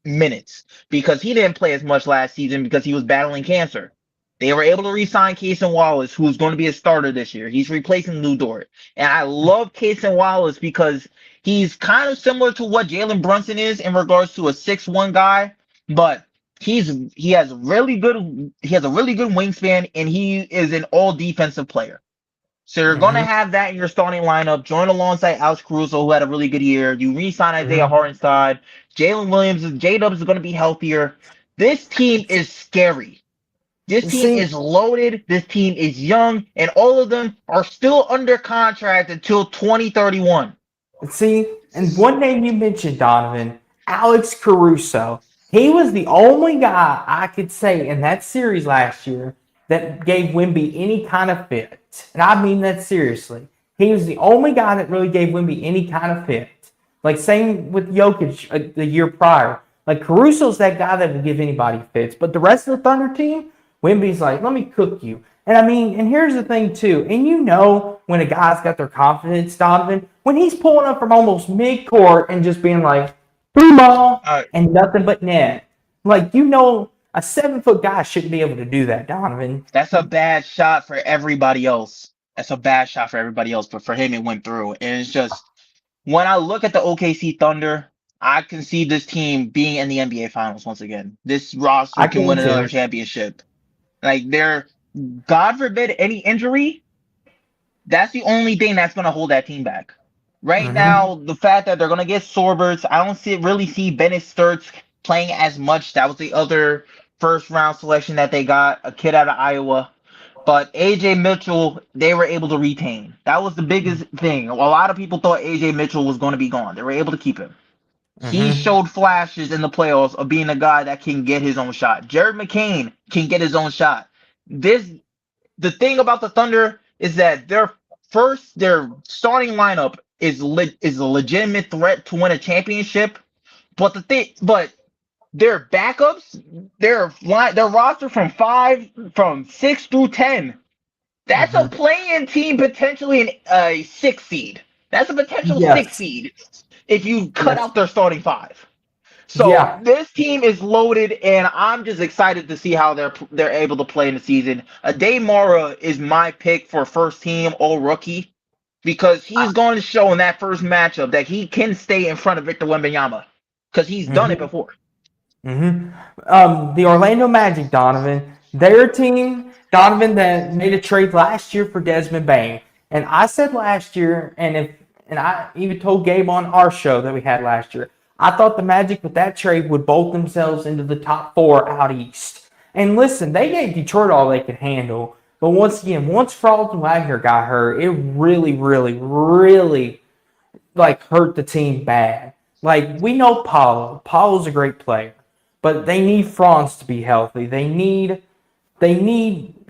minutes because he didn't play as much last season because he was battling cancer. They were able to re-sign Cason Wallace, who's going to be a starter this year. He's replacing Lou Dort. And I love Cason Wallace because he's kind of similar to what Jalen Brunson is in regards to a 6'1" guy, but he has a really good wingspan, and he is an all defensive player. So you're going to have that in your starting lineup. Join alongside Alex Caruso, who had a really good year. You re-sign Isaiah Hartenstein. Jalen Williams, J-Dubs is going to be healthier. This team is scary. This team is loaded. This team is young, and all of them are still under contract until 2031. See, and one name you mentioned, Donovan, Alex Caruso. He was the only guy I could say in that series last year that gave Wemby any kind of fit. And I mean that seriously. He was the only guy that really gave Wemby any kind of fit. Like, same with Jokic the year prior. Like, Caruso's that guy that will give anybody fits. But the rest of the Thunder team, Wemby's like, let me cook you. And I mean, and here's the thing too. And you know when a guy's got their confidence, Donovan, when he's pulling up from almost mid-court and just being like, free ball, Uh, and nothing but net. Like, a 7 foot guy shouldn't be able to do that, Donovan. that's a bad shot for everybody else. That's a bad shot for everybody else, but for him, it went through. And it's just when I look at the OKC Thunder, I can see this team being in the NBA Finals once again. This roster I can can win another too. championship. Like they're, God forbid, any injury. That's the only thing that's going to hold that team back. Right Hmm. now, the fact that they're going to get Sorbers, I don't really see Bennett Sturts playing as much. That was the other first round selection that they got, a kid out of Iowa. But AJ Mitchell, they were able to retain. That was the biggest thing. A lot of people thought AJ Mitchell was going to be gone. They were able to keep him. He Hmm. showed flashes in the playoffs of being a guy that can get his own shot. Jared McCain can get his own shot. This The thing about the Thunder is that their starting lineup is a legitimate threat to win a championship. But their backups, their roster from 6 through 10, that's a Hmm. play-in team potentially a 6 seed. That's a potential six Yes. seed if you cut Yes. out their starting five. So Yeah. this team is loaded, and I'm just excited to see how they're able to play in the season. Ade Mara is my pick for first team All Rookie because he's going to show in that first matchup that he can stay in front of Victor Wembanyama because he's done it Hmm. before. Hmm. The Orlando Magic, Donovan, their team, Donovan, that made a trade last year for Desmond Bain. And I said last year, and I even told Gabe on our show that we had last year, I thought the Magic with that trade would bolt themselves into the top four out east. And listen, they gave Detroit all they could handle. But once again, once Carlton Wagner got hurt, it really, really, really like hurt the team bad. Like we know Paulo. Paulo's a great player, but they need Franz to be healthy. They need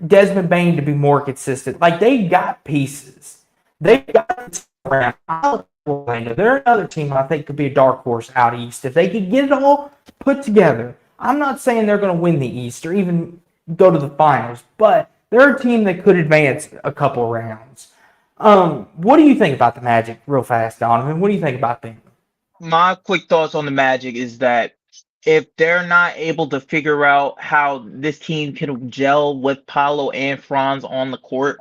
Desmond Bain to be more consistent. Like they got pieces. They got around. Orlando. They're another team I think could be a dark horse out east if they could get it all put together. I'm not saying they're going to win the East or even go to the finals, but they're a team that could advance a couple rounds. What do you think about the Magic, real fast, Donovan? What do you think about them? My quick thoughts on the Magic is that if they're not able to figure out how this team can gel with Paolo and Franz on the court,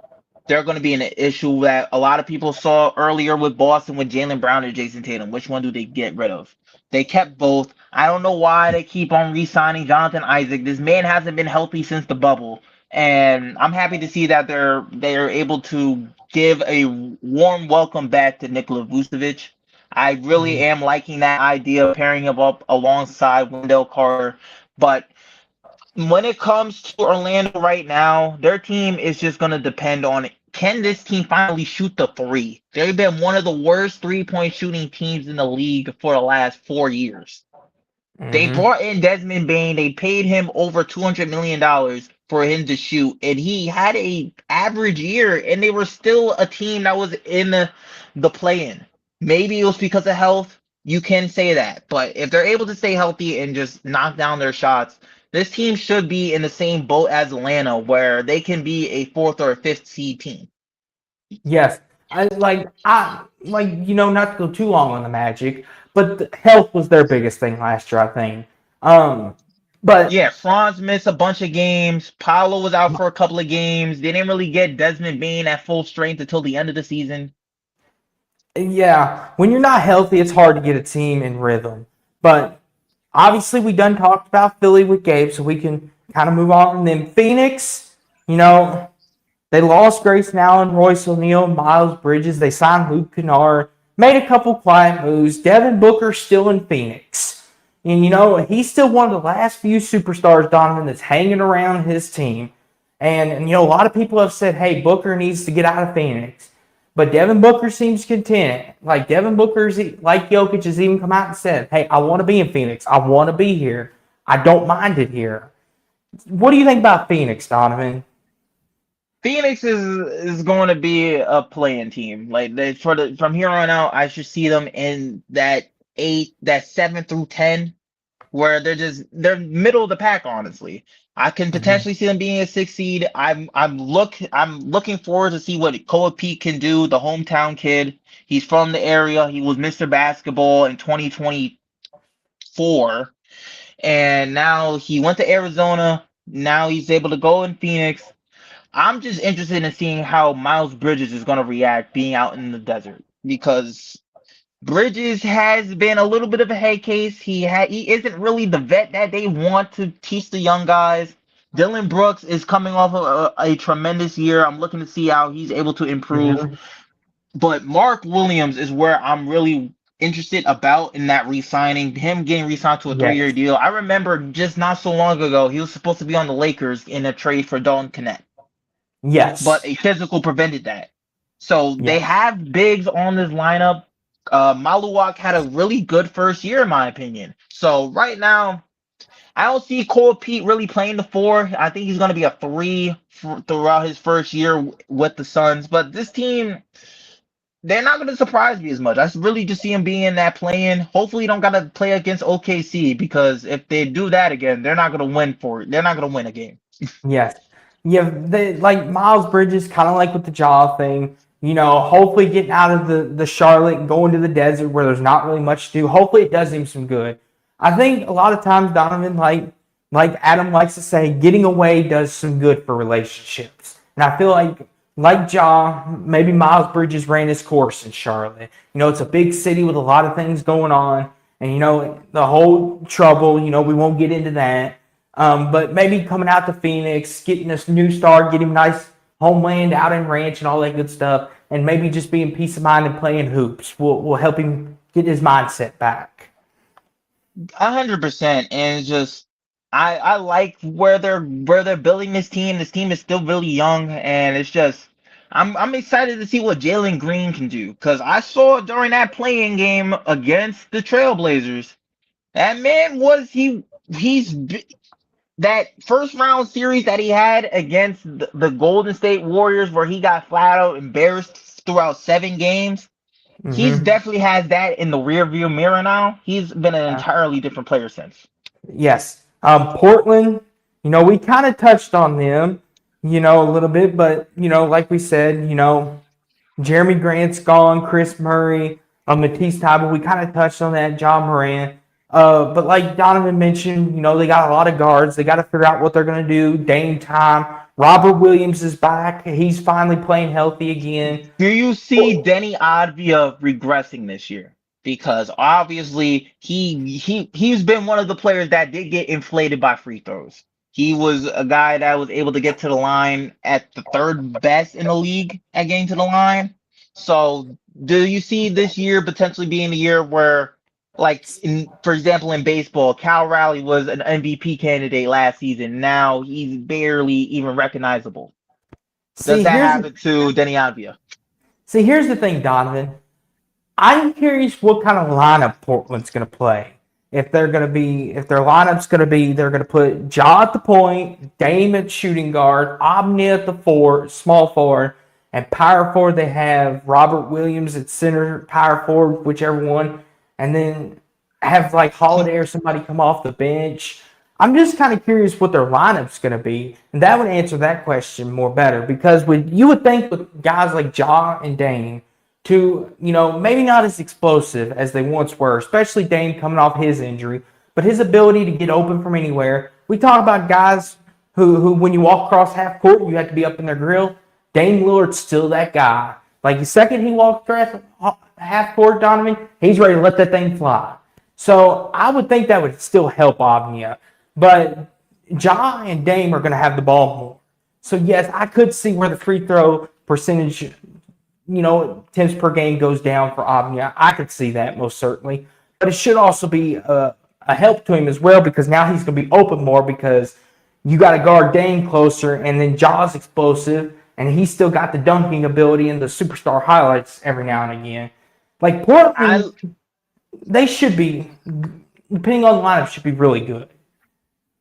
they're going to be in an issue that a lot of people saw earlier with Boston with Jalen Brown and Jason Tatum. Which one do they get rid of? They kept both. I don't know why they keep on re-signing Jonathan Isaac. This man hasn't been healthy since the bubble, and I'm happy to see that they're able to give a warm welcome back to Nikola Vucevic. I really am liking that idea of pairing him up alongside Wendell Carter. But when it comes to Orlando right now, their team is just going to depend on can this team finally shoot the three? They've been one of the worst 3-point shooting teams in the league for the last 4 years. They Mm-hmm. brought in Desmond Bain. They paid him over $200 million for him to shoot, and he had a average year, and they were still a team that was in the play-in. Maybe it was because of health. You can say that, but if they're able to stay healthy and just knock down their shots, this team should be in the same boat as Atlanta, where they can be a fourth or a fifth seed team. Yes, not to go too long on the Magic, but health was their biggest thing last year, I think. Um, but Yeah, Franz missed a bunch of games. Paolo was out for a couple of games. They didn't really get Desmond Bain at full strength until the end of the season. yeah, when you're not healthy, it's hard to get a team in rhythm. But obviously, we done talked about Philly with Gabe, so we can kind of move on. And then Phoenix, you know, they lost Grayson Allen, Royce O'Neal, Miles Bridges. They signed Luke Kennard, made a couple quiet moves. Devin Booker still in Phoenix. And, he's still one of the last few superstars, Donovan, that's hanging around his team. And a lot of people have said, hey, Booker needs to get out of Phoenix. But Devin Booker seems content. Like, Devin Booker's, like Jokic, has even come out and said, hey, I want to be in Phoenix. I want to be here. I don't mind it here. What do you think about Phoenix, Donovan? Phoenix is going to be a playing team. Like from here on out, I should see them in that 7 through 10, where they're middle of the pack. Honestly, I can Mm-hmm. potentially see them being a 6 seed. I'm looking forward to see what Koa Pete can do. The hometown kid. He's from the area. He was Mr. Basketball in 2020. 4, and now he went to Arizona. Now he's able to go in Phoenix. I'm just interested in seeing how Miles Bridges is going to react being out in the desert because Bridges has been a little bit of a head case. He isn't really the vet that they want to teach the young guys. Dylan Brooks is coming off of a tremendous year. I'm looking to see how he's able to improve. Mhm. But Mark Williams is where I'm really interested about in that re-signing. Him getting re-signed to a 3-year Yes. deal. I remember just not so long ago, he was supposed to be on the Lakers in a trade for Dalton Knecht, but Yes. a physical prevented that. So they Yes. have bigs on this lineup. Maluak had a really good first year, in my opinion. So right now, I don't see Cole Pete really playing the 4. I think he's going to be a 3 throughout his first year with the Suns. But this team, they're not going to surprise me as much. I really just see him being in that playing. Hopefully, you don't got to play against OKC because if they do that again, they're not going to win for it. They're not going to win a game. Yes. Yeah, they like Miles Bridges, kind of like with the jaw thing. Hopefully getting out of the Charlotte and going to the desert where there's not really much to do. Hopefully it does him some good. I think a lot of times, Donovan, like Adam likes to say, getting away does some good for relationships. And I feel like Ja, maybe Miles Bridges ran his course in Charlotte. It's a big city with a lot of things going on. And, the whole trouble, we won't get into that. But maybe coming out to Phoenix, getting a new start, getting nice homeland out in ranch and all that good stuff, and maybe just being peace of mind and playing hoops will help him get his mindset back. 100%. And it's just I like where they're building this team. This team is still really young, and it's just I'm excited to see what Jalen Green can do because I saw during that playing game against the Trailblazers, that man that first round series that he had against the Golden State Warriors where he got flat out embarrassed throughout 7 games. He's Mm-hmm. definitely has that in the rear view mirror now. He's been an entirely different player since. Yes. Portland, we kind of touched on them, a little bit, but, like we said, Jeremy Grant's gone, Chris Murray, Matisse Thybulle, we kind of touched on that, John Moran. But like Donovan mentioned, they got a lot of guards. They got to figure out what they're going to do. Dame time. Robert Williams is back. He's finally playing healthy again. Do you see Denny Advia regressing this year? Because obviously he's been one of the players that did get inflated by free throws. He was a guy that was able to get to the line at the 3rd best in the league at getting to the line. So do you see this year potentially being the year where, like for example, in baseball, Cal Raleigh was an MVP candidate last season. Now he's barely even recognizable. Does See, that here's happen to Denny Advia? here's the thing, Donovan. I'm curious what kind of lineup Portland's going to play. If their lineup's going to be, they're going to put Ja at the point, Dame at shooting guard, Omni at the small forward, and power forward they have Robert Williams at center, power forward, whichever one, and then have like Holiday or somebody come off the bench. I'm just kind of curious what their lineup's going to be, and that would answer that question more better because you would think with guys like Ja and Dame to, maybe not as explosive as they once were, especially Dame coming off his injury, but his ability to get open from anywhere. We talk about guys who when you walk across half court, you have to be up in their grill. Dame Lillard's still that guy. Like the second he walks across half court, Donovan, he's ready to let that thing fly. So I would think that would still help Avnia. But Ja and Dame are going to have the ball more. So yes, I could see where the free throw percentage, attempts per game goes down for Avnia. I could see that most certainly. But it should also be a help to him as well because now he's going to be open more because you got to guard Dame closer and then Ja's explosive and he's still got the dunking ability and the superstar highlights every now and again. Like Portland, they should be, depending on the lineup, should be really good.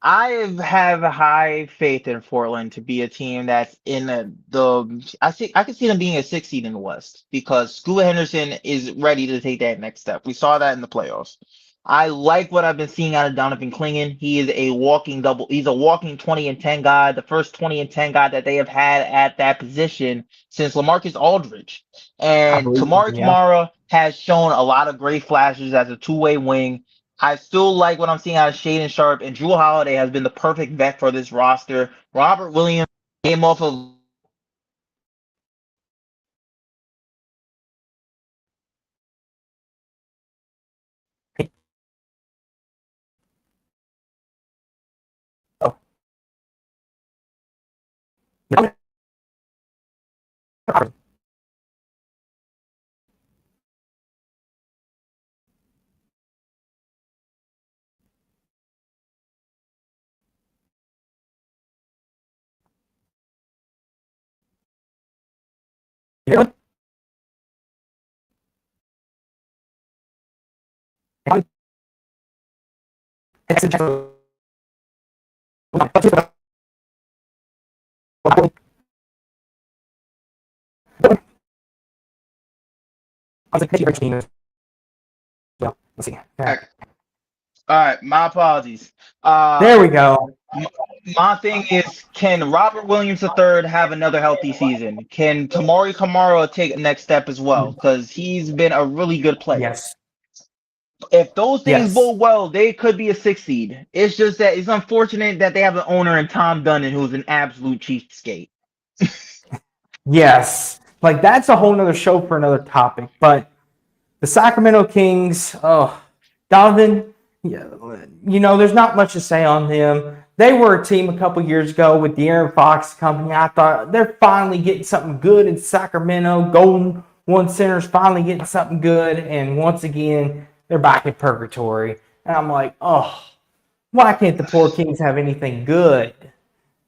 I have high faith in Portland to be a team that's in I could see them being a 6 seed in the West because Scuba Henderson is ready to take that next step. We saw that in the playoffs. I like what I've been seeing out of Donovan Clingan. He is a walking double. He's a walking 20 and 10 guy, the first 20 and 10 guy that they have had at that position since LaMarcus Aldridge. I And believe, Tamari yeah. Tamara has shown a lot of great flashes as a 2-way wing. I still like what I'm seeing out of Shaden Sharp, and Drew Holiday has been the perfect vet for this roster. Robert Williams came off of Oh. Let's see. all right, my apologies. There we go. My thing is, can Robert Williams III have another healthy season? Can Tamari Kamara take a next step as well? Because he's been a really good player. Yes. If those things Yes. bode well, they could be a 6 seed. It's just that it's unfortunate that they have an owner in Tom Dunn who's an absolute cheapskate. Yes. Like that's a whole nother show for another topic. But the Sacramento Kings, oh, Donovan, there's not much to say on them. They were a team a couple years ago with the De'Aaron Fox company. I thought they're finally getting something good in Sacramento. Golden One Center's finally getting something good. And once again, they're back in purgatory. And I'm like, oh, why can't the poor Kings have anything good?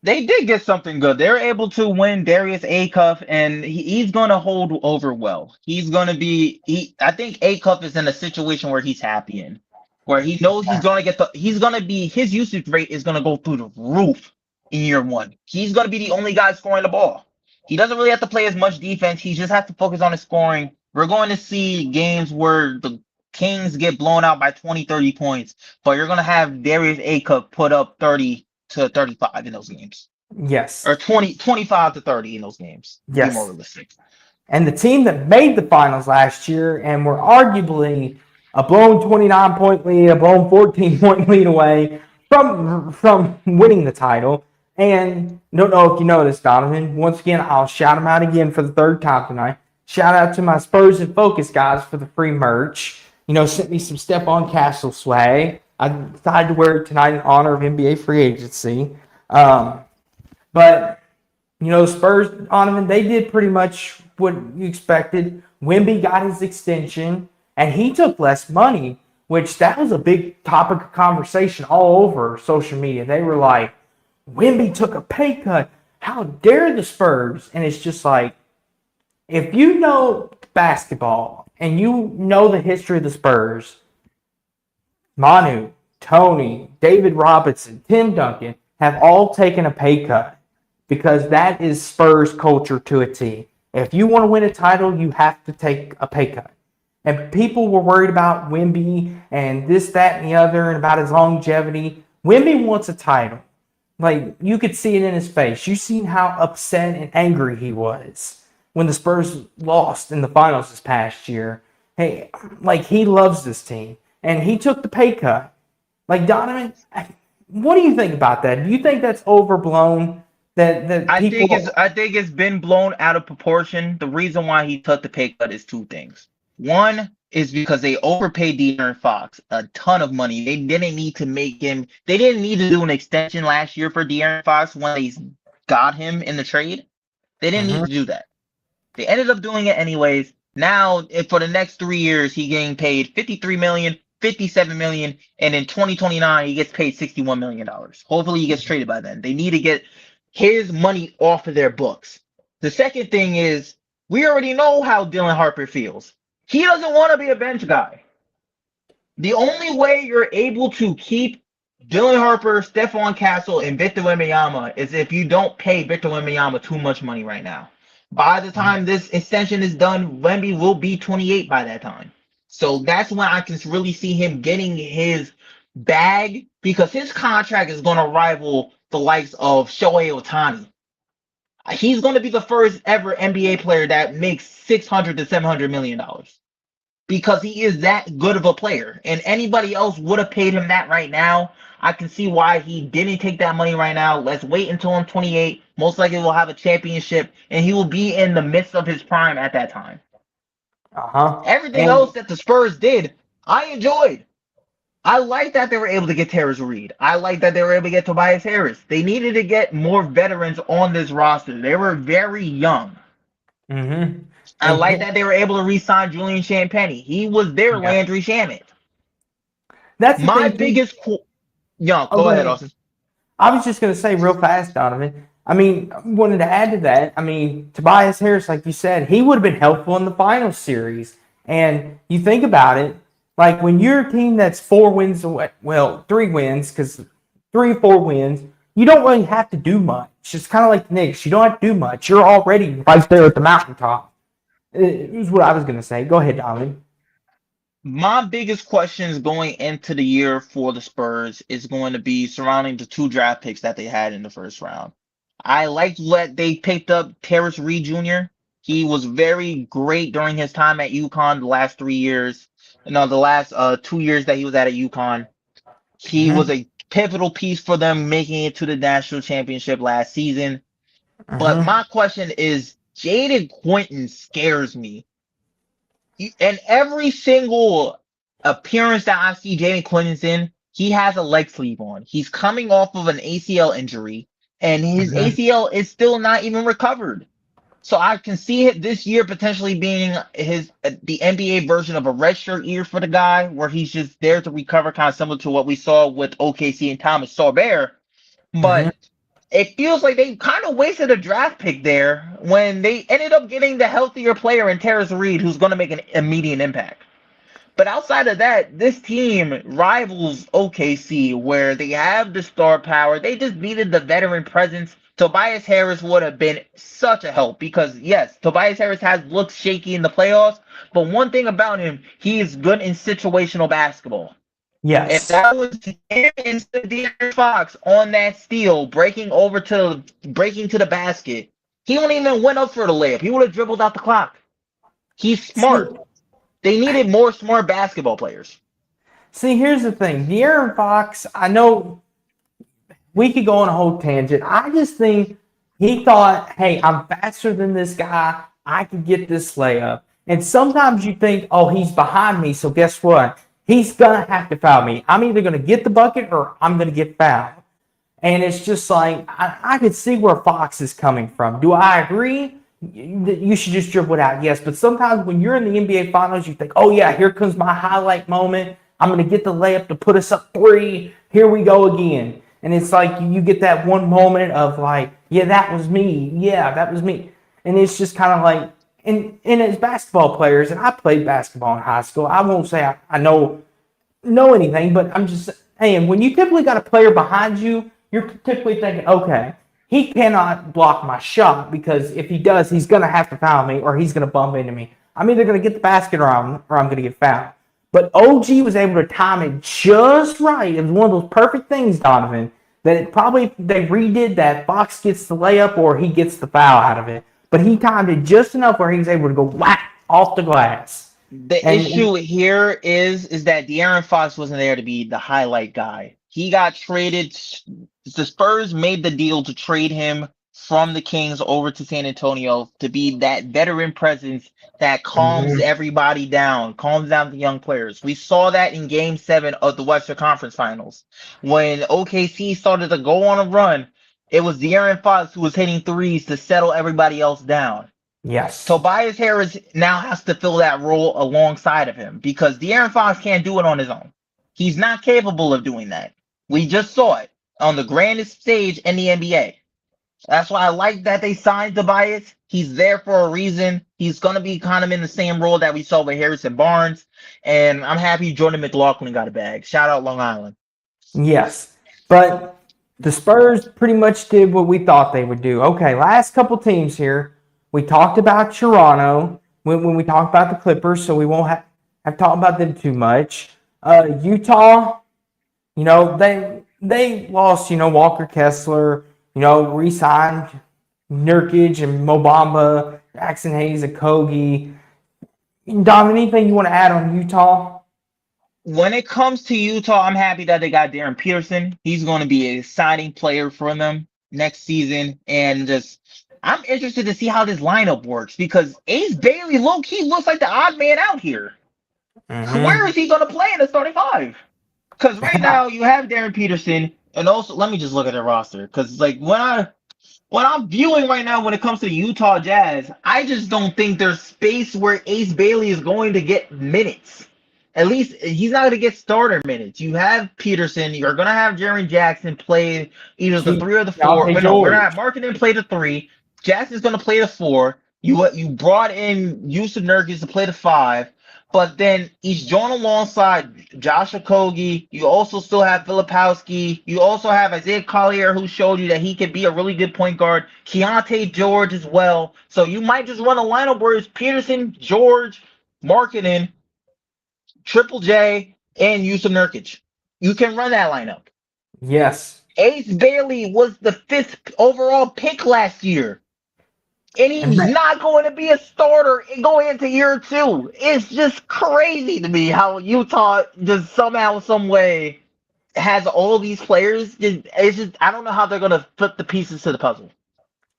They did get something good. They're able to win Darius Acuff, and he's going to hold over well. He's going to be. I think Acuff is in a situation where he's happy in, where he knows he's going to get the. He's going to be his usage rate is going to go through the roof in year one. He's going to be the only guy scoring the ball. He doesn't really have to play as much defense. He just has to focus on his scoring. We're going to see games where the Kings get blown out by 20, 30 points, but you're going to have Darius Acuff put up 30 to 35 in those games. Yes. Or 25 to 30 in those games. Yes. Be more realistic. And the team that made the finals last year and were arguably a blown 29-point lead, a blown 14-point lead away from winning the title. And don't know if you know this, Donovan. Once again, I'll shout them out again for the third time tonight. Shout out to my Spurs and Focus guys for the free merch. Sent me some Stephon Castle swag. I decided to wear it tonight in honor of NBA free agency. But, Spurs, Donovan, they did pretty much what you expected. Wemby got his extension, and he took less money, which that was a big topic of conversation all over social media. They were like, Wemby took a pay cut. How dare the Spurs? And it's just like, if you know basketball and you know the history of the Spurs, Manu, Tony, David Robinson, Tim Duncan have all taken a pay cut because that is Spurs culture to a T. If you want to win a title, you have to take a pay cut. And people were worried about Wemby and this, that, and the other and about his longevity. Wemby wants a title. Like, you could see it in his face. You seen how upset and angry he was when the Spurs lost in the finals this past year. Hey, like, he loves this team. And he took the pay cut. Like, Donovan, what do you think about that? Do you think that's overblown? I think it's been blown out of proportion. The reason why he took the pay cut is two things. One is because they overpaid De'Aaron Fox a ton of money. They didn't need to they didn't need to do an extension last year for De'Aaron Fox when they got him in the trade. They didn't need to do that. They ended up doing it anyways. Now, for the next 3 years, he's getting paid $53 million, $57 million, and in 2029, he gets paid $61 million. Hopefully, he gets traded by then. They need to get his money off of their books. The second thing is, we already know how Dylan Harper feels. He doesn't want to be a bench guy. The only way you're able to keep Dylan Harper, Stephon Castle, and Victor Wembanyama is if you don't pay Victor Wembanyama too much money right now. By the time this extension is done, Wemby will be 28 by that time. So that's when I can really see him getting his bag because his contract is going to rival the likes of Shohei Ohtani. He's going to be the first ever NBA player that makes $600 to $700 million because he is that good of a player. And anybody else would have paid him that right now. I can see why he didn't take that money right now. Let's wait until I'm 28. Most likely we'll have a championship, and he will be in the midst of his prime at that time. Everything And else that the Spurs did, I enjoyed. I like that they were able to get Terrence Reed. I like that they were able to get Tobias Harris. They needed to get more veterans on this roster. They were very young. mm-hmm. I like that they were able to re-sign Julian Champagnie. He was their Yeah. Landry Shamet. That's the My thing. biggest Oh, go ahead, Austin. I was just going to say real fast, Donovan. I mean, wanted to add to that. I mean, Tobias Harris, like you said, he would have been helpful in the final series. And you think about it, like when you're a team that's 4 wins away, well, 3 wins, because 3 or 4 wins, you don't really have to do much. It's kind of like the Knicks. You don't have to do much. You're already right there at the mountaintop. It was what I was going to say. Go ahead, Donovan. My biggest questions going into the year for the Spurs is going to be surrounding the 2 draft picks that they had in the first round. I liked what they picked up Terrence Reed Jr. He was very great during his time at UConn the last 3 years. No, the last 2 years that he was at UConn. He was a pivotal piece for them making it to the national championship last season. But my question is, Jaden Quinton scares me. And every single appearance that I see Jaden Quinton's in, he has a leg sleeve on. He's coming off of an ACL injury, and his ACL is still not even recovered. So I can see it this year potentially being the NBA version of a redshirt year for the guy, where he's just there to recover, kind of similar to what we saw with OKC and Thomas Saubert. But it feels like they kind of wasted a draft pick there when they ended up getting the healthier player in Terrence Reed, who's going to make an immediate impact. But outside of that, this team rivals OKC, where they have the star power. They just needed the veteran presence. Tobias Harris would have been such a help because, yes, Tobias Harris has looked shaky in the playoffs, but one thing about him, he is good in situational basketball. If that was him instead of De'Aaron Fox on that steal, breaking to the basket, he wouldn't even went up for the layup. He would have dribbled out the clock. He's smart. They needed more smart basketball players. See, here's the thing. De'Aaron Fox, I know we could go on a whole tangent. I just think he thought, hey, I'm faster than this guy. I can get this layup. And sometimes you think, oh, he's behind me, so guess what? He's going to have to foul me. I'm either going to get the bucket or I'm going to get fouled. And it's just like, I could see where Fox is coming from. Do I agree that you should just dribble it out? Yes, but sometimes when you're in the NBA Finals, you think, oh, yeah, here comes my highlight moment. I'm going to get the layup to put us up 3. Here we go again. And it's like you get that one moment of like, yeah, that was me. Yeah, that was me. And it's just kind of like, and as basketball players, and I played basketball in high school, I won't say I know anything, but I'm just saying, when you typically got a player behind you, you're typically thinking, okay, he cannot block my shot because if he does, he's going to have to foul me or he's going to bump into me. I'm either going to get the basket or I'm going to get fouled. But OG was able to time it just right. It was one of those perfect things, Donovan, that it probably they redid that. Fox gets the layup or he gets the foul out of it. But he timed it just enough where he was able to go whack off the glass. The issue here is that De'Aaron Fox wasn't there to be the highlight guy. He got traded. The Spurs made the deal to trade him from the Kings over to San Antonio to be that veteran presence that calms everybody down, calms down the young players. We saw that in Game 7 of the Western Conference Finals. When OKC started to go on a run, it was De'Aaron Fox who was hitting threes to settle everybody else down. Yes. Tobias Harris now has to fill that role alongside of him because De'Aaron Fox can't do it on his own. He's not capable of doing that. We just saw it on the grandest stage in the NBA. That's why I like that they signed Tobias. He's there for a reason. He's going to be kind of in the same role that we saw with Harrison Barnes. And I'm happy Jordan McLaughlin got a bag. Shout out Long Island. Yes. But the Spurs pretty much did what we thought they would do. Okay, last couple teams here. We talked about Toronto when we talked about the Clippers, so we won't have talked about them too much. Utah, they lost, Walker Kessler, re-signed Nurkic and Mo Bamba, Jackson Hayes, and Kogi. Don, anything you want to add on Utah? When it comes to Utah, I'm happy that they got Darren Peterson. He's going to be a exciting player for them next season. And just, I'm interested to see how this lineup works because Ace Bailey, low key, looks like the odd man out here. Where Mm-hmm. is he going to play in the starting five? Because right now you have Darren Peterson, and also let me just look at the roster. Because like when I'm viewing right now when it comes to the Utah Jazz, I just don't think there's space where Ace Bailey is going to get minutes. At least he's not going to get starter minutes. You have Peterson. You're going to have Jaren Jackson play either the three or the four. Keontae But no, we're not. George. Marketing play the three. Jackson's going to play the four. You brought in Yusuf Nurkic to play the five. But then he's joined alongside Josh Okogie. You also still have Filipowski. You also have Isaiah Collier, who showed you that he can be a really good point guard. Keontae George as well. So you might just run a lineup where it's Peterson, George, Marketing, Triple J, and Yusuf Nurkic. You can run that lineup. Yes. Ace Bailey was the 5th overall pick last year. And And he's not going to be a starter going into year 2. It's just crazy to me how Utah just somehow, some way has all these players. It's just I don't know how they're going to put the pieces to the puzzle.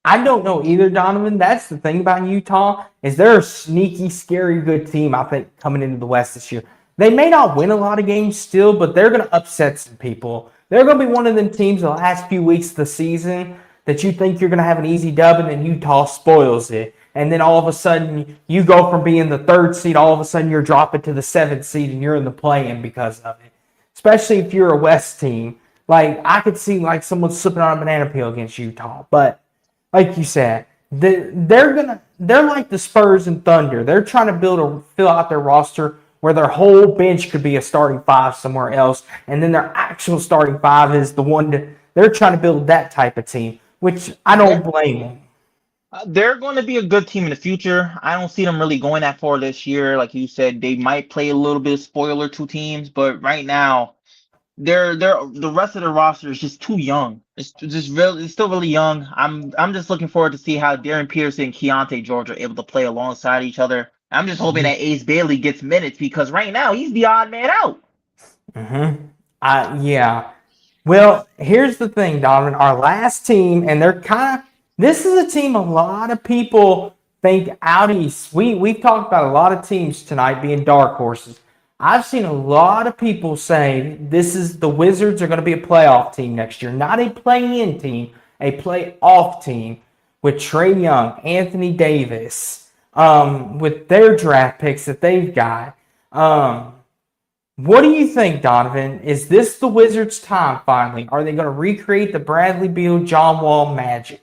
I don't know either, Donovan. That's the thing about Utah is they're a sneaky, scary good team, I think, coming into the West this year. They may not win a lot of games still, but they're going to upset some people. They're going to be one of them teams the last few weeks of the season that you think you're going to have an easy dub, and then Utah spoils it. And then all of a sudden, you go from being the 3rd seed, all of a sudden you're dropping to the 7th seed, and you're in the play-in because of it. Especially if you're a West team. Like, I could see like someone slipping on a banana peel against Utah, but like you said, they're like the Spurs and Thunder. They're trying to fill out their roster where their whole bench could be a starting five somewhere else, and then their actual starting five is the one that they're trying to build that type of team, which I don't blame them. They're going to be a good team in the future. I don't see them really going that far this year. Like you said, they might play a little bit of spoiler to teams, but right now they're the rest of the roster is just too young. It's just really it's still really young. I'm just looking forward to see how Darren Pearson and Keontae George are able to play alongside each other. I'm just hoping that Ace Bailey gets minutes because right now he's the odd man out. Yeah. Well, here's the thing, Donovan. Our last team, and this is a team a lot of people think out east. We've talked about a lot of teams tonight being dark horses. I've seen a lot of people say the Wizards are going to be a playoff team next year, not a play-in team, a playoff team with Trae Young, Anthony Davis, with their draft picks that they've got. What do you think, Donovan? Is this the Wizards' time finally? Are they going to recreate the Bradley Beal, John Wall magic?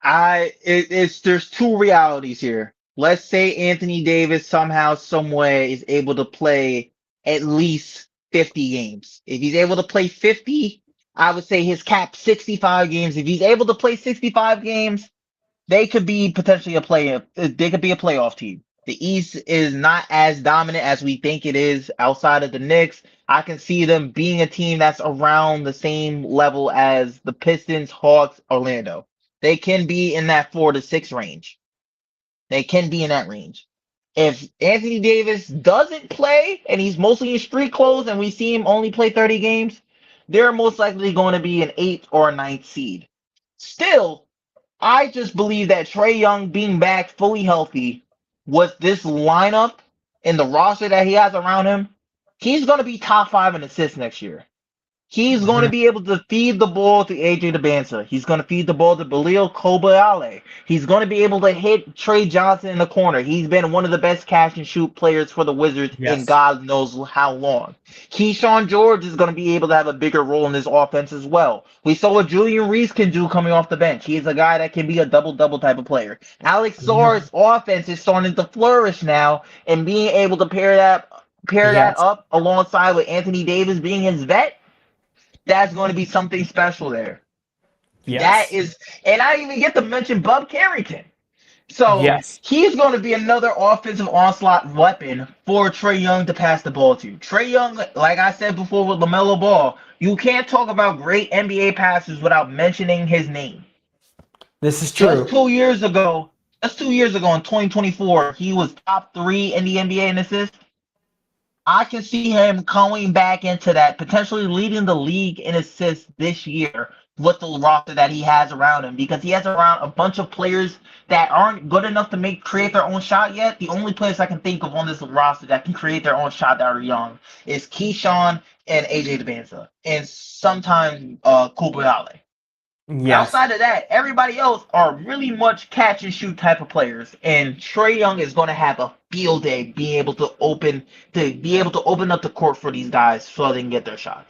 There's two realities here. Let's say Anthony Davis somehow, some way is able to play at least 50 games. If he's able to play 50, I would say his cap 65 games. If he's able to play 65 games, they could be potentially they could be a playoff team. The East is not as dominant as we think it is outside of the Knicks. I can see them being a team that's around the same level as the Pistons, Hawks, Orlando. They can be in that 4 to 6 range. They can be in that range. If Anthony Davis doesn't play and he's mostly in street clothes and we see him only play 30 games, they're most likely going to be an 8th or a 9th seed. Still, I just believe that Trae Young being back fully healthy with this lineup and the roster that he has around him, he's going to be top 5 in assists next year. He's going to be able to feed the ball to AJ DeBanza. He's going to feed the ball to Balil Kobayale. He's going to be able to hit Trey Johnson in the corner. He's been one of the best catch and shoot players for the Wizards in God knows how long. Keyshawn George is going to be able to have a bigger role in this offense as well. We saw what Julian Reese can do coming off the bench. He's a guy that can be a double-double type of player. Alex Sarr's offense is starting to flourish now, and being able to pair that up alongside with Anthony Davis being his vet, that's going to be something special there. Yes. That is, and I didn't even get to mention Bub Carrington. So he's going to be another offensive onslaught weapon for Trae Young to pass the ball to. Trae Young, like I said before with LaMelo Ball, you can't talk about great NBA passers without mentioning his name. This is true. Just 2 years ago, just 2 years ago in 2024, he was top 3 in the NBA in assists. I can see him coming back into that, potentially leading the league in assists this year with the roster that he has around him, because he has around a bunch of players that aren't good enough to create their own shot yet. The only players I can think of on this roster that can create their own shot that are young is Keyshawn and AJ DeBanza, and sometimes Cooper Halley. Yes. Outside of that, everybody else are really much catch and shoot type of players, and Trae Young is going to have a field day being able to open up the court for these guys so they can get their shots.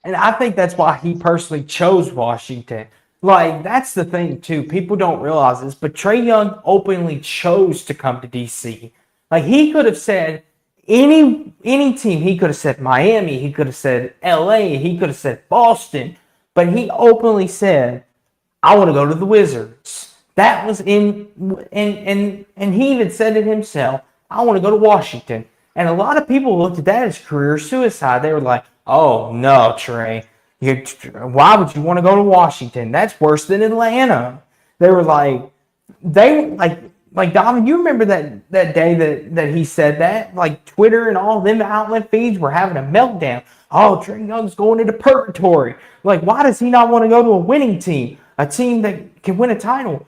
And I think that's why he personally chose Washington. Like, that's the thing, too. People don't realize this, but Trae Young openly chose to come to DC. Like, he could have said any team. He could have said Miami. He could have said LA. He could have said Boston. But he openly said, I want to go to the Wizards. That was and he even said it himself, I want to go to Washington. And a lot of people looked at that as career suicide. They were like, oh, no, Trey. Why would you want to go to Washington? That's worse than Atlanta. They were like, Donovan, you remember that day that he said that? Like, Twitter and all them outlet feeds were having a meltdown. Oh, Trae Young's going into purgatory. Like, why does he not want to go to a winning team? A team that can win a title?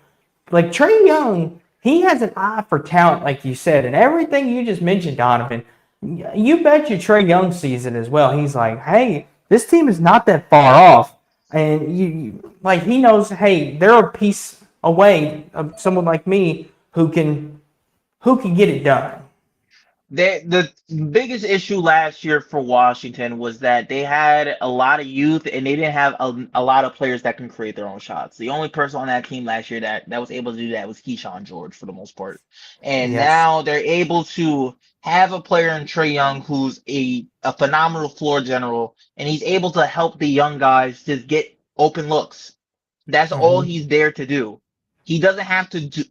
Like, Trae Young, he has an eye for talent, like you said, and everything you just mentioned, Donovan, you bet you Trae Young sees it as well. He's like, hey, this team is not that far off. And like, he knows, hey, they're a piece away of someone like me who can get it done. The biggest issue last year for Washington was that they had a lot of youth and they didn't have a lot of players that can create their own shots. The only person on that team last year that was able to do that was Keyshawn George for the most part. And Yes. now they're able to have a player in Trae Young who's a phenomenal floor general, and he's able to help the young guys just get open looks. That's all Mm-hmm. he's there to do. He doesn't have to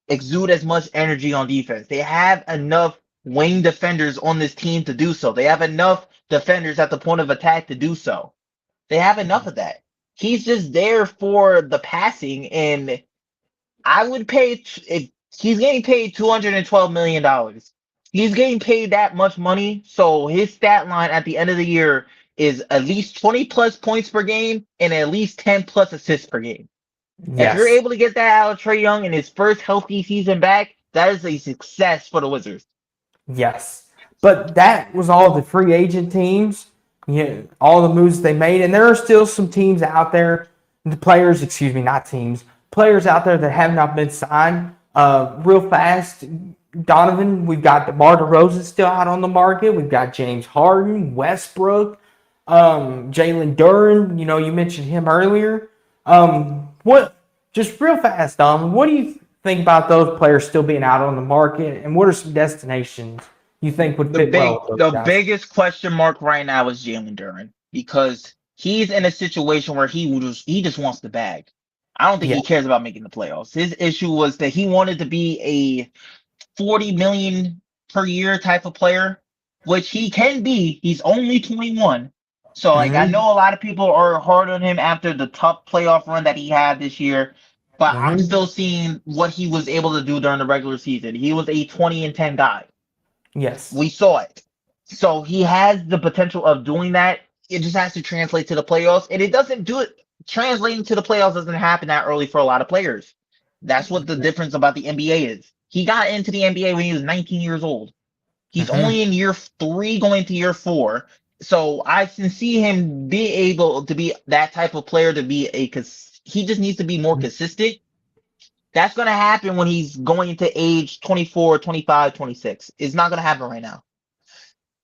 exude as much energy on defense. They have enough wing defenders on this team to do so. They have enough defenders at the point of attack to do so. They have enough of that. He's just there for the passing, and I would pay if he's getting paid $212 million. He's getting paid that much money, so his stat line at the end of the year is at least 20 plus points per game and at least 10 plus assists per game. If you're Yes. able to get that out of Trae Young in his first healthy season back, that is a success for the Wizards. Yes. But that was all the free agent teams, all the moves they made. And there are still some teams out there, the players, excuse me, not teams, players out there that have not been signed. Real fast, Donovan, we've got DeMar DeRozan still out on the market. We've got James Harden, Westbrook, Jalen Duren. You mentioned him earlier. Just real fast, Donovan, what do you think about those players still being out on the market, and what are some destinations you think would fit well with those The guys? biggest question mark right now is Jalen Duren, because he's in a situation where he just wants the bag. I don't think Yeah. he cares about making the playoffs. His issue was that he wanted to be a 40 million per year type of player, which he can be. He's only 21. So like, I Mm-hmm. know a lot of people are hard on him after the tough playoff run that he had this year, but I'm Mm-hmm. still seeing what he was able to do during the regular season. He was a 20 and 10 guy. Yes. We saw it. So he has the potential of doing that. It just has to translate to the playoffs. And it doesn't do it. Translating to the playoffs doesn't happen that early for a lot of players. That's what the difference about the NBA is. He got into the NBA when he was 19 years old. He's Mm-hmm. only in year 3 going to year 4. So I can see him be able to be that type of player to be he just needs to be more consistent. That's going to happen when he's going into age 24, 25, 26. It's not going to happen right now.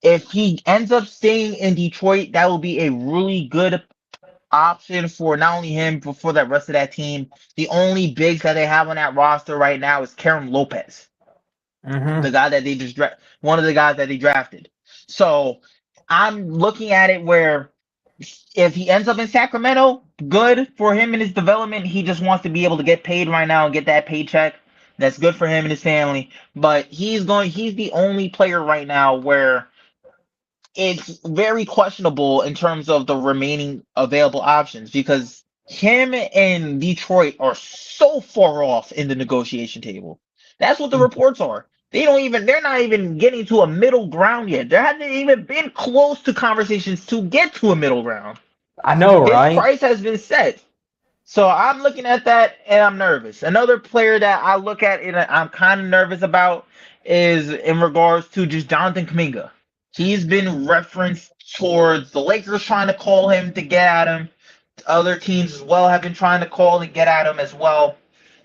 If he ends up staying in Detroit, that will be a really good option for not only him, but for the rest of that team. The only bigs that they have on that roster right now is Karen Lopez, the Mm-hmm. guy that they just one of the guys that they drafted. So I'm looking at it where if he ends up in Sacramento, good for him and his development. He just wants to be able to get paid right now and get that paycheck. That's good for him and his family. But he's the only player right now where it's very questionable in terms of the remaining available options, because him and Detroit are so far off in the negotiation table. That's what the reports are. They're not even getting to a middle ground yet. There hasn't even been close to conversations to get to a middle ground. I know, His right? price has been set. So I'm looking at that and I'm nervous. Another player that I look at and I'm kind of nervous about is in regards to just Jonathan Kuminga. He's been referenced towards the Lakers trying to call him to get at him. Other teams as well have been trying to call and get at him as well.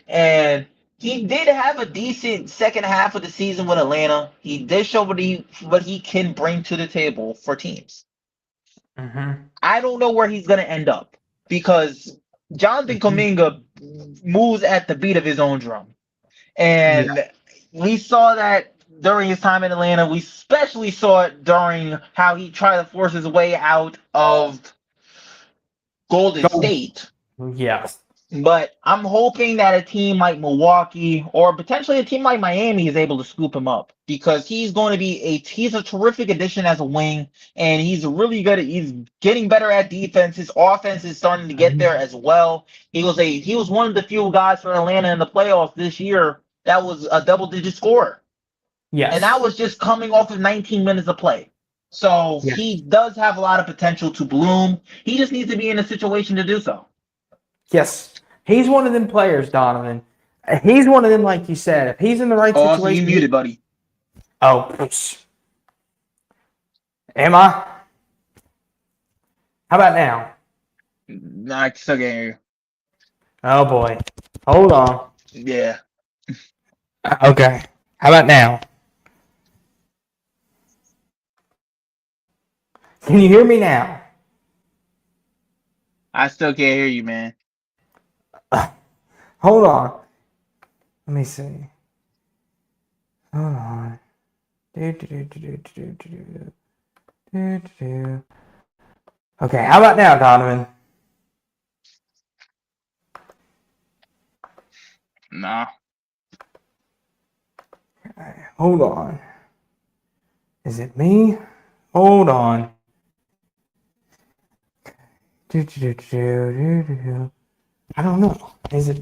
And he did have a decent second half of the season with Atlanta. He did show what he can bring to the table for teams. Mm-hmm. I don't know where he's going to end up because Jonathan Kuminga moves at the beat of his own drum. Yeah. And we saw that during his time in Atlanta. We especially saw it during how he tried to force his way out of Golden Go. State. Yes. But I'm hoping that a team like Milwaukee or potentially a team like Miami is able to scoop him up because he's going to be he's a terrific addition as a wing and he's really good he's getting better at defense. His offense is starting to get there as well. He was one of the few guys for Atlanta in the playoffs this year that was a double-digit scorer. And that Yes. was just coming off of 19 minutes of play. So Yes. he does have a lot of potential to bloom. He just needs to be in a situation to do so. Yes. He's one of them players, Donovan. He's one of them, like you said. If he's in the right Oh, so situation. you muted, buddy. Oh, oops. Am I? How about now? Nah, I still can't hear you. Oh boy. Hold on. Yeah. Okay. How about now? Can you hear me now? I still can't hear you, man. Hold on. Let me see. Hold on. Okay, how about now, Donovan? Nah. Hold on. Is it me? Hold on. I don't know. Is it?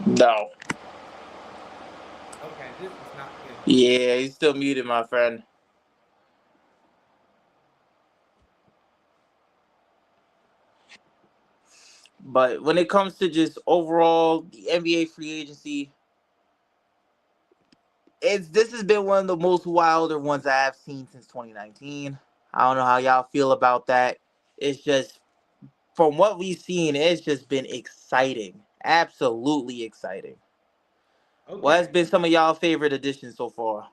No. Okay, this is not good. Yeah, he's still muted, my friend. But when it comes to just overall the NBA free agency, this has been one of the most wilder ones I've seen since 2019. I don't know how y'all feel about that. It's just from what we've seen, it's just been exciting. Absolutely exciting. Okay. What has been some of y'all favorite additions so far?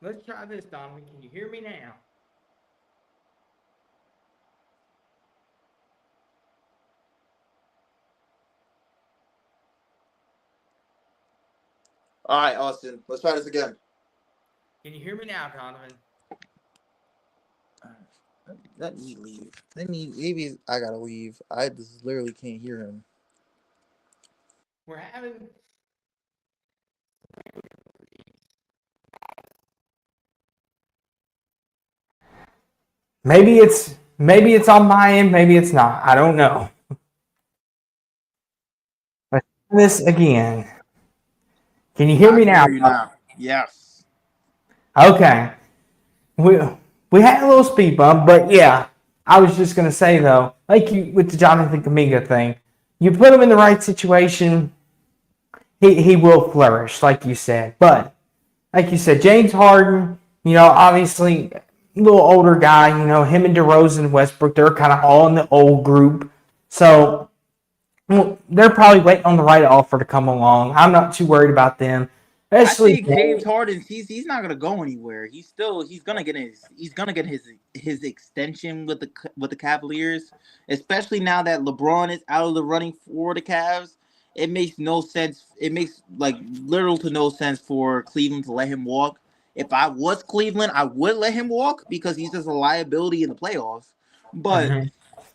Let's try this, Donovan. Can you hear me now? All right, Austin, let's try this again. Can you hear me now, Donovan? Let me leave. Maybe I gotta leave. I just literally can't hear him. We're having. Maybe it's on my end. Maybe it's not. I don't know. Let's try this again. Can you hear me now? Hear you now. Yes. Okay. We had a little speed bump, but yeah, I was just gonna say though, like you with the Jonathan Kuminga thing, you put him in the right situation, he will flourish, like you said. But like you said, James Harden, obviously a little older guy, him and DeRozan, Westbrook, they're kind of all in the old group, so they're probably waiting on the right offer to come along. I'm not too worried about them. I Especially think James Harden, he's not gonna go anywhere. He's gonna get his extension with the Cavaliers, especially now that LeBron is out of the running for the Cavs. It makes no sense. It makes like little to no sense for Cleveland to let him walk. If I was Cleveland, I would let him walk because he's just a liability in the playoffs. But Mhm.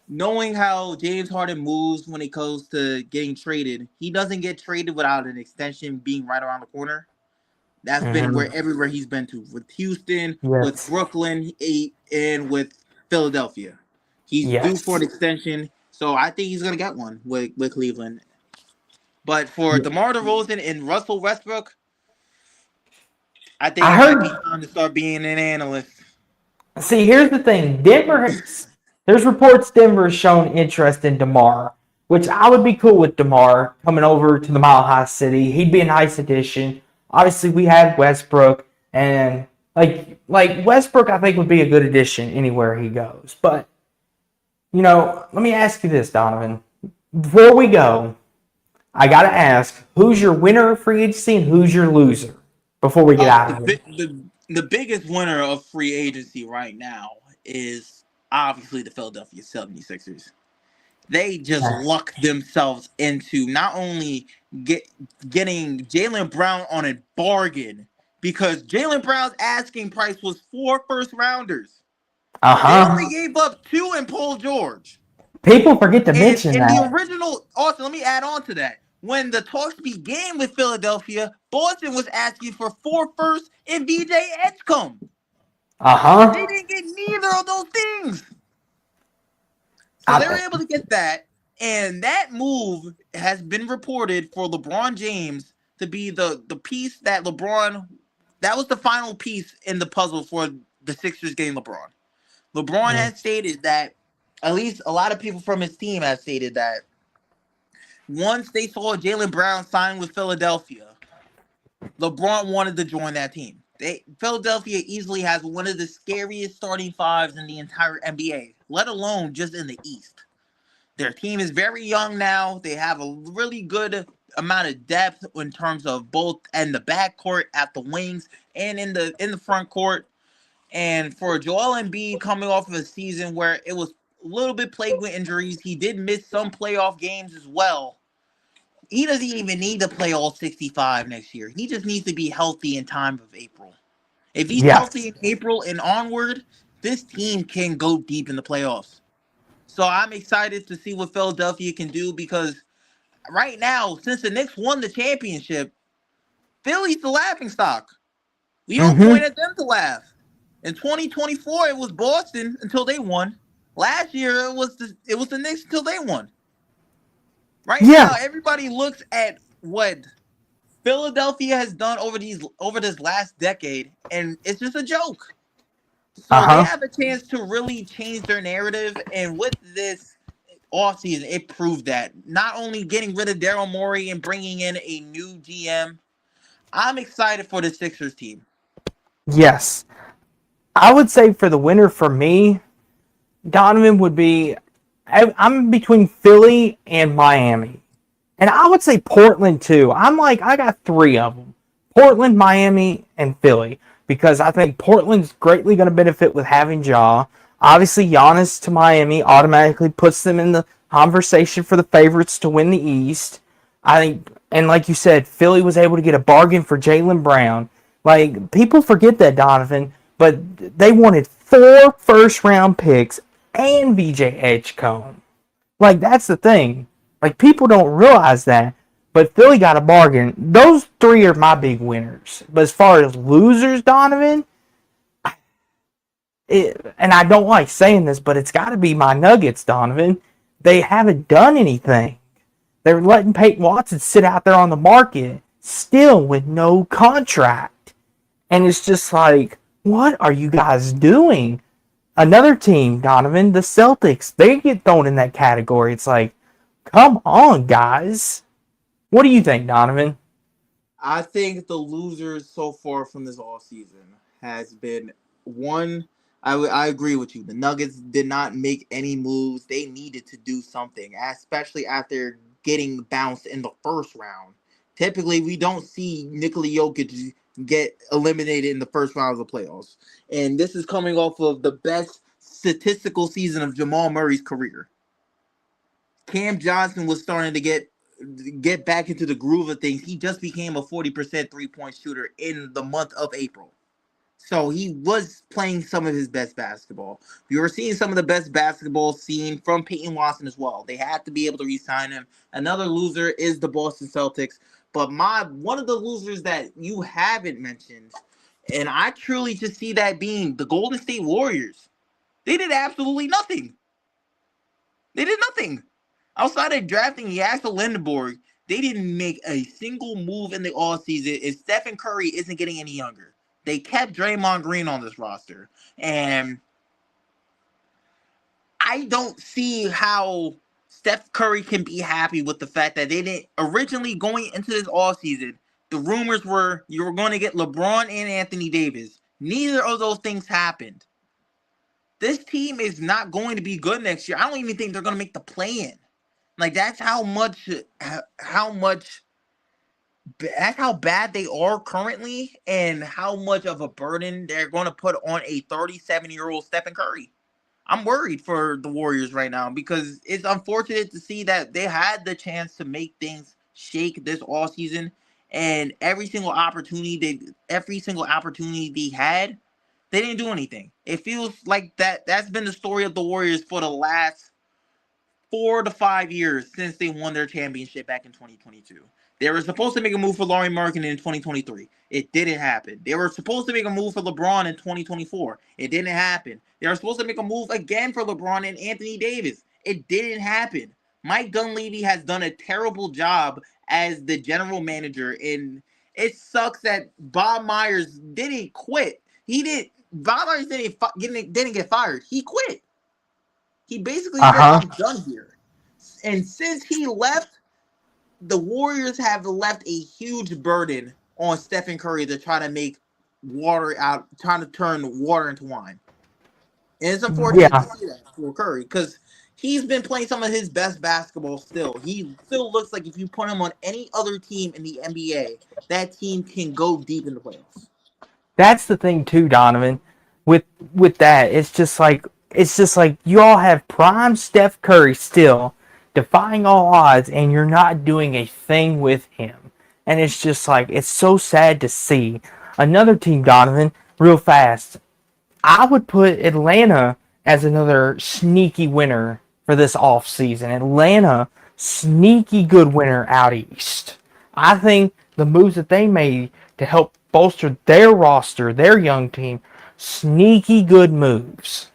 knowing how James Harden moves when it comes to getting traded, he doesn't get traded without an extension being right around the corner. That's been Mhm. where everywhere he's been to, with Houston, with Yes. Brooklyn, and with Philadelphia. He's due for an Yes. extension, so I think he's gonna get one with Cleveland. But for Yeah. DeMar DeRozan and Russell Westbrook, I think I it might be heard. time to start being an analyst. See, here's the thing. There's reports Denver has shown interest in DeMar, which I would be cool with DeMar coming over to the Mile High City. He'd be a nice addition. Obviously, we had Westbrook, and like Westbrook, I think would be a good addition anywhere he goes. But let me ask you this, Donovan. Before we go, I gotta ask, who's your winner of free agency and who's your loser? Before we get Oh, out of here. the biggest winner of free agency right now is obviously the Philadelphia 76ers. They just Yeah. lucked themselves into not only getting Jaylen Brown on a bargain, because Jaylen Brown's asking price was 4 first rounders. They only Uh-huh. gave up 2 in Paul George. People forget to And mention in the that. original, also, let me add on to that. When the talks began with Philadelphia, Boston was asking for 4 firsts and VJ Edgecombe. They Uh-huh. didn't get neither of those things. So they were I, able to get that. And that move has been reported for LeBron James to be the piece that that was the final piece in the puzzle for the Sixers getting LeBron. LeBron has stated that, at least a lot of people from his team have stated that once they saw Jaylen Brown sign with Philadelphia, LeBron wanted to join that team. Philadelphia easily has one of the scariest starting fives in the entire NBA, let alone just in the East. Their team is very young now. They have a really good amount of depth in terms of both in the backcourt, at the wings, and in the front court. And for Joel Embiid coming off of a season where it was a little bit plagued with injuries, he did miss some playoff games as well. He doesn't even need to play all 65 next year. He just needs to be healthy in time of April. If he's healthy yes. in April and onward, this team can go deep in the playoffs. So I'm excited to see what Philadelphia can do, because right now, since the Knicks won the championship, Philly's the laughing stock. We don't point Mm-hmm. at them to laugh. In 2024, it was Boston until they won. Last year, it was the Knicks until they won. Right Yeah. now, everybody looks at what Philadelphia has done over this last decade, and it's just a joke. So they Uh-huh. have a chance to really change their narrative, and with this offseason, it proved that. Not only getting rid of Daryl Morey and bringing in a new GM, I'm excited for the Sixers team. Yes. I would say for the winner for me, Donovan would be I'm between Philly and Miami. And I would say Portland too. I got 3 of them. Portland, Miami, and Philly. Because I think Portland's greatly going to benefit with having Ja. Obviously, Giannis to Miami automatically puts them in the conversation for the favorites to win the East. I think, and like you said, Philly was able to get a bargain for Jaylen Brown. Like, people forget that, Donovan, but they wanted 4 first-round picks and VJ Edgecombe. Like, that's the thing. Like, people don't realize that. But Philly got a bargain. Those 3 are my big winners. But as far as losers, Donovan, and I don't like saying this, but it's got to be my Nuggets, Donovan. They haven't done anything. They're letting Peyton Watson sit out there on the market, still with no contract. And it's just like, what are you guys doing? Another team, Donovan, the Celtics, they get thrown in that category. It's like, come on, guys. What do you think, Donovan? I think the losers so far from this offseason has been one. I agree with you. The Nuggets did not make any moves. They needed to do something, especially after getting bounced in the first round. Typically, we don't see Nikola Jokic get eliminated in the first round of the playoffs. And this is coming off of the best statistical season of Jamal Murray's career. Cam Johnson was starting to get back into the groove of things. He just became a 40% three-point shooter in the month of April. So he was playing some of his best basketball. We were seeing some of the best basketball seen from Peyton Watson as well. They had to be able to re-sign him. Another loser is the Boston Celtics. But one of the losers that you haven't mentioned, and I truly just see that being the Golden State Warriors. They did absolutely nothing. They did nothing. Outside of drafting Jakob Lindenborg, they didn't make a single move in the offseason, and Stephen Curry isn't getting any younger. They kept Draymond Green on this roster. And I don't see how Steph Curry can be happy with the fact that they didn't originally going into this offseason. The rumors were you were going to get LeBron and Anthony Davis. Neither of those things happened. This team is not going to be good next year. I don't even think they're going to make the play-in. Like, that's how bad they are currently, and how much of a burden they're going to put on a 37-year-old Stephen Curry. I'm worried for the Warriors right now because it's unfortunate to see that they had the chance to make things shake this offseason, and every single opportunity they had, they didn't do anything. It feels like that's been the story of the Warriors for the last 4 to 5 years since they won their championship back in 2022. They were supposed to make a move for Lauri Markkanen in 2023. It didn't happen. They were supposed to make a move for LeBron in 2024. It didn't happen. They were supposed to make a move again for LeBron and Anthony Davis. It didn't happen. Mike Dunleavy has done a terrible job as the general manager, and it sucks that Bob Myers didn't quit. Bob Myers didn't get fired. He quit. He basically said, I'm done here. And since he left, the Warriors have left a huge burden on Stephen Curry to try to make trying to turn water into wine. And it's unfortunate to see that for Curry because he's been playing some of his best basketball still. He still looks like if you put him on any other team in the NBA, that team can go deep in the playoffs. That's the thing too, Donovan. With that, it's just like you all have prime Steph Curry still defying all odds, and you're not doing a thing with him. And it's just like, it's so sad to see. Another team, Donovan, real fast. I would put Atlanta as another sneaky winner for this offseason. Atlanta, sneaky good winner out east. I think the moves that they made to help bolster their roster, their young team, sneaky good moves.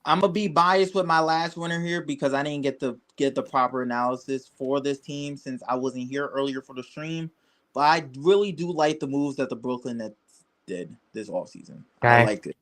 I'm gonna be biased with my last winner here because I didn't get the proper analysis for this team since I wasn't here earlier for the stream. But I really do like the moves that the Brooklyn Nets did this offseason. Okay. I liked it.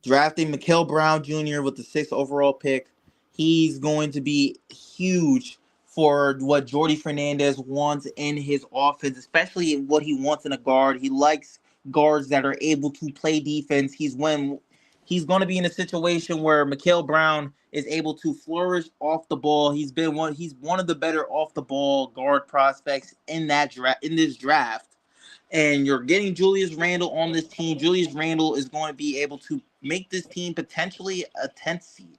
Drafting Mikael Brown Jr. with the 6th overall pick. He's going to be huge for what Jordi Fernandez wants in his offense, especially what he wants in a guard. He likes guards that are able to play defense. He's going to be in a situation where Mikael Brown is able to flourish off the ball. He's one of the better off the ball guard prospects in this draft. And you're getting Julius Randle on this team. Julius Randle is going to be able to make this team potentially a 10th seed.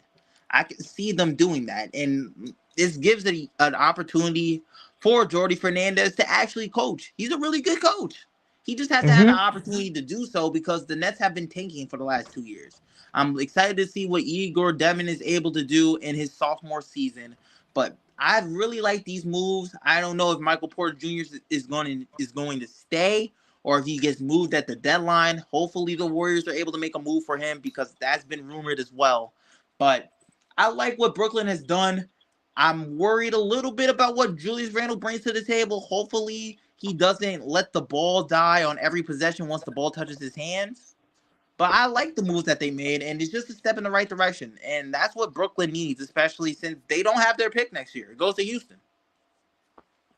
I can see them doing that. And this gives an opportunity for Jordi Fernandez to actually coach. He's a really good coach. He just has to have an opportunity to do so because the Nets have been tanking for the last 2 years. I'm excited to see what Igor Devin is able to do in his sophomore season. But I really like these moves. I don't know if Michael Porter Jr. is going to stay or if he gets moved at the deadline. Hopefully the Warriors are able to make a move for him because that's been rumored as well. But I like what Brooklyn has done. I'm worried a little bit about what Julius Randle brings to the table. Hopefully he doesn't let the ball die on every possession once the ball touches his hands. But I like the moves that they made, and it's just a step in the right direction. And that's what Brooklyn needs, especially since they don't have their pick next year. It goes to Houston.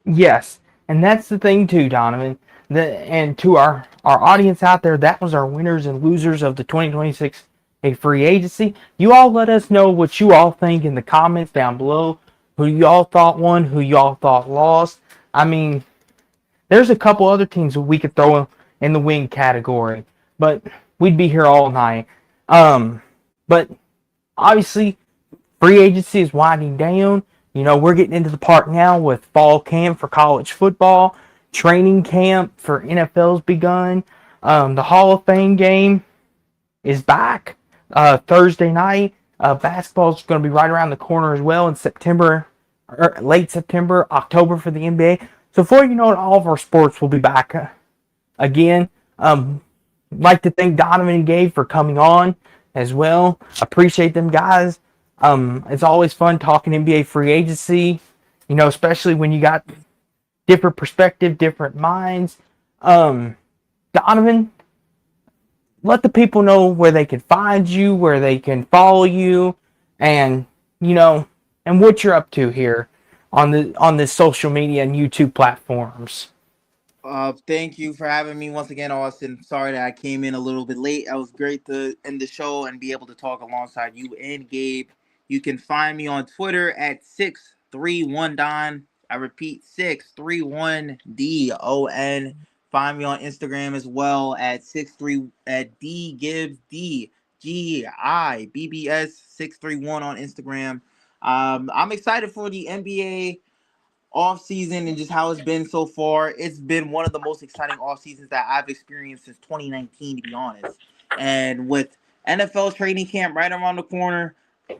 Yes, and that's the thing too, Donovan. And to our audience out there, that was our winners and losers of the 2026 free agency. You all let us know what you all think in the comments down below. Who you all thought won, who you all thought lost. I mean, there's a couple other teams that we could throw in the win category, but we'd be here all night. But obviously, free agency is winding down. You know, we're getting into the part now with fall camp for college football. Training camp for NFL's begun. The Hall of Fame game is back Thursday night. Basketball is going to be right around the corner as well in September, or late September, October for the NBA. So before you know it, all of our sports will be back again. Like to thank Donovan and Gabe for coming on as well. Appreciate them guys. It's always fun talking NBA free agency, especially when you got different perspective, different minds. Donovan, let the people know where they can find you, where they can follow you, and and what you're up to here on this social media and YouTube platforms. Thank you for having me once again, Austin. Sorry that I came in a little bit late. It was great to end the show and be able to talk alongside you and Gabe. You can find me on Twitter at 631Don. I repeat, 631DON. Find me on Instagram as well at 63 at dgibbs DGIBBS 631 on Instagram. I'm excited for the NBA off season and just how it's been so far. It's been one of the most exciting off seasons that I've experienced since 2019, to be honest. And with NFL training camp right around the corner,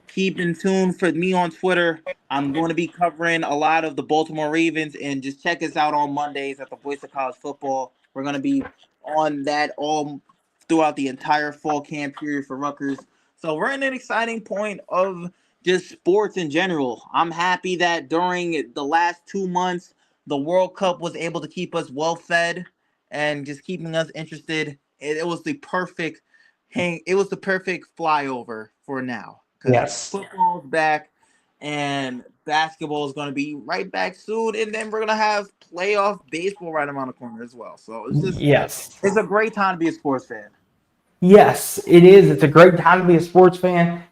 keep in tune for me on Twitter. I'm going to be covering a lot of the Baltimore Ravens, and just check us out on Mondays at the Voice of College Football. We're going to be on that all throughout the entire fall camp period for Rutgers. So we're in an exciting point of just sports in general. I'm happy that during the last 2 months, the World Cup was able to keep us well fed and just keeping us interested. It was the perfect It was the perfect flyover for now, because Yes. football's back and basketball is going to be right back soon, and then we're going to have playoff baseball right around the corner as well. So Yes. it's a great time to be a sports fan. Yes, it is. It's a great time to be a sports fan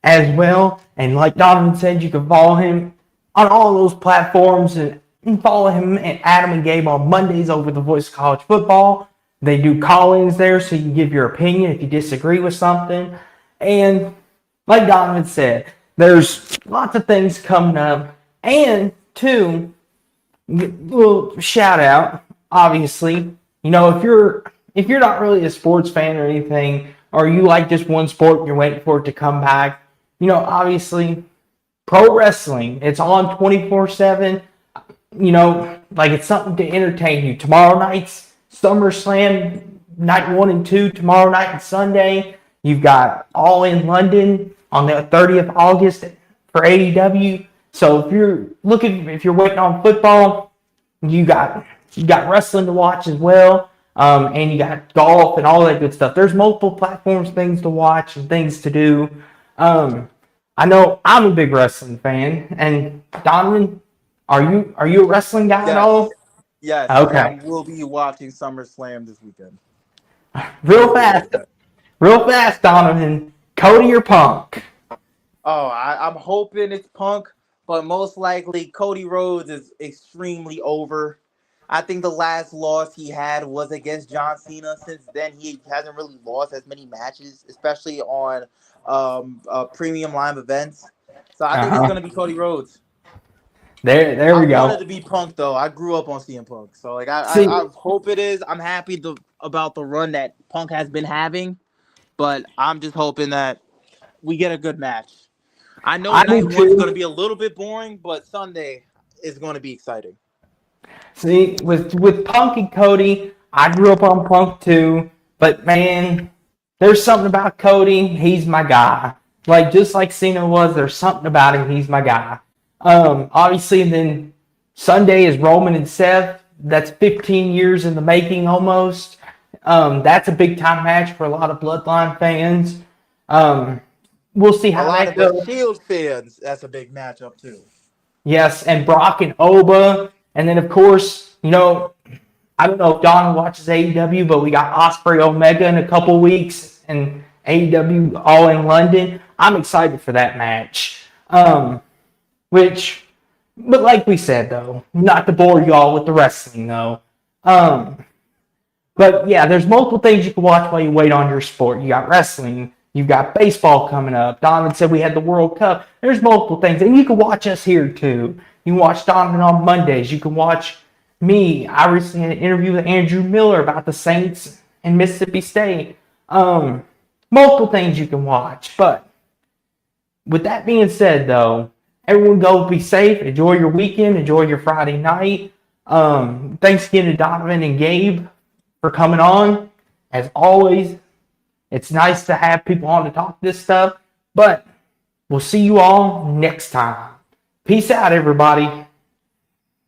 as well. And like Donovan said, you can follow him on all those platforms and follow him and Adam and Gabe on Mondays over the Voice of College Football. They do call-ins there so you can give your opinion if you disagree with something. And like Donovan said, there's lots of things coming up. And two, little shout out, obviously, if you're not really a sports fan or anything, or you like just one sport and you're waiting for it to come back, obviously, pro wrestling, it's on 24/7. Like it's something to entertain you. Tomorrow night's SummerSlam, night 1 and 2, tomorrow night and Sunday. You've got All in London on the 30th of August for AEW. So if you're waiting on football, you got wrestling to watch as well. And you got golf and all that good stuff. There's multiple platforms, things to watch and things to do. I know I'm a big wrestling fan. And Donovan, are you a wrestling guy at all? Yes. Okay. I will be watching SummerSlam this weekend. Real fast, Donovan. Cody or Punk? Oh, I'm hoping it's Punk, but most likely Cody Rhodes is extremely over. I think the last loss he had was against John Cena. Since then, he hasn't really lost as many matches, especially on premium live events. So I think it's going to be Cody Rhodes. There we go. I wanted to be Punk, though. I grew up on CM Punk. So I hope it is. I'm happy about the run that Punk has been having, but I'm just hoping that we get a good match. I know night one's going to be a little bit boring, but Sunday is going to be exciting. See, with Punk and Cody, I grew up on Punk too, but man, there's something about Cody. He's my guy. Just like Cena was, there's something about him. He's my guy. Obviously, and then Sunday is Roman and Seth. That's 15 years in the making almost. That's a big time match for a lot of Bloodline fans. We'll see how that goes. A lot of the Shield fans, that's a big matchup too. Yes, and Brock and Oba. And then, of course, I don't know if Don watches AEW, but we got Ospreay Omega in a couple weeks and AEW All in London. I'm excited for that match. But like we said, though, not to bore y'all with the wrestling, though. But yeah, there's multiple things you can watch while you wait on your sport. You got wrestling. You've got baseball coming up. Donovan said we had the World Cup. There's multiple things. And you can watch us here, too. You can watch Donovan on Mondays. You can watch me. I recently had an interview with Andrew Miller about the Saints and Mississippi State. Multiple things you can watch. But with that being said, though, everyone go be safe. Enjoy your weekend. Enjoy your Friday night. Thanks again to Donovan and Gabe for coming on. As always, it's nice to have people on to talk this stuff, but we'll see you all next time. Peace out, everybody.